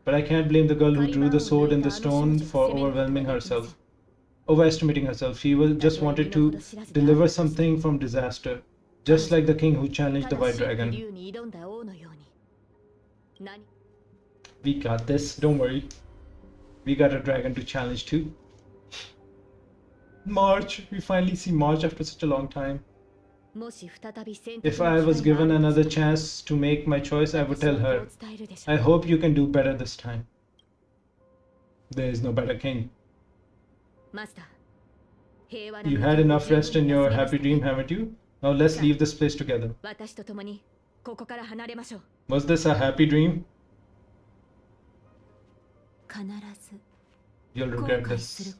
But I can't blame the girl who drew the sword in the stone for overestimating herself. She just wanted to deliver something from disaster, just like the king who challenged the white dragon. We got this, don't worry. We got a dragon to challenge too. March, we finally see March after such a long time. If I was given another chance to make my choice, I would tell her, I hope you can do better this time. There is no better king. You had enough rest in your happy dream, haven't you? Now let's leave this place together. Was this a happy dream? You'll regret this.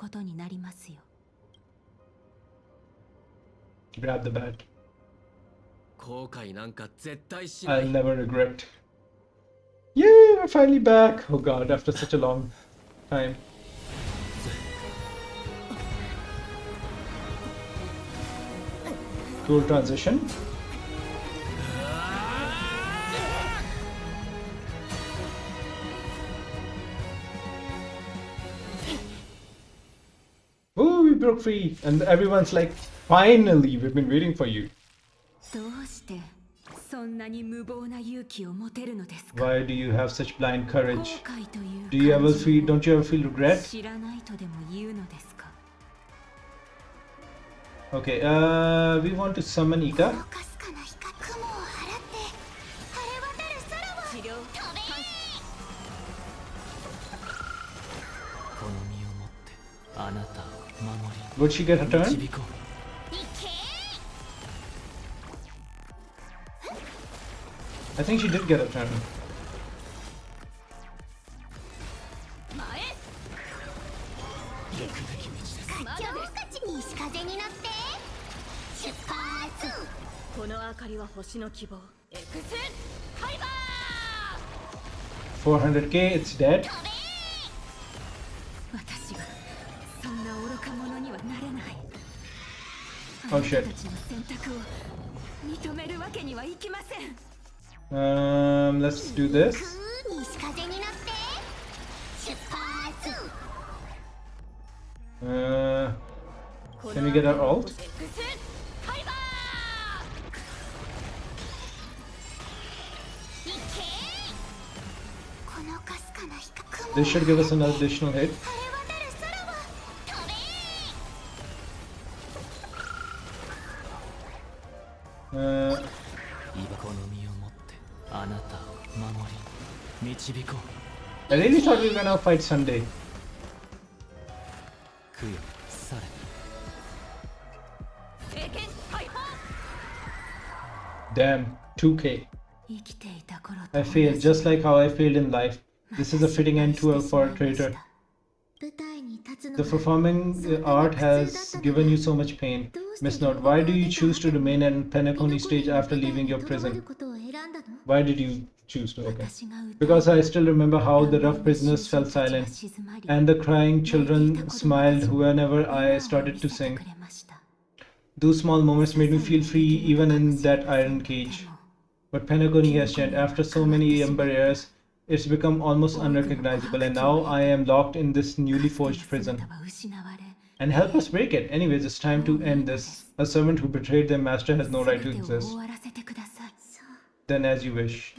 Grab the bat. I'll never regret. Yay, we're finally back. Oh god, after such a long time. Cool transition. Oh, we broke free, and everyone's like, finally, we've been waiting for you. どうしてそんなに無謀な勇気を持てるのですか。 Why do you have such blind 後 courage? 悔という Do you ever 感情 feel, don't you ever feel regret? 知らないとでも言うのですか。 Okay, we want to summon Ika. かすかな光雲を払って晴れ渡る空を治療飛べこの身をもってあなたを守 Would she get her り turn? 導こう。行け I think she did get a turn. 前行くべき道です。今日勝ち西風に乗って出発この明かりは星の希望。エクセファイバ 400k, it's dead. 飛べ私がそんな愚か者にはなれない。 Oh あな shit. たたちの選択を認めるわけにはいきません。 Let's do this. 西風に乗って出発 Can we get our ult? エクセファイバ 行けこのかすかな光雲 This should give us another additional hit. 晴れ渡る空を飛べ Uh, この身をもってあなたを守り導こう。 I really thought we were gonna fight Sunday. 供養され。聖剣解放。 Damn, 2k. 生きていた頃と I failed just like how I failed in life. This is a fitting end to for a traitor. 舞台に立つの The performing art has given you so much pain. Miss Note, why do you choose to remain in Penacony stage after leaving your prison? Why did you choose to? Okay. Because I still remember how the rough prisoners fell silent, and the crying children smiled whenever I started to sing. Those small moments made me feel free even in that iron cage. But Penacony has changed. After so many ember years, it's become almost unrecognizable, and now I am locked in this newly forged prison. And help us break it. Anyways, it's time to end this. A servant who betrayed their master has no right to exist. Then as you wish.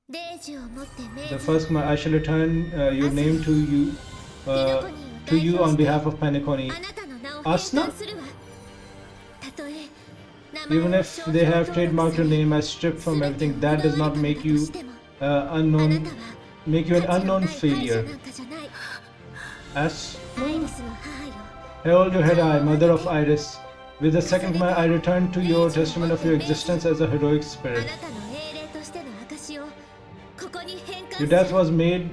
デージを持って命 The first command, I shall return your name to you on behalf of Penacony. あなたの名を返 Asna? 還するわたとえ名前 Even を if they have trademarked your name as stripped from everything, that does not make you unknown, make you an unknown failure. As アイリスの母よ hold your head high, mother of Iris. With the second command, I return to your testament of your existence as a heroic あ spirit. なたの英霊としての証をここに返還 Your する death was made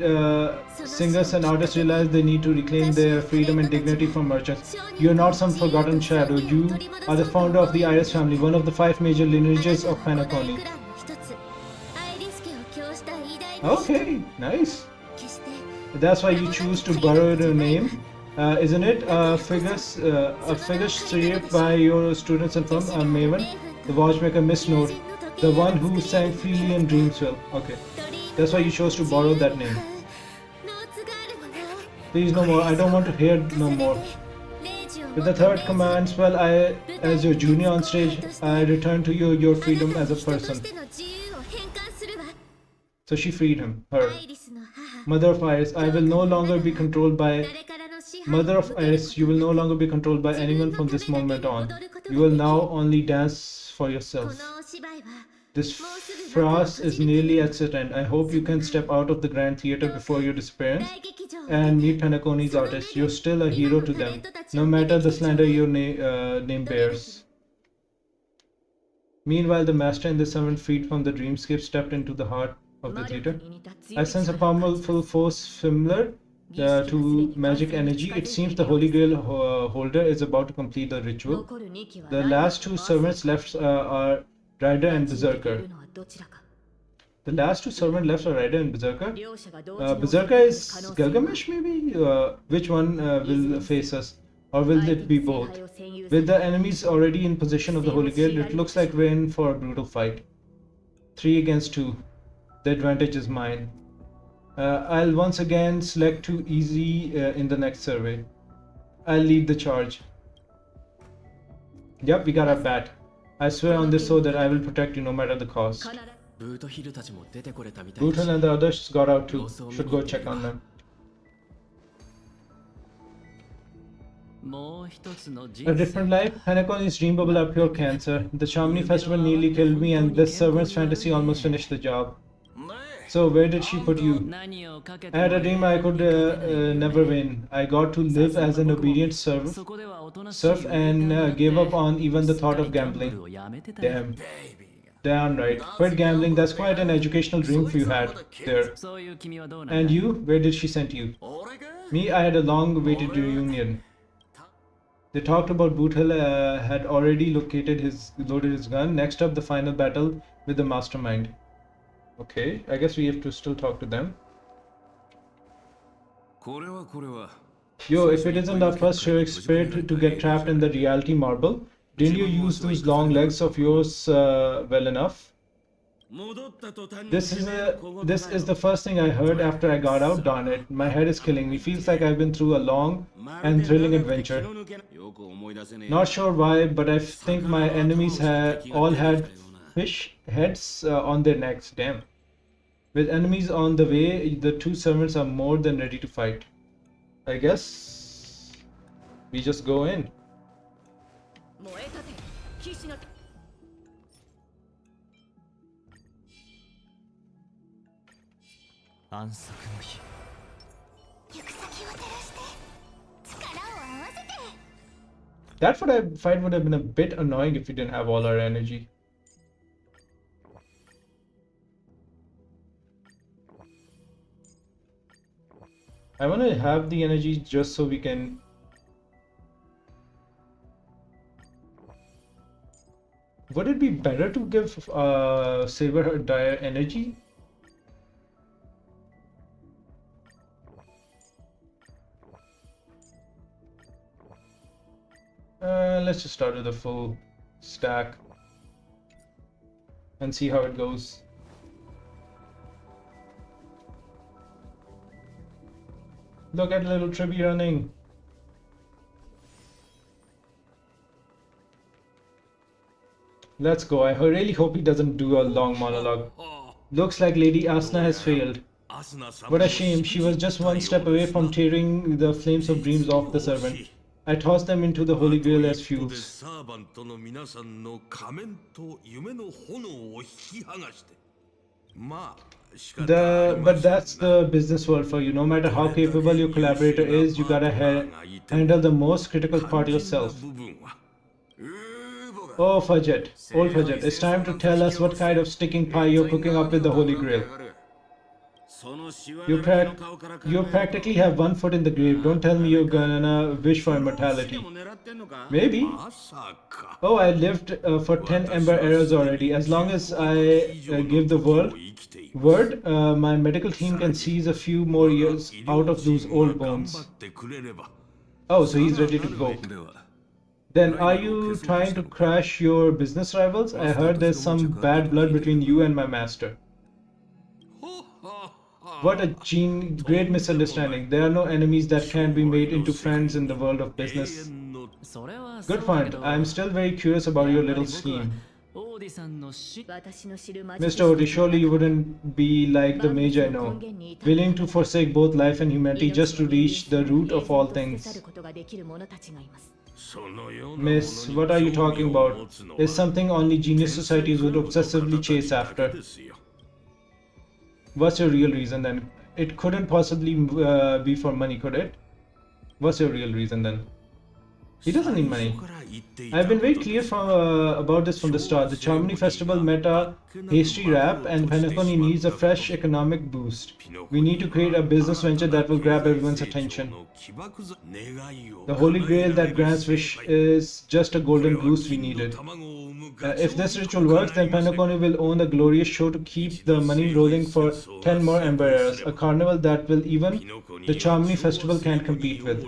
singers and artists realize they need to reclaim their freedom and dignity from merchants. You are not some forgotten shadow. You are the founder of the Iris family, one of the 5 major lineages of あなたは Penacony. 古代クランの一つアイリス家を供した偉大な Okay, nice. 決して That's why you choose to borrow your name, isn't it? A figure shaped by your students and from Maven, the watchmaker Miss Note, the one who sang freely in Dreamsville. Okay, that's why you chose to borrow that name. ノーツガールもな Please no more. I don't want to hear no more. レイジを持 With っ the て third command spell, as your junior on stage, I return to you your あ freedom なた as a に人とし person. ての自由を返還するわ So she freed him, her. アイリスの母 Mother of Iris, I will no longer be controlled by 誰からの支配 Mother of Iris, you will no longer be controlled by anyone from this moment on. You will now only dance for こ yourself. のお芝居は This farce is nearly at its end. I hope you can step out of the grand theater before your disappearance 大劇場 and meet Penacony's artists. You're still a hero to them, no matter the slander your name bears. Meanwhile, the master and the servant, freed from the dreamscape, stepped into the heart of the theater. I sense a powerful force similar to magic energy. It seems the Holy Grail holder is about to complete the ritual. 残る2機は The last 2 servants left are Rider and Berserker. のはどちらか The last 2 servants left are Rider and Berserker. 両者が同時に Berserker is Gilgamesh, maybe? Which one will face us? Or will it be both? With the enemies already in possession of the Holy Grail, it looks like we're in for a brutal fight. 3 against 2. The advantage is mine. I'll once again select 2 easy in the next survey. I'll lead the charge. Yep, we got our bat. I swear on this oath that I will protect you no matter the cost. ブートヒルたちも出てこれたみたい Brutal and the others got out too. Should go check on them. もう一つの人 A different life? Hanekoni's dream bubble are pure cancer. The Chamonix festival nearly killed me and this servant's fantasy almost finished the job. So where did she put you? 何をかけ I had a dream I could never win. I got to live as an obedient serf そこではおとなしい surf and gave up on even the thought of gambling. をやめてたよ Damn. Damn right. Quit gambling. That's quite an educational dream for you had there. そういう君はどうなんだ And you? Where did she send you? Me, I had a long-awaited reunion. They talked about Boothel had already loaded his gun. Next up, the final battle with the mastermind. Okay, I guess we have to still talk to them. これはこれは Yo, if it isn't our first heroic spirit to get trapped in the reality marble, didn't you use those long legs of yours well enough? 戻った途端に This is the first thing I heard after I got out. Darn it, my head is killing me. Feels like I've been through a long and thrilling adventure. よく思い出せねえ Not sure why, but I think my enemies all had fish heads on their necks. Damn. With enemies on the way, the 2 servants are more than ready to fight. I guess we just go in. 燃えたて騎士の 安息の日 行く先を照らして力を合わせて That fight would have been a bit annoying if we didn't have all our energy. I want to have the energy just so we can... Would it be better to give Saber her dire energy? Let's just start with a full stack and see how it goes. Look at little Tribby running. Let's go. I really hope he doesn't do a long monologue. Looks like Lady Asna has failed. What a shame. She was just one step away from tearing the flames of dreams off the servant. I tossed them into the Holy Grail as fuels. サーバントの皆さんの仮面と夢の炎を引き剥がしてまあ仕方ありま But せん that's the business world for you. No matter how capable your collaborator is, you gotta handle the most critical part yourself. 部分は Oh, Fudget. Old Fudget, it's time to tell us what kind of sticking pie you're cooking up with the Holy Grail. そのシワ You, の目の顔から考え you practically have one foot in the grave. Don't tell me you're gonna wish for で immortality. も狙ってんのか Maybe. まさか Oh, I lived for 10 Ember Eras already. As long as I give the word, my medical team can seize a few more years out of those old bones. 頑張ってくれれば Oh, so he's ready to go. では Then are you trying to crash your business rivals? I heard there's some bad blood between you and my master. What a great misunderstanding. There are no enemies that can be made into friends in the world of business. それは Good そうだけ point. ど I'm still very curious about your やっぱ little り僕は scheme. オーディさんの死 私の知るマジ Mr. Odi, surely you wouldn't be like the mage I know, willing to forsake both life and humanity just to reach the root of all things. ことができる者たちがいます Miss, what are you talking about? It's something only genius societies would obsessively chase after. What's your real reason then? It couldn't possibly be for money, could it? What's your real reason then? He doesn't need money. I've been very clear about this from the start. The Chamonix Festival meta hasty rap and Penacony needs a fresh economic boost. We need to create a business venture that will grab everyone's attention. The Holy Grail that grants wish is just a golden goose we needed. If this ritual works, then Penacony will own the glorious show to keep the money rolling for 10 more Ember Eras, a carnival that will even the Chamonix Festival can't compete with.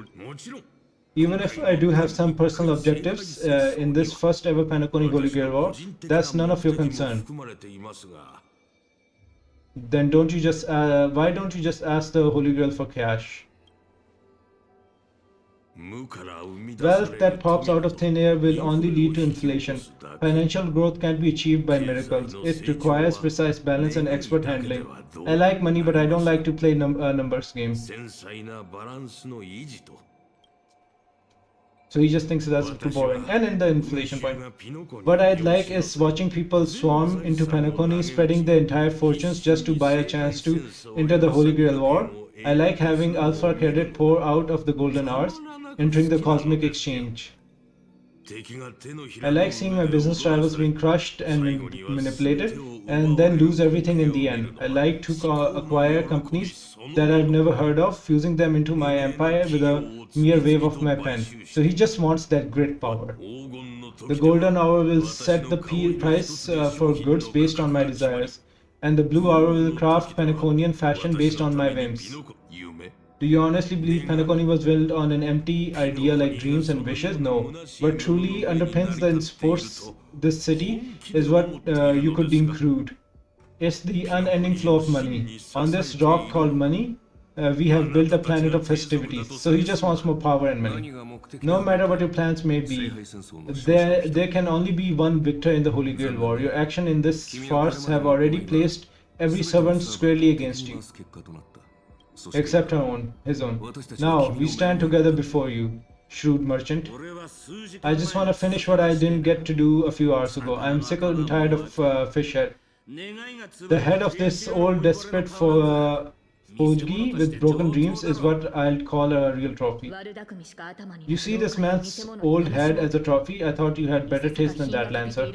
Even if I do have some personal objectives in this first ever Panaconi Holy Grail War, that's none of your concern. Then why don't you just ask the Holy Grail for cash? Wealth that pops out of thin air will only lead to inflation. Financial growth can't be achieved by miracles. It requires precise balance and expert handling. I like money, but I don't like to play numbers game. So he just thinks that's too boring. And in the inflation point, what I'd like is watching people swarm into Panaconi, spreading their entire fortunes just to buy a chance to enter the Holy Grail War. I like having alpha credit pour out of the golden hours, entering the cosmic exchange. I like seeing my business rivals being crushed and manipulated and then lose everything in the end. I like to acquire companies that I've never heard of, fusing them into my empire with a mere wave of my pen. So he just wants that grit power. The golden hour will set the price for goods based on my desires, and the blue hour will craft Panaconian fashion based on my whims. Do you honestly believe Panaconi was built on an empty idea like dreams and wishes? No. What truly underpins the force this city is what you could deem crude. It's the unending flow of money. On this rock called money, we have built a planet of festivities. So he just wants more power and money. No matter what your plans may be, there can only be one victor in the Holy Grail War. Your action in this farce have already placed every servant squarely against you. Except his own. Now, we stand together before you, shrewd merchant. I just want to finish what I didn't get to do a few hours ago. I'm sick and tired of Fishhead. The head of this old desperate Pojgi with broken dreams is what I'll call a real trophy. You see this man's old head as a trophy? I thought you had better taste than that, Lancer.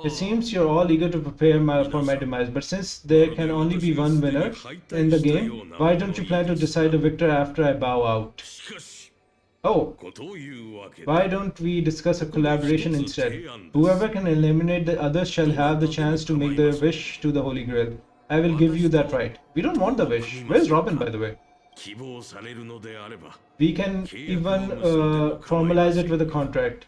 It seems you're all eager to prepare for my demise, but since there can only be one winner in the game, why don't you plan to decide a victor after I bow out? Oh, why don't we discuss a collaboration instead? Whoever can eliminate the others shall have the chance to make their wish to the Holy Grail. I will give you that right. We don't want the wish. Where's Robin, by the way? We can even formalize it with a contract.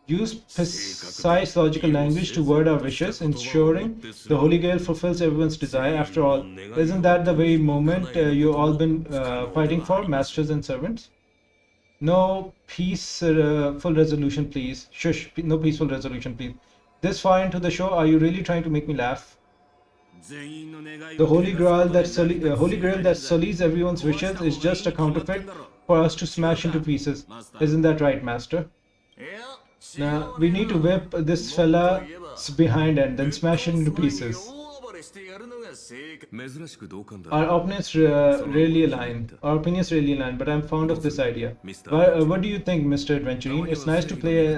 Use precise logical language to word our wishes, ensuring the Holy Grail fulfills everyone's desire. After all, isn't that the very moment you've all been fighting for, masters and servants? No peaceful resolution, please. Shush, no peaceful resolution, please. This far into the show, are you really trying to make me laugh? The Holy Grail that sullies everyone's wishes is just a counterfeit for us to smash into pieces. Isn't that right, Master? Now, we need to whip this fella's behind end, then smash it into pieces. Our opinions rarely align. But I'm fond of this idea. What do you think, Mr. Adventurine? It's nice to play.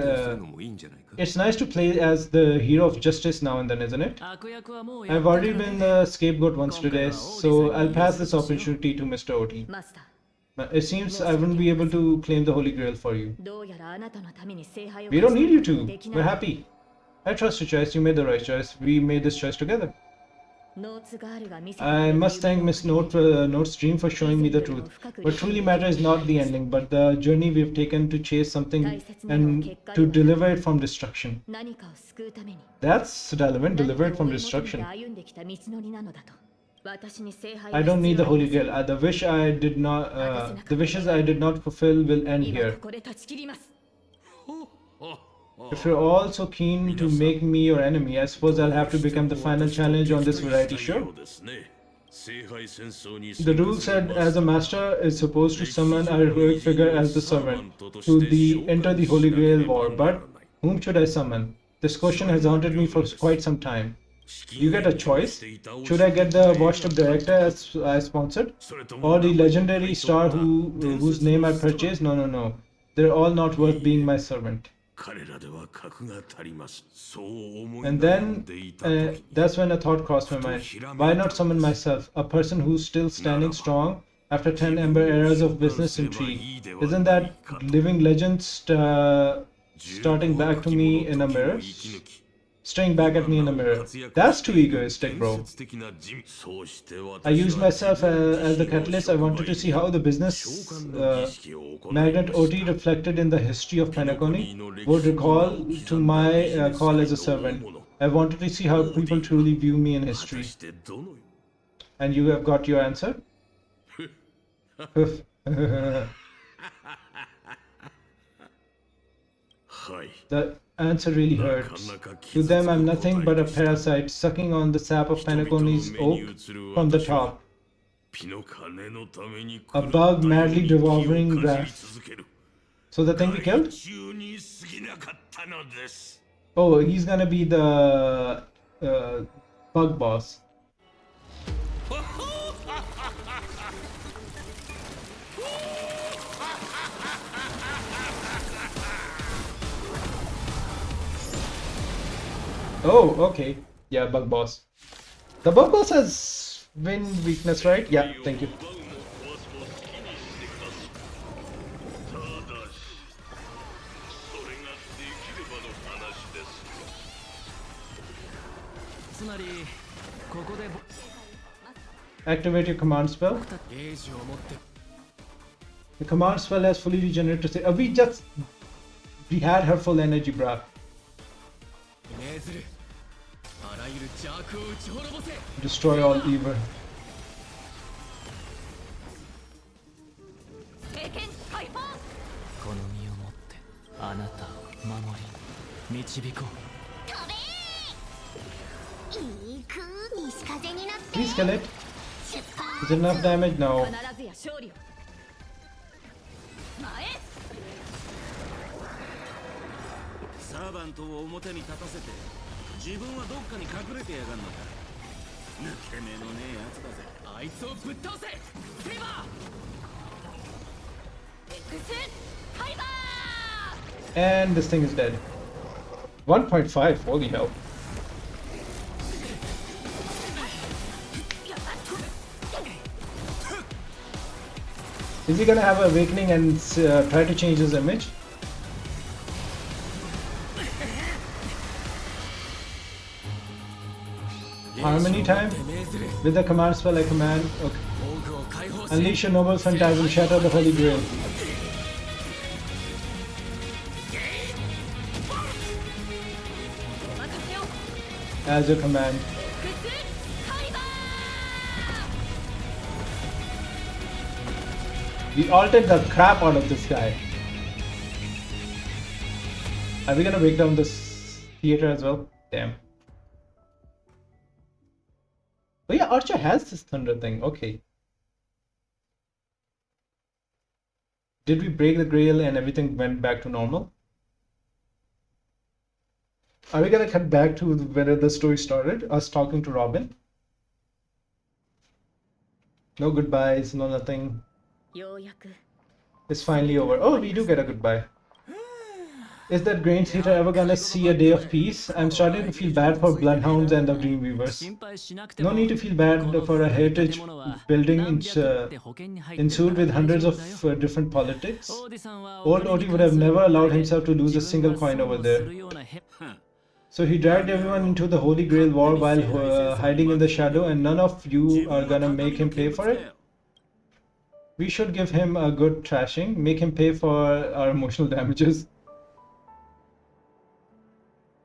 It's nice to play as the hero of justice now and then, isn't it? I've already been the scapegoat once today, so I'll pass this opportunity to Mr. Oti. It seems I wouldn't be able to claim the Holy Grail for you. We don't need you to. We're happy. I trust your choice. You made the right choice. We made this choice together. I must thank Miss Note's dream for showing me the truth. What truly matters is not the ending, but the journey we've taken to chase something and to deliver it from destruction. That's relevant. Deliver it from destruction. I don't need the Holy Grail. The wishes I did not fulfill will end here. If you're all so keen to make me your enemy, I suppose I'll have to become the final challenge on this variety show. The rule said as a master is supposed to summon a heroic figure as the servant to enter the Holy Grail War, but whom should I summon? This question has haunted me for quite some time. You get a choice. Should I get the washed up director as I sponsored? Or the legendary star whose name I purchased? No. They're all not worth being my servant. And then that's when a thought crossed my mind. Why not summon myself, a person who's still standing strong after 10 ember eras of business intrigue? Isn't that living legend starting back to me in a mirror? staring back at me in the mirror. That's too egoistic, bro. I used myself as the catalyst. I wanted to see how the business magnate OT reflected in the history of Penacony would recall to my call as a servant. I wanted to see how people truly view me in history. And you have got your answer? The answer really hurts. To them, I'm nothing but a parasite sucking on the sap of Penacony's oak from the top. A bug madly devouring grass. So the thing we killed? Oh, he's gonna be the bug boss. Oh, okay. Yeah, bug boss. The bug boss has wind weakness, right? Yeah, thank you. つまりここで Activate your command spell. ゲージを持って The command spell has fully regenerated. We had her full energy, bruh. 命ずるあらゆる邪悪を打ち滅ぼせ Destroy all evil. 聖剣解放この身をもってあなたを守り導こう Please kill it. Is it enough damage? No. 必ずや勝利を前へサーバントを表に立たせて自分はどっかに隠れてやがんのか抜け目のねえやつだぜあいつをぶっ倒せセイバー X ファイバー And this thing is dead. 1.5. Holy hell. Is he gonna have an awakening and try to change his image? Harmony time? With the command spell I command. Okay. 防具を解放し Unleash your noble phantasm, shatter the holy grail. As your command. We altered the crap out of this guy. Are we gonna break down this theater as well? Damn. Oh yeah, Archer has this thunder thing. Okay. Did we break the grail and everything went back to normal? Are we gonna cut back to where the story started? Us talking to Robin? No goodbyes, no nothing. ようやく It's finally over. Oh, we do get a goodbye. Is that Grain Theater ever gonna see a day of peace? I'm starting to feel bad for Bloodhounds and the Dreamweavers. 心配しなくて No も need to feel bad for a heritage building ensued with hundreds of different politics. オーディさんは Old Oti would have never allowed himself to lose a single coin over す there. るようなへ So he dragged everyone into the Holy Grail War while hiding in the shadow, and none of you are gonna make him pay for it? We should give him a good trashing, make him pay for our emotional damages.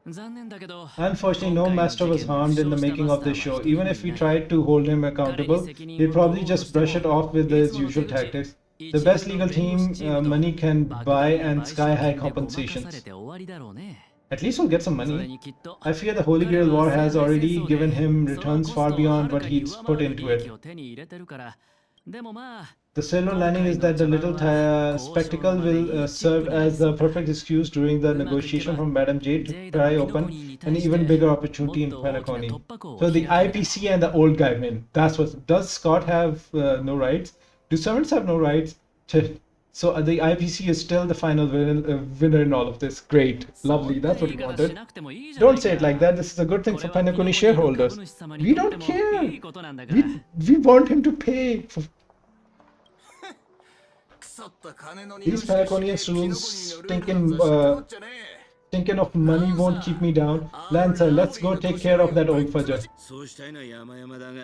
残念だけど Unfortunately, no master was harmed in the making of this show. Even if we tried to hold him accountable, he'd probably just brush it off with his usual tactics. The best legal team money can buy and sky-high 任さ compensations. れて終わりだろうね At least we'll get some それ money. にきっと I fear the Holy Grail War has already given him returns far beyond what he's put into it. 手に入れてるからでもまあ The silver lining is that the little spectacle will serve as the perfect excuse during the negotiation from Madam Jade to pry open an even bigger opportunity in Penacony. So the IPC and the old guy win. That's what. Does Scott have no rights? Do servants have no rights? So the IPC is still the final winner in all of this. Great, lovely. That's what we wanted. Don't say it like that. This is a good thing for Penacony shareholders. We don't care. We want him to pay. These Penaconians rules stinking Thinking of money won't keep me down. Lancer, let's go take care of that old fudger. そうしたいのは山々だが、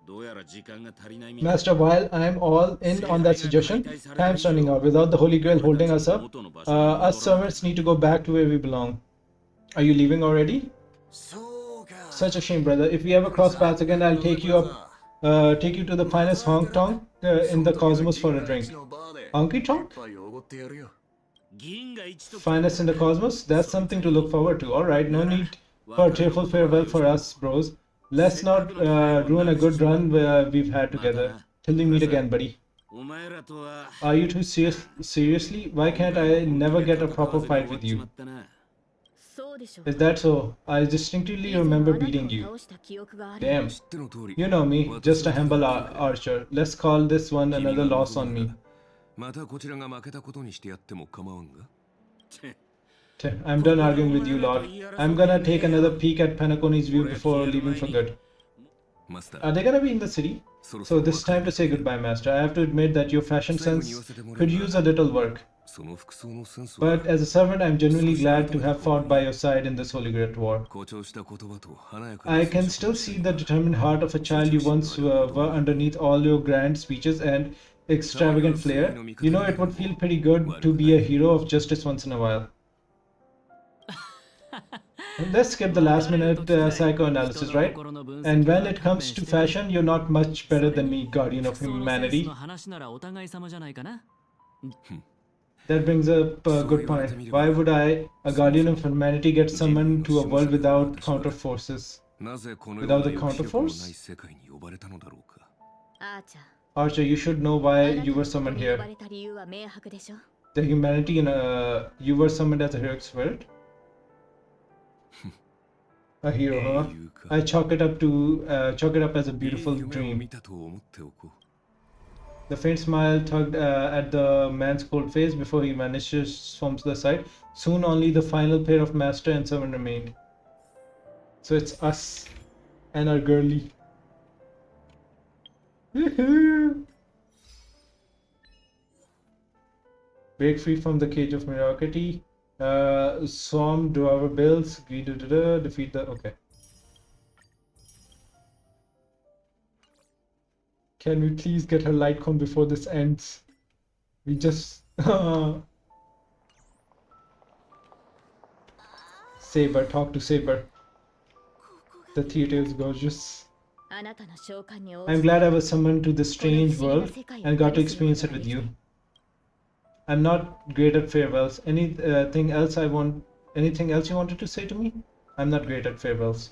どうやら時間が足りないみたい。 Master, while I'm all in on that suggestion, time's running out. Without the Holy Grail holding us up, us servants need to go back to where we belong. Are you leaving already? Such a shame, brother. If we ever cross paths again, I'll take you to the finest honk tonk in the cosmos for a drink. Honky tonk? 銀が一と Finest in the cosmos? That's something to look forward to. Alright, no need for a tearful farewell for us, bros. Let's not ruin a good run we've had together. Till we meet again, buddy. お前らとは Are you too seriously? Why can't I never get a proper fight with 終 you? わっちまったな。そうでしょ Is that so? I distinctly remember beating you. 倒した記憶がある Damn. You know me, just a humble archer. Let's call this one another loss on me. またこちらが負けたことにしてやっても構わんが。 I'm done arguing with you, Lord. I'm gonna take another peek at Penacony's view before leaving for good. マスタ Are they gonna be in the city? そろ So this is time to say goodbye, Master. I have to admit that your fashion sense could use a little work. その服装のセンスは But as a servant, I'm genuinely glad to have fought by your side in this Holy Great War. 誇張した言葉と華やかな I can still see the determined heart of a child you once were underneath all your grand speeches and extravagant flair. You know, it would feel pretty good to be a hero of justice once in a while. Let's skip the last minute psychoanalysis, right? And when it comes to fashion, you're not much better than me, guardian of そのセンス humanity. の話ならお互い様じゃないかな。 That brings up a good point. Why would I, a guardian of humanity, get summoned to a world without counter forces? なぜこのよう Without な the 抑止力のない counterforce? 世界に呼ばれたのだろうか。アーチャー Archer, you should know あ why なた you が were ここ summoned に呼 here. ばれた理由は明白でしょ The humanity in you were summoned as a heroic spirit? A hero, huh? いうか I chalk it up as a いい beautiful 夢を dream. 見たと思っておこう。 The faint smile tugged at the man's cold face before he vanishes from the sight. Soon only the final pair of master and servant remained. So it's us and our girly. Break free from the cage of mediocrity. Swarm, do our bills, defeat the... Okay. Can we please get her light cone before this ends? We just... Saber, talk to Saber. The theater is gorgeous. あなたの召喚に応 I'm じ glad I was summoned to this strange world and got to experience it with you. I'm not great at farewells. Anything else you wanted to say to me? I'm not great at farewells.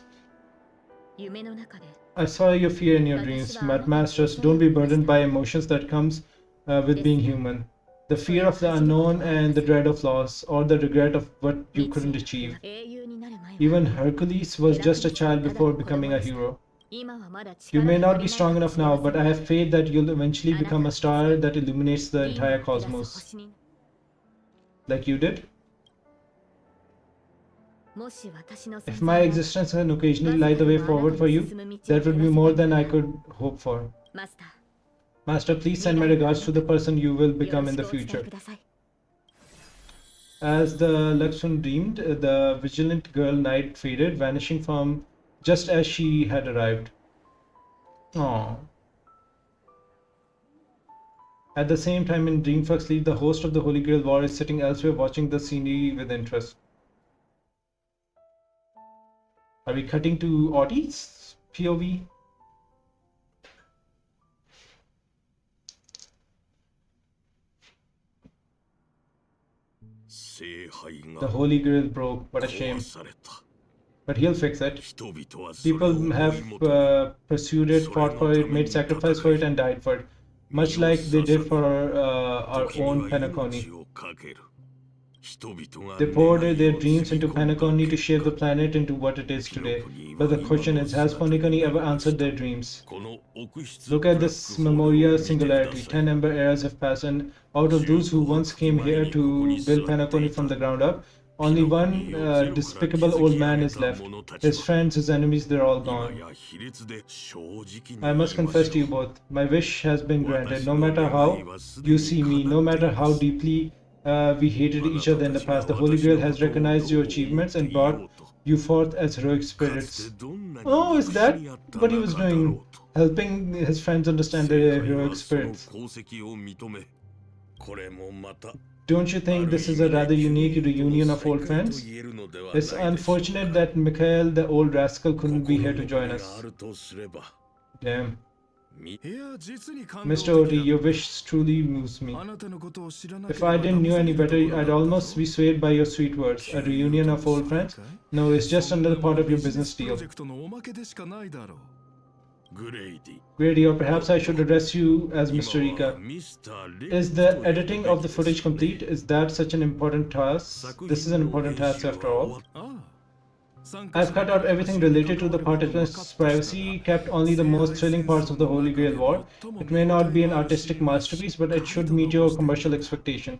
夢の中で I saw your fear in your dreams, but masters, don't be burdened by emotions that comes with being human. The fear of the unknown and the dread of loss, or the regret of what you couldn't achieve. 英雄になる前は Even Hercules was just a child before becoming a hero. 今はまだ You 力 may が not be 足り strong ない enough now, but I have faith that you'll eventually become a star that illuminates the entire 銀が照らす cosmos, 星に like you did. もし私の存 If 在 my が existence can occasionally light the way forward for you, that would be more than I could hope for. マスター Master, please send my regards to the person you will よろ become し in く the お伝え future. ください As the Luxon dreamed, the vigilant girl night faded, vanishing from just as she had arrived. Aww. At the same time, in Dreamfuck's League, the host of the Holy Grail War is sitting elsewhere watching the scenery with interest. Are we cutting to Audie's POV? The Holy Grail broke, what a shame. された。 But he'll fix it. 人々はそれを People 追い have 求め pursued it, fought for it, made sacrifice for it, and died for it. Much like they did for our 時に own は Penacony. 命を懸ける。人々が They poured 願い their を dreams 積み into 込んだ Penacony to shape the planet into what it is today. But the question is, has Penacony ever answered their dreams? この奥室 Look at this ブラックホールを見 Memoria てください singularity. 10 ember eras have passed, and out of those who once came here to build Penacony from the ground up, only one despicable old man is left. His friends, his enemies, they're all 今 gone. や卑劣で正直に I must 言いま confess し to ょ you う both. My wish has been granted. No matter how you see me, no matter how deeply We hated each other in the past. The Holy Grail has recognized your achievements and brought you forth as heroic spirits. Oh, is that what he was doing? Helping his friends understand their heroic spirits. Don't you think this is a rather unique reunion of old friends? It's unfortunate that Mikhail, the old rascal, couldn't be here to join us. Damn. Mr. Oti, your wish truly moves me. If I didn't know any better, I'd almost be swayed by your sweet words. A reunion of old friends? No, it's just another part of your business deal. Grady, or perhaps I should address you as Mr. Ika. Is the editing of the footage complete? Is that such an important task? This is an important task after all. I've cut out everything related to the participants' privacy, kept only the most thrilling parts of the Holy Grail War. It may not be an artistic masterpiece, but it should meet your commercial expectation.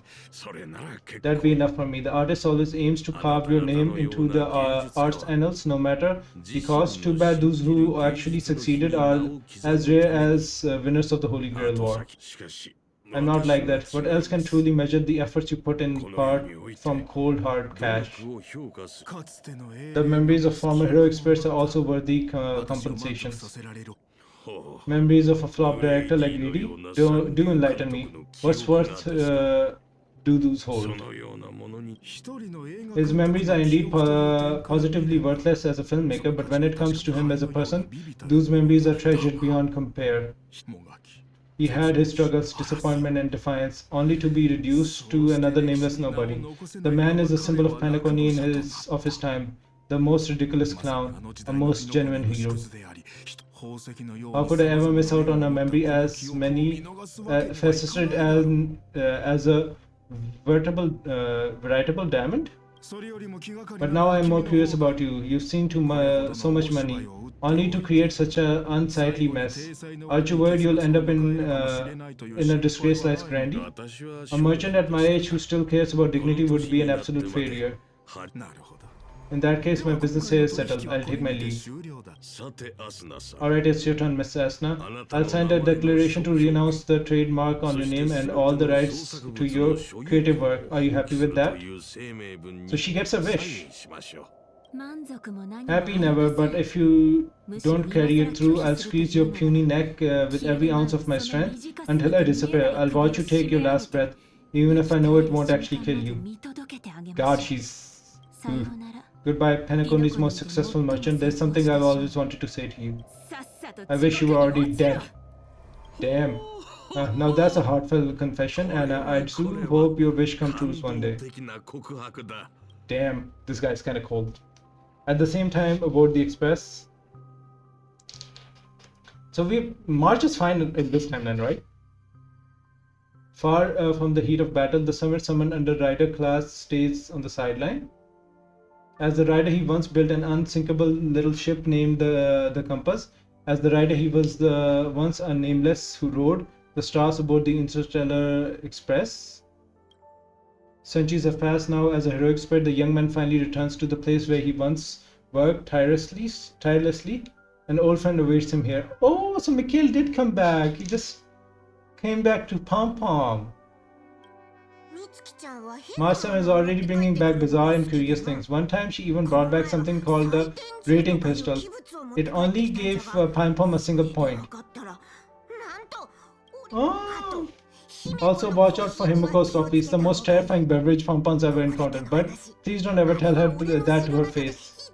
That'd be enough for me. The artist always aims to carve your name into the art's annals, no matter the cost. Too bad those who actually succeeded are as rare as winners of the Holy Grail War. I'm not like that. What else can truly measure the efforts you put in apart from cold hard cash? The memories of former heroic spirits are also worthy compensations. Memories of a flop director like Greedy? Do enlighten me. What's worth do those hold? His memories are indeed positively worthless as a filmmaker, but when it comes to him as a person, those memories are treasured beyond compare. He had his struggles, disappointment, and defiance, only to be reduced to another nameless nobody. The man is a symbol of Panaconi of his time, the most ridiculous clown, a most genuine hero. How could I ever miss out on a memory as many faceted as a veritable diamond? But now I am more curious about you. You've seen so much money, only to create such an unsightly mess. Aren't you worried you'll end up in a disgrace like Grandy? A merchant at my age who still cares about dignity would be an absolute failure. In that case, my business here is settled. I'll take my leave. Alright, it's your turn, Miss Asna. I'll sign the declaration to renounce the trademark on your name and all the rights to your creative work. Are you happy with that? So she gets a wish. Happy never, but if you don't carry it through, I'll squeeze your puny neck with every ounce of my strength until I disappear. I'll watch you take your last breath, even if I know it won't actually kill you. God, she's... Goodbye, Penaconi's most successful merchant. There's something I've always wanted to say to you. I wish you were already dead. Damn. Now that's a heartfelt confession, and I do hope your wish comes true one day. Damn, this guy's kind of cold. At the same time, aboard the Express. So March is fine in this timeline, right? Far from the heat of battle, the summit summoned under Rider class stays on the sideline. As the rider, he once built an unsinkable little ship named the Compass. As the rider, he was once a nameless who rode the stars aboard the Interstellar Express. Centuries have passed now. As a heroic spirit, the young man finally returns to the place where he once worked tirelessly. An old friend awaits him here. Oh, so Mikhail did come back. He just came back to Pom Pom. Master is already bringing back bizarre and curious things. One time she even brought back something called the rating pistol. It only gave Pom Pom a single point. Oh. Also watch out for Himiko's coffee. It's the most terrifying beverage Pom Pom's ever encountered. But please don't ever tell her that to her face.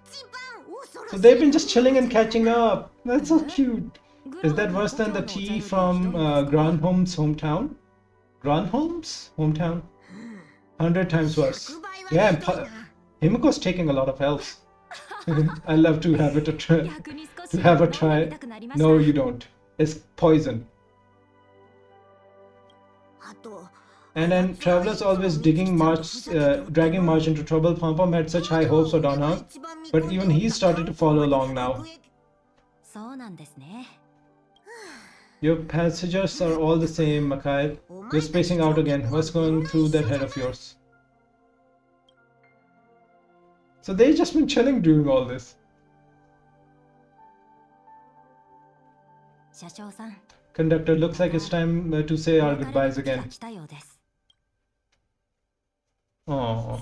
So they've been just chilling and catching up. That's so cute. Is that worse than the tea from Granholm's hometown? Granholm's hometown? 100 times worse. Yeah, Himiko's taking a lot of L's. I love to have a try. No, you don't. It's poison. And then Traveler's always dragging March into trouble. Pom Pom had such high hopes for Don Hong, but even he's started to follow along now. Your passengers are all the same, Mikhail. You're spacing out again. What's going through that head of yours? So they've just been chilling doing all this. Conductor, looks like it's time to say our goodbyes again. Oh,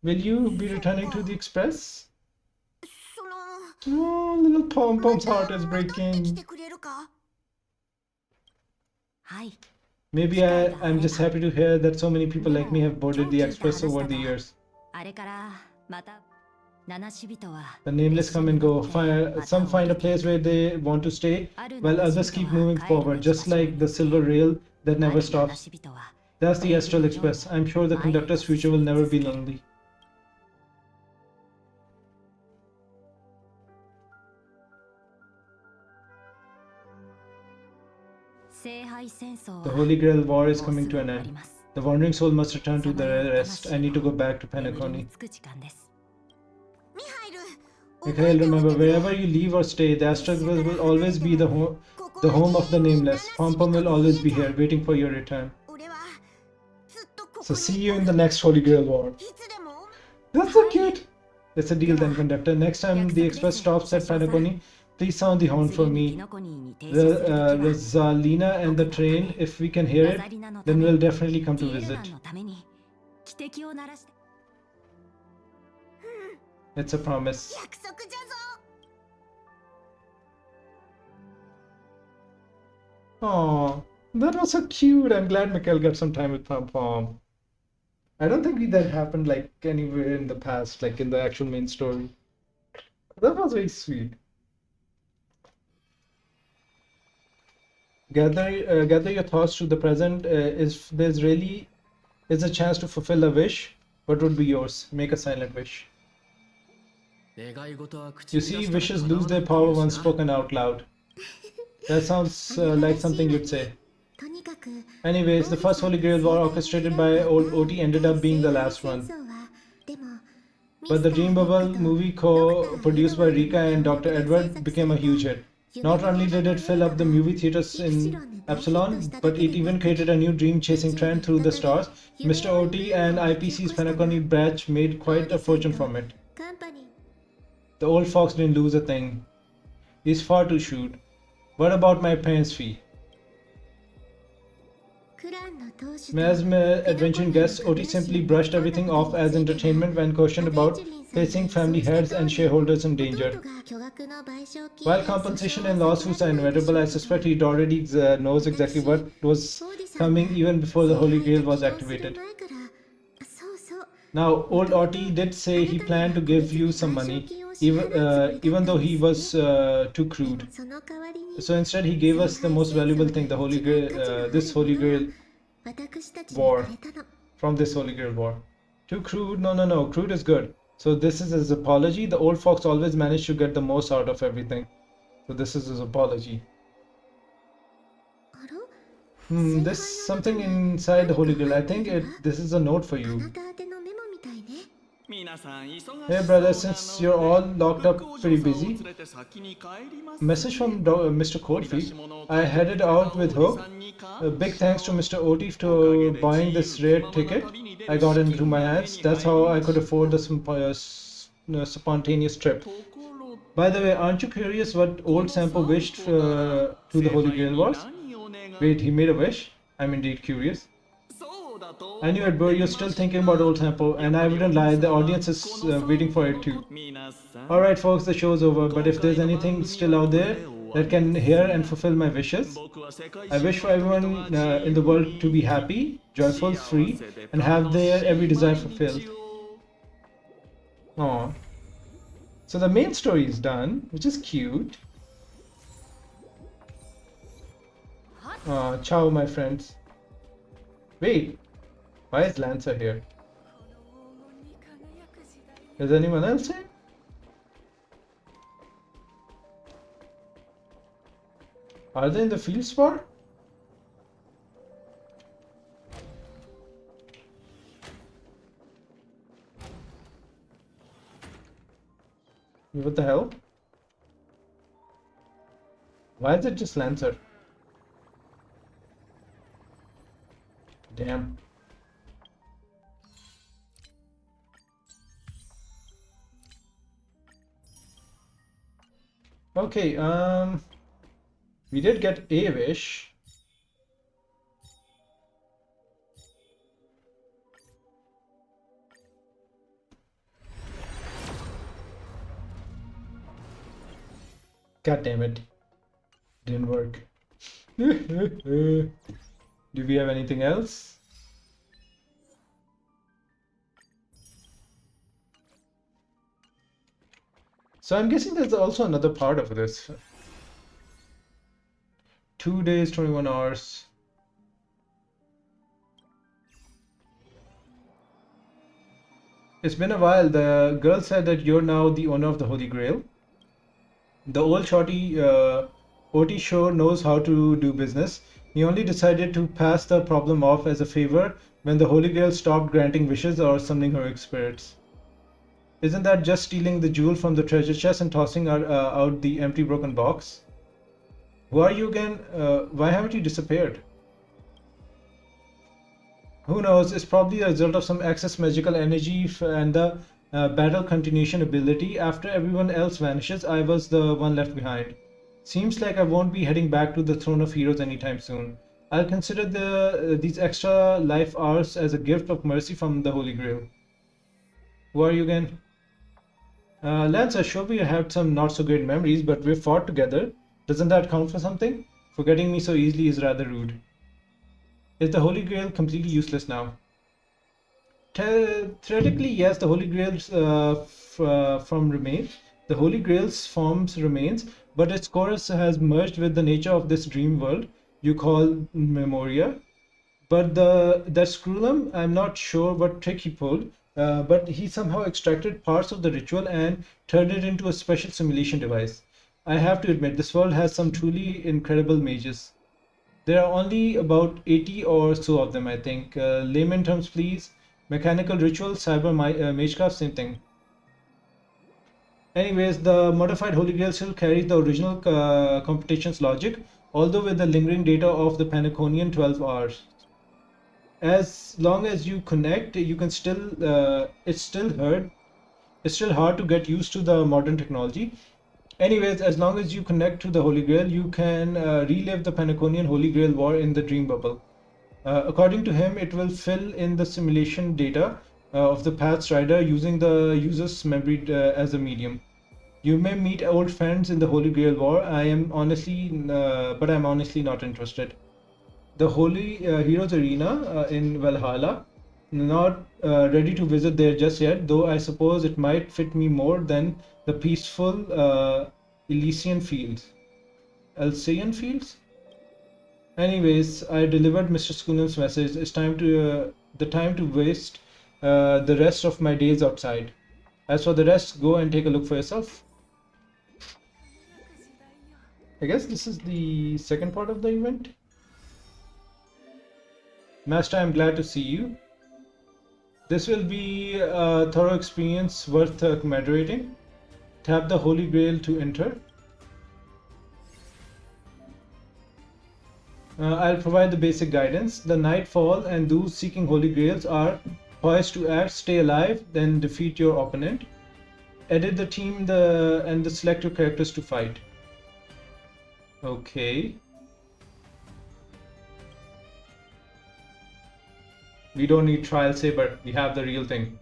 will you be returning to the express? その Oh, little Pom ま Pom's た heart is 戻ってき breaking. てくれるか？はい。 Maybe I'm just happy to hear that so many people like me have boarded the express over the years. あれからまた七死人は The nameless come and go. Some find a place where they want to stay, while others keep moving forward, just like the silver rail that never stops. That's the Astral Express. I'm sure the conductor's future will never be lonely. The Holy Grail War is coming to an end. The wandering soul must return to the rest. I need to go back to Penacony. ミハイル、 Mikhail, remember, wherever you leave or stay, the Astral Express will always be the home of the nameless. Pom Pom will always be here, waiting for your return. 俺はずっとここ So に see you in the next Holy Grail War. いつでも That's so cute. It's a deal then, conductor. Next time the express stops at Penacony, please sound the horn for me. Rosalina and the train, if we can hear it, then we'll definitely come to visit. It's a promise. 約束じゃぞ。 Aww, that was so cute. I'm glad Mikhail got some time with Pom Pom. I don't think that happened like anywhere in the past, like in the actual main story. That was very sweet. Gather your thoughts to the present. If there's really is a chance to fulfill a wish, what would be yours? Make a silent wish. You see, wishes lose their power once spoken out loud. That sounds like something you'd say. とにかく Anyways, the first Holy Grail War orchestrated by old OT ended up being the last one. でも But the Dream Bubble movie co-produced by Rika and Dr. Edward became a huge hit. Not only did it fill up the movie theaters in Epsilon, but it even created a new dream-chasing trend through the stars. Mr. OT and IPC's Penacony batch made quite a fortune from it. カンパニー The old fox didn't lose a thing. He's far too shrewd. What about my parents' fee? クランの当主 As my adventuring guests, OT simply brushed everything off as entertainment when questioned about placing family heads and shareholders in 弟 danger. が巨額の賠償金 While compensation and lawsuits are inevitable, I suspect he already knows exactly what was coming even before the Holy Grail was activated. 前からそうそう Now, old Otti did say he planned to give you some money, even though he was too crude. その代わりに So instead, he gave us the most valuable thing, the Holy Grail, this Holy Grail 私たちに war くれたの from this Holy Grail war. Too crude? No, no, no. Crude is good. So this is his apology. The old fox always managed to get the most out of everything. So this is his apology. あら There's something inside the Holy Grail. I think this is a note for あ you. なた宛てのメモみたいね Hey brother, since you're all locked up pretty busy, message from Mr. Coldfield. I headed out with Hook. Big thanks to Mr. O'Teef for buying this rare ticket. I got it into my hands. That's how I could afford the spontaneous trip. By the way, aren't you curious what old Sampo wished to the Holy Grail was? Wait, he made a wish? I'm indeed curious. I knew it, bro. You're still thinking about old Sampo, and I wouldn't lie, the audience is waiting for it too. Alright folks, the show's over, but if there's anything still out there that can hear and fulfill my wishes, I wish for everyone in the world to be happy, joyful, free, and have their every desire fulfilled. Aww. So the main story is done, which is cute. Ciao, my friends. Wait, why is Lancer here? Is anyone else here? Are they in the field spot? What the hell? Why is it just Lancer? Damn. Okay, we did get a wish. God damn it. Didn't work. Do we have anything else? So I'm guessing there's also another part of this. 2 days, 21 hours. It's been a while. The girl said that you're now the owner of the Holy Grail. The old shorty, Oti sure knows how to do business. He only decided to pass the problem off as a favor when the Holy Grail stopped granting wishes or summoning heroic spirits. Isn't that just stealing the jewel from the treasure chest and tossing out the empty broken box? Who are you again? Why haven't you disappeared? Who knows? It's probably a result of some excess magical energy and the battle continuation ability. After everyone else vanishes, I was the one left behind. Seems like I won't be heading back to the Throne of Heroes anytime soon. I'll consider these extra life hours as a gift of mercy from the Holy Grail. Who are you again? Lance, I'm sure we have some not so great memories, but we've fought together. Doesn't that count for something? Forgetting me so easily is rather rude. Is the Holy Grail completely useless now? Theoretically, yes, the Holy Grail's form remains. The Holy Grail's forms remains, but its core has merged with the nature of this dream world you call Memoria. But that Screwlum, I'm not sure what trick he pulled, but he somehow extracted parts of the ritual and turned it into a special simulation device. I have to admit, this world has some truly incredible mages. There are only about 80 or so of them, I think. Layman terms, please. Mechanical ritual, cyber magecraft, same thing. Anyways, the modified Holy Grail still carries the original computation's logic, although with the lingering data of the Panaconian 12 hours. As long as you connect, you can still, it's still hard to get used to the modern technology. Anyways, as long as you connect to the Holy Grail, you can relive the Panaconian Holy Grail War in the dream bubble. According to him, it will fill in the simulation data of the Path Strider using the user's memory as a medium. You may meet old friends in the Holy Grail War. But I'm honestly not interested. The Holy Heroes Arena in Valhalla, not ready to visit there just yet, though I suppose it might fit me more than the peaceful Elysian Fields. Alcyon Fields? Anyways, I delivered Mr. Schoonham's message. It's time to the time to waste the rest of my days outside. As for the rest, go and take a look for yourself. I guess this is the second part of the event. Master, I'm glad to see you. This will be a thorough experience worth commemorating. Tap the Holy Grail to enter. I'll provide the basic guidance. The Nightfall and those seeking Holy Grails are poised to act, stay alive, then defeat your opponent. Edit the team and select your characters to fight. Okay. We don't need Trial Saber. We have the real thing.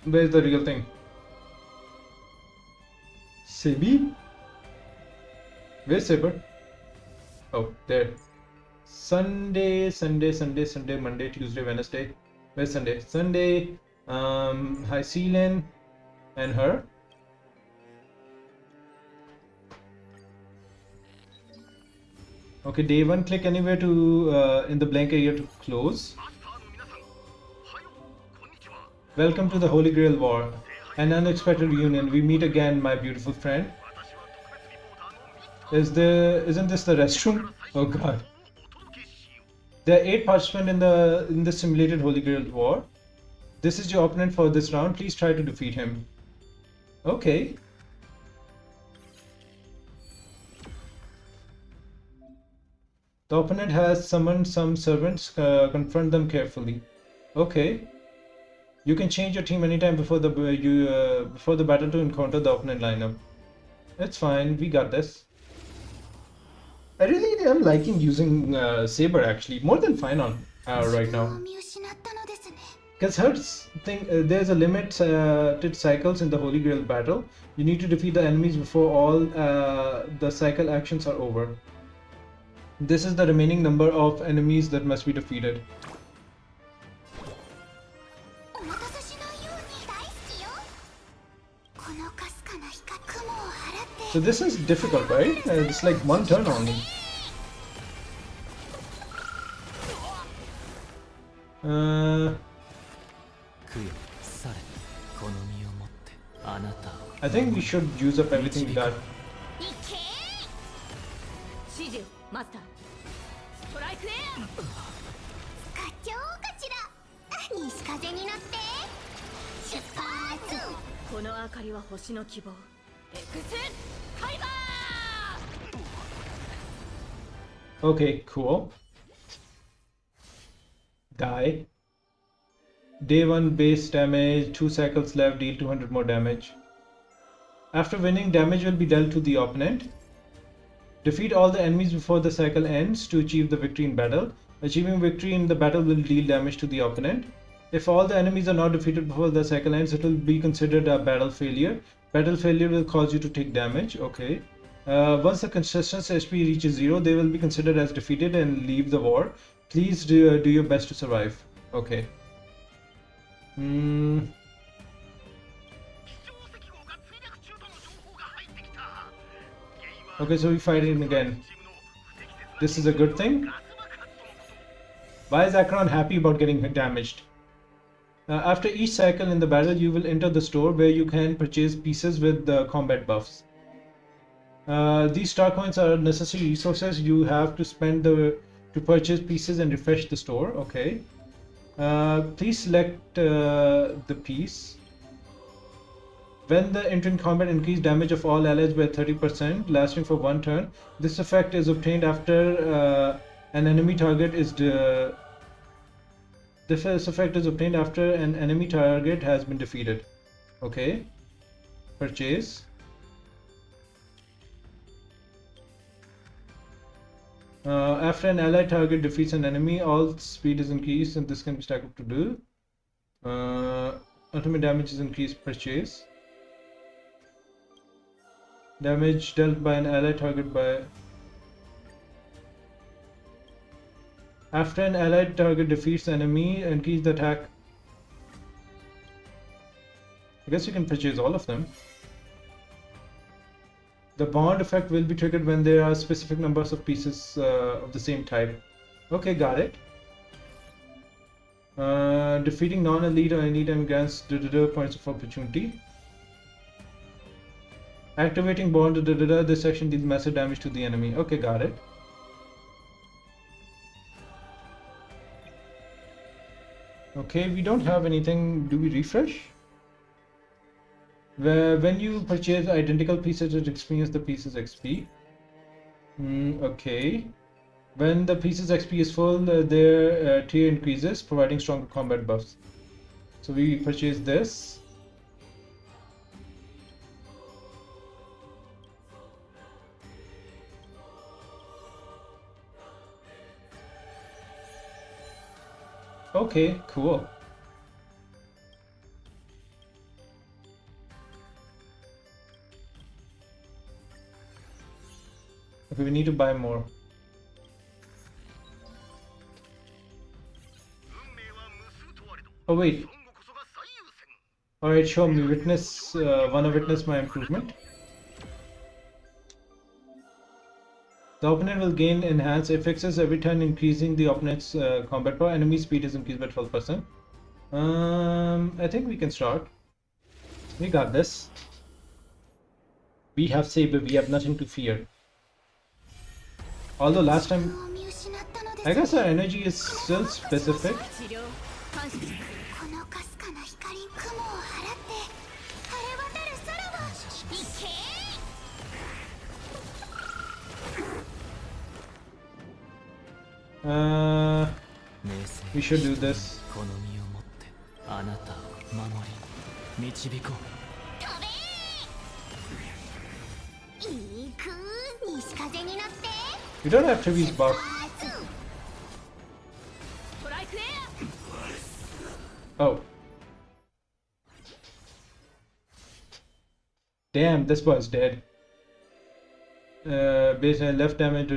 Where's the real thing? Sabi? Where's Saber? Oh, there. Sunday, Monday, Tuesday, Wednesday. Where's Sunday? Sunday, Hycelen and her. Okay, day 1, click anywhere to in the blank area to close. Welcome to the Holy Grail War. An unexpected reunion. We meet again, my beautiful friend. Isn't this the restroom? Oh god. There are 8 participants in the simulated Holy Grail War. This is your opponent for this round. Please try to defeat him. Okay. The opponent has summoned some servants. Confront them carefully. Okay. You can change your team anytime before the battle to encounter the opponent lineup. It's fine. We got this. I really am liking using Saber actually more than Finon right now. Because there's a limit to cycles in the Holy Grail battle. You need to defeat the enemies before all the cycle actions are over. This is the remaining number of enemies that must be defeated. お待たせしないように大好きよ。このかすかな光雲を払って So this is difficult, right? It's like one turn only. I think we should use up everything we got. いけー指示マスターストライクエア課長かしら西風に乗って出発この明かりは星の希望エクスファイバー Okay, cool. Die. Day 1 base damage, 2 cycles left, deal 200 more damage. After winning, damage will be dealt to the opponent. Defeat all the enemies before the cycle ends to achieve the victory in battle. Achieving victory in the battle will deal damage to the opponent. If all the enemies are not defeated before the cycle ends, it will be considered a battle failure. Battle failure will cause you to take damage. Okay. Once the consistency HP reaches 0, they will be considered as defeated and leave the war. Please do your best to survive. Okay. Okay, so we fight him again. This is a good thing. Why is Akron happy about getting damaged? After each cycle in the battle, you will enter the store where you can purchase pieces with the combat buffs. These star coins are necessary resources you have to spend to purchase pieces and refresh the store. Okay. Please select the piece. When the entering combat, increase damage of all allies by 30%, lasting for 1 turn. This effect is obtained after an enemy target is this effect is obtained after an enemy target has been defeated. Okay. Purchase. After an allied target defeats an enemy, all speed is increased, and this can be stacked up to do. Ultimate damage is increased. Purchase. Damage dealt by an allied target by... After an allied target defeats the enemy, increase the attack. I guess you can purchase all of them. The bond effect will be triggered when there are specific numbers of pieces of the same type. Okay, got it. Defeating non-elite or elite and grants points of opportunity. Activating bond, this section deals massive damage to the enemy. Okay, got it. Okay, we don't have anything. Do we refresh? When you purchase identical pieces, it experiences the pieces XP. Okay. When the pieces XP is full, their tier increases, providing stronger combat buffs. So we purchase this. Okay, cool. Okay, we need to buy more. Oh wait. Alright, show me. Wanna witness my improvement? The opponent will gain enhanced affixes every turn, increasing the opponent's combat power. Enemy speed is increased by 12%. I think we can start. We got this. We have Saber, we have nothing to fear. Although last time, I guess our energy is still specific. We should do this. We don't have Trivi's buff. Oh. Damn, this boy's dead. Baseline left damage.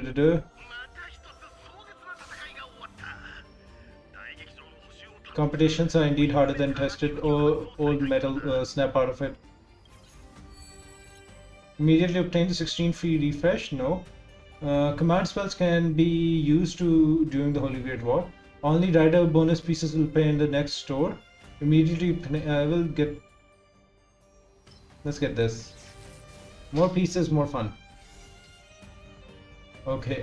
Competitions are indeed harder than tested. Old metal snap out of it. Immediately obtain the 16 free refresh. No. Command spells can be used during the Holy Great War. Only rider bonus pieces will pay in the next store. Immediately, I will get. Let's get this. More pieces, more fun. Okay.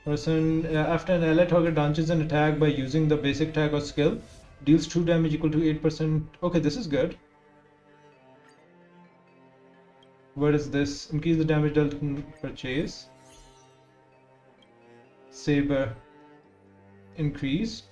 Person after an ally target launches an attack by using the basic attack or skill, deals true damage equal to 8%. Okay, this is good. What is this? Increase the damage dealt in purchase. Saber increased.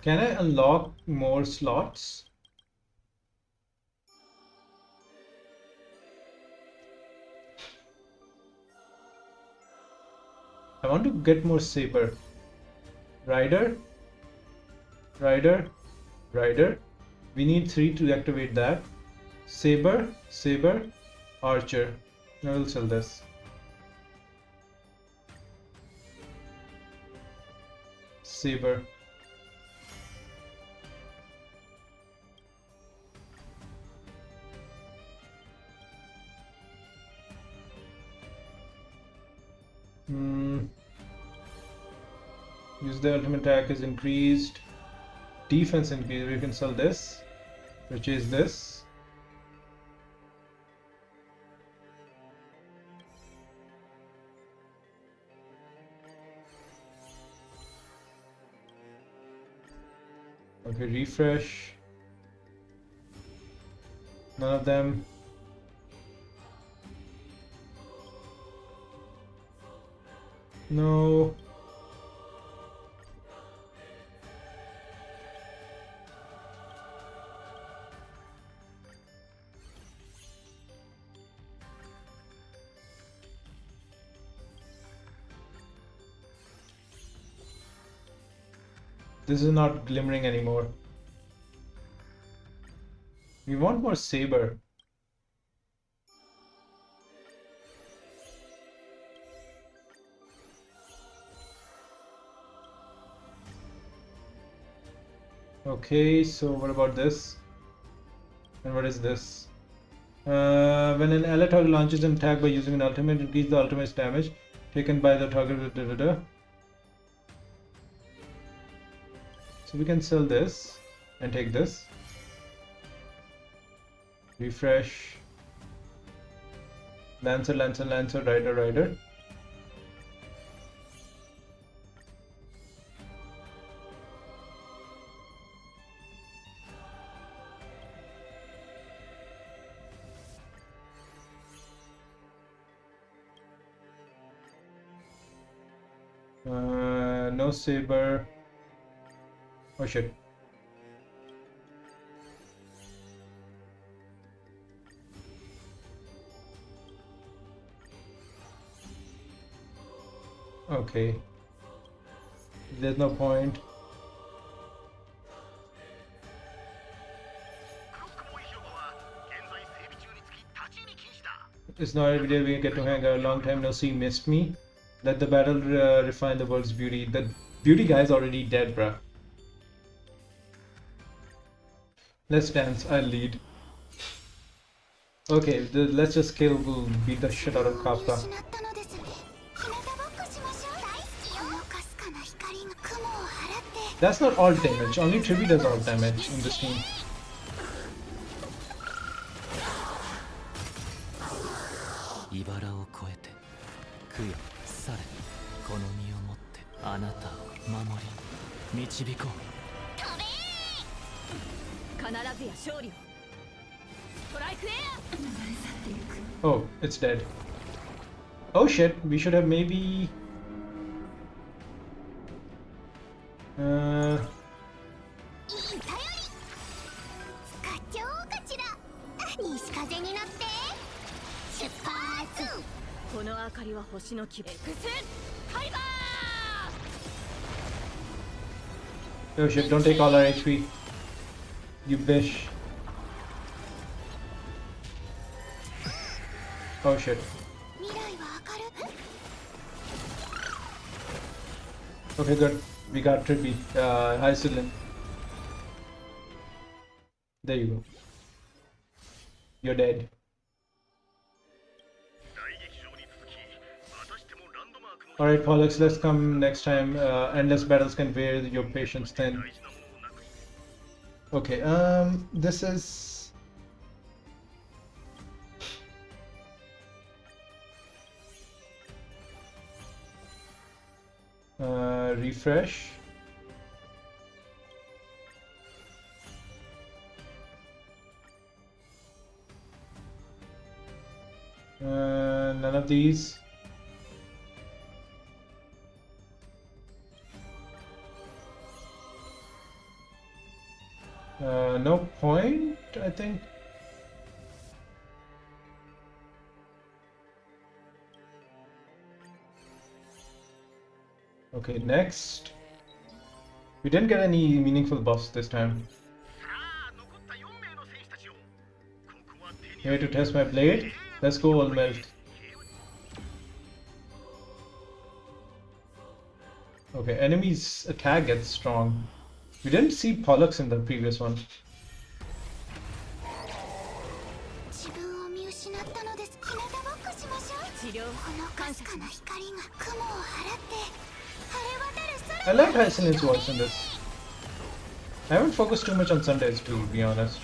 Can I unlock more slots? I want to get more saber. Rider. Rider. Rider. We need 3 to activate that. Saber. Saber. Archer. I will sell this. Saber. Use the ultimate attack is increased. Defense increased. We can sell this. Purchase this. Okay, refresh. None of them. No. This is not glimmering anymore. We want more saber. Okay, so what about this? And what is this? When an ally target launches an attack by using an ultimate, increase the ultimate's damage taken by the target. So we can sell this and take this. Refresh. Lancer, Lancer, Lancer, Rider, Rider. No saber. Oh shit. Okay. There's no point. It's not every day we get to hang out. A long time no see, missed me. Let the battle refine the world's beauty. The beauty guy is already dead, bruh. Let's dance. I'll lead. Okay, let's just kill. We'll beat the shit out of Kafka. That's not all damage. Only Trivi does all damage in this team. ずや勝利を。ストライクエア。 Oh, it's dead. Oh shit, we should have maybe... いい頼り。課長かちら。西風に乗って出発。この明かりは星の希望。エクスファイバー。 Oh shit, don't take all our HP. You bish. Oh shit. 未来は明るい。 Okay, good. We got trippy. Hi, Sulin. There you go. You're dead. Alright, Pollux, let's come next time. Endless battles can wear your patience thin. Okay, this is... refresh. None of these. No point, I think. Okay, next. We didn't get any meaningful buffs this time. Here to test my blade. Let's go, all melt. Okay, enemy's attack gets strong. We didn't see Pollux in the previous one. 自分を見失ったのです。ひなたぼっこしましょう。治療このかすかな光が雲を払って晴れ渡る空。 I like Hycin's voice in this. I haven't focused too much on Sundays, to be honest.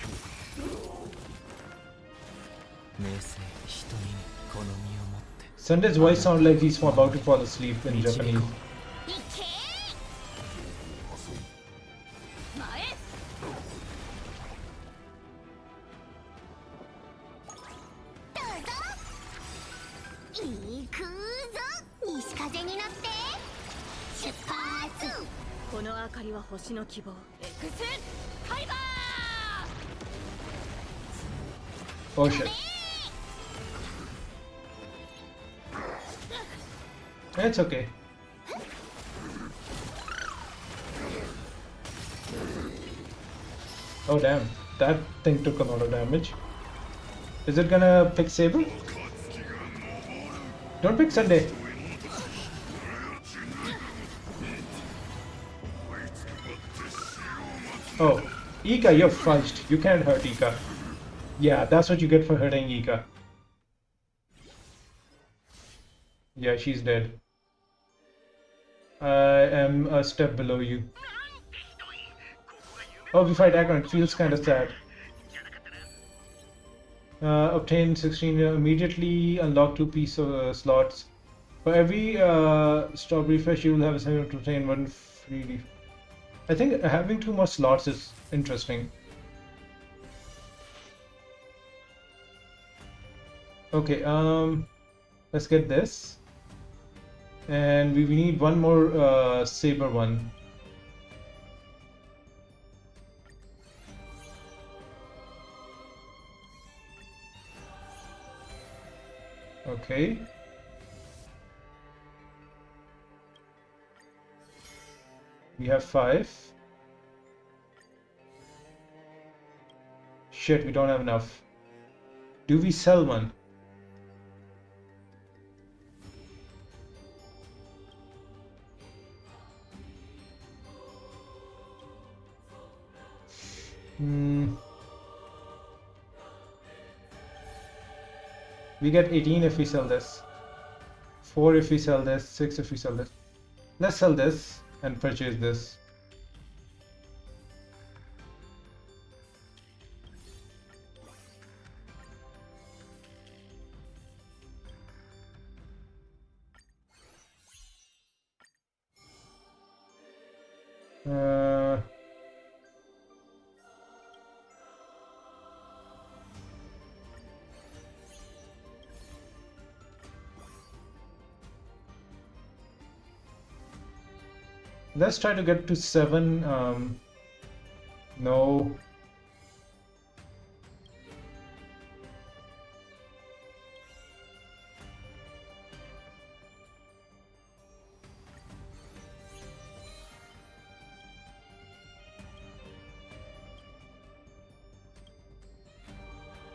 名声瞳にこの身をもって Sunday's voice sounds like he's about to fall asleep in Japanese. いけ前。どうぞ。行くぞ。西風に乗って出発。この明かりは星の希望。エクスファイバー。 Oh shit. It's okay. Oh damn, that thing took a lot of damage. Is it gonna pick Saber? Don't pick Sunday. Oh, Ika, you're fudged. You can't hurt Ika. Yeah, that's what you get for hurting Ika. Yeah, she's dead. I am a step below you. Oh, we fight Akron. It feels kind of sad. Obtain 16 immediately. Unlock 2 piece slots. For every strawberry fresh, you will have a second to obtain 1 free. I think having 2 more slots is interesting. Okay, let's get this. And we need 1 more saber one. Okay. We have 5. Shit, we don't have enough. Do we sell one? We get 18 if we sell this. 4 if we sell this. 6 if we sell this. Let's sell this and purchase this. Let's try to get to 7. No.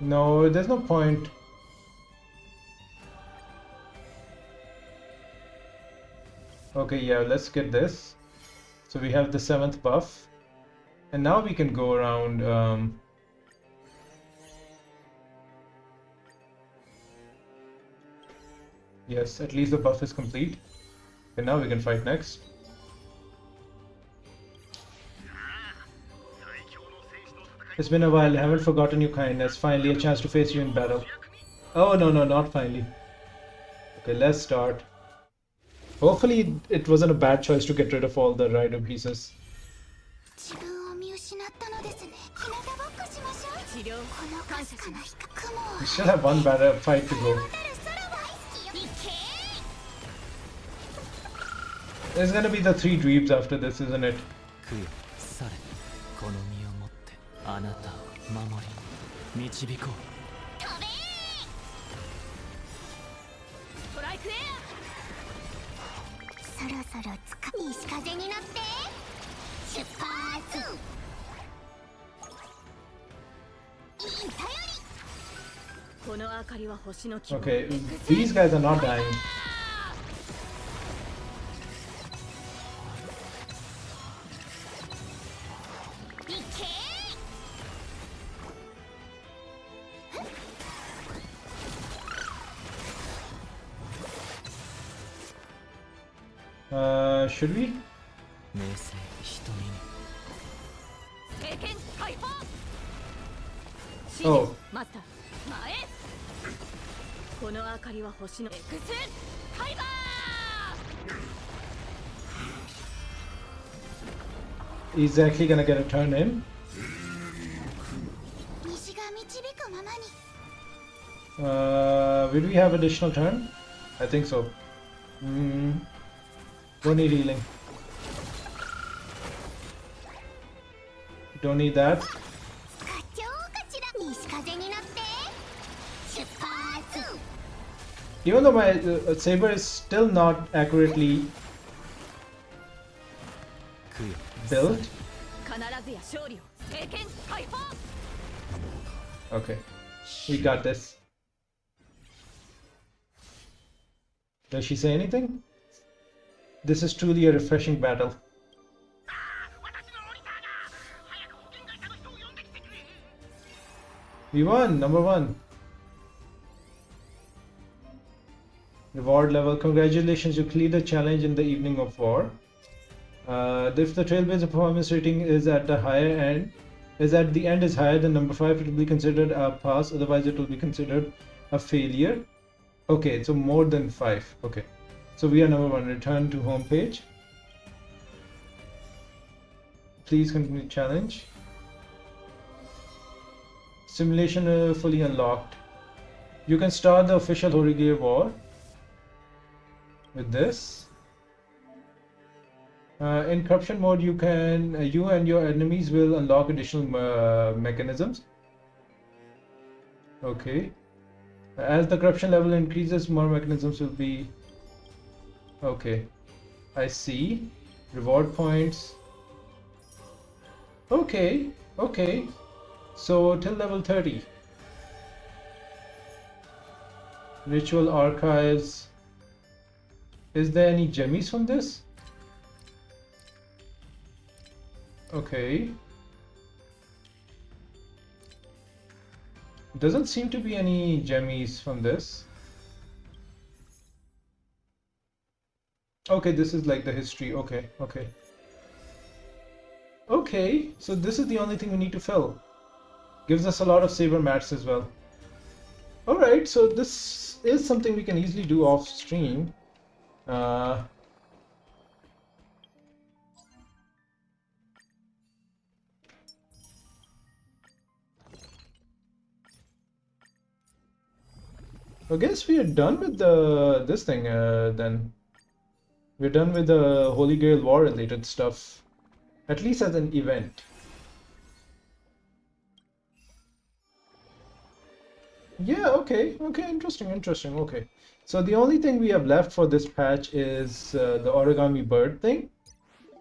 No, there's no point. Okay, yeah, let's get this. So we have the 7th buff. And now we can go around. Yes, at least the buff is complete. And now we can fight next. It's been a while, I haven't forgotten your kindness. Finally, a chance to face you in battle. Oh, no, no, not finally. Okay, let's start. Hopefully, it wasn't a bad choice to get rid of all the rider pieces. 自分を見失ったのですね。日向ぼっこしましょう。治療このかすかな雲を We still have one battle fight to go. 渡る空は行け There's gonna be the 3 dweebs after this, isn't it? 供養されこの身をもってあなたを守り導こう飛べストライクエアそろそろ西風に乗って出発いい頼りこの明かりは星の希望 Okay, these guys are not dying. Should we? 名声瞳に Oh. マスター前この明かりは星のエクスファイバー He's actually gonna get a turn in. 西が導くままに Will we have additional turn? I think so. Don't need healing. Don't need that. 課長こちら西風に乗って出発 Even though my saber is still not accurately 供養 built. 必ずや勝利を聖剣解放 Okay, we got this. Does she say anything? This is truly a refreshing battle. We won, number 1. Reward level. Congratulations, you cleared the challenge in the evening of war. If the Trailblazer performance rating is at the higher end, is at the end is higher than number 5, it will be considered a pass. Otherwise, it will be considered a failure. Okay, so more than 5. Okay, so we are number 1. Return to home page. Please continue challenge. Simulation fully unlocked. You can start the official Horigir war with this. In corruption mode, you and your enemies will unlock additional mechanisms. Okay. As the corruption level increases, more mechanisms will be. Okay, I see. Reward points. Okay, okay. So till level 30. Ritual archives. Is there any gemmies from this? Okay. Doesn't seem to be any gemmies from this. Okay, this is like the history. Okay, okay. Okay, so this is the only thing we need to fill. Gives us a lot of saber mats as well. Alright, so this is something we can easily do off stream. I guess we are done with this thing then. We're done with the Holy Grail War related stuff, at least as an event. Yeah, okay, interesting, okay. So the only thing we have left for this patch is the origami bird thing,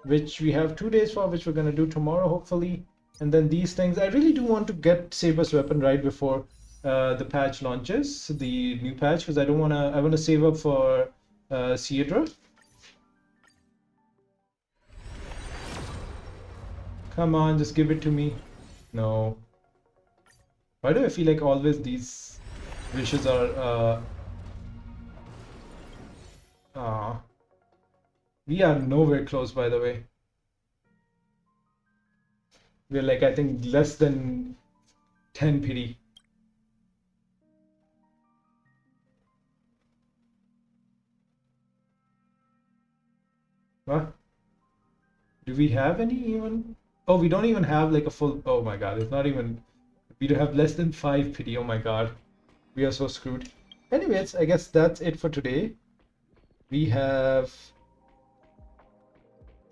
which we have 2 days for, which we're gonna do tomorrow, hopefully. And then these things, I really do want to get Saber's weapon right before the patch launches, the new patch, because I wanna save up for Cedra. Come on, just give it to me. No. Why do I feel like always these wishes are we are nowhere close, by the way. We're like, I think, less than 10 pity. What? Do we have any even? Oh, we don't even have like a full. Oh my god, it's not even. We do have less than 5 pity. Oh my god. We are so screwed. Anyways, I guess that's it for today. We have.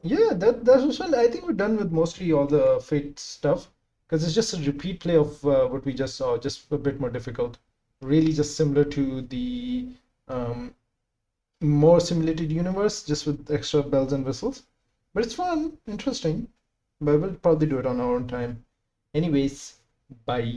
Yeah, that was well. I think we're done with mostly all the Fate stuff because it's just a repeat play of what we just saw, just a bit more difficult. Really, just similar to the more simulated universe, just with extra bells and whistles. But it's fun, interesting. But we'll probably do it on our own time. Anyways, bye.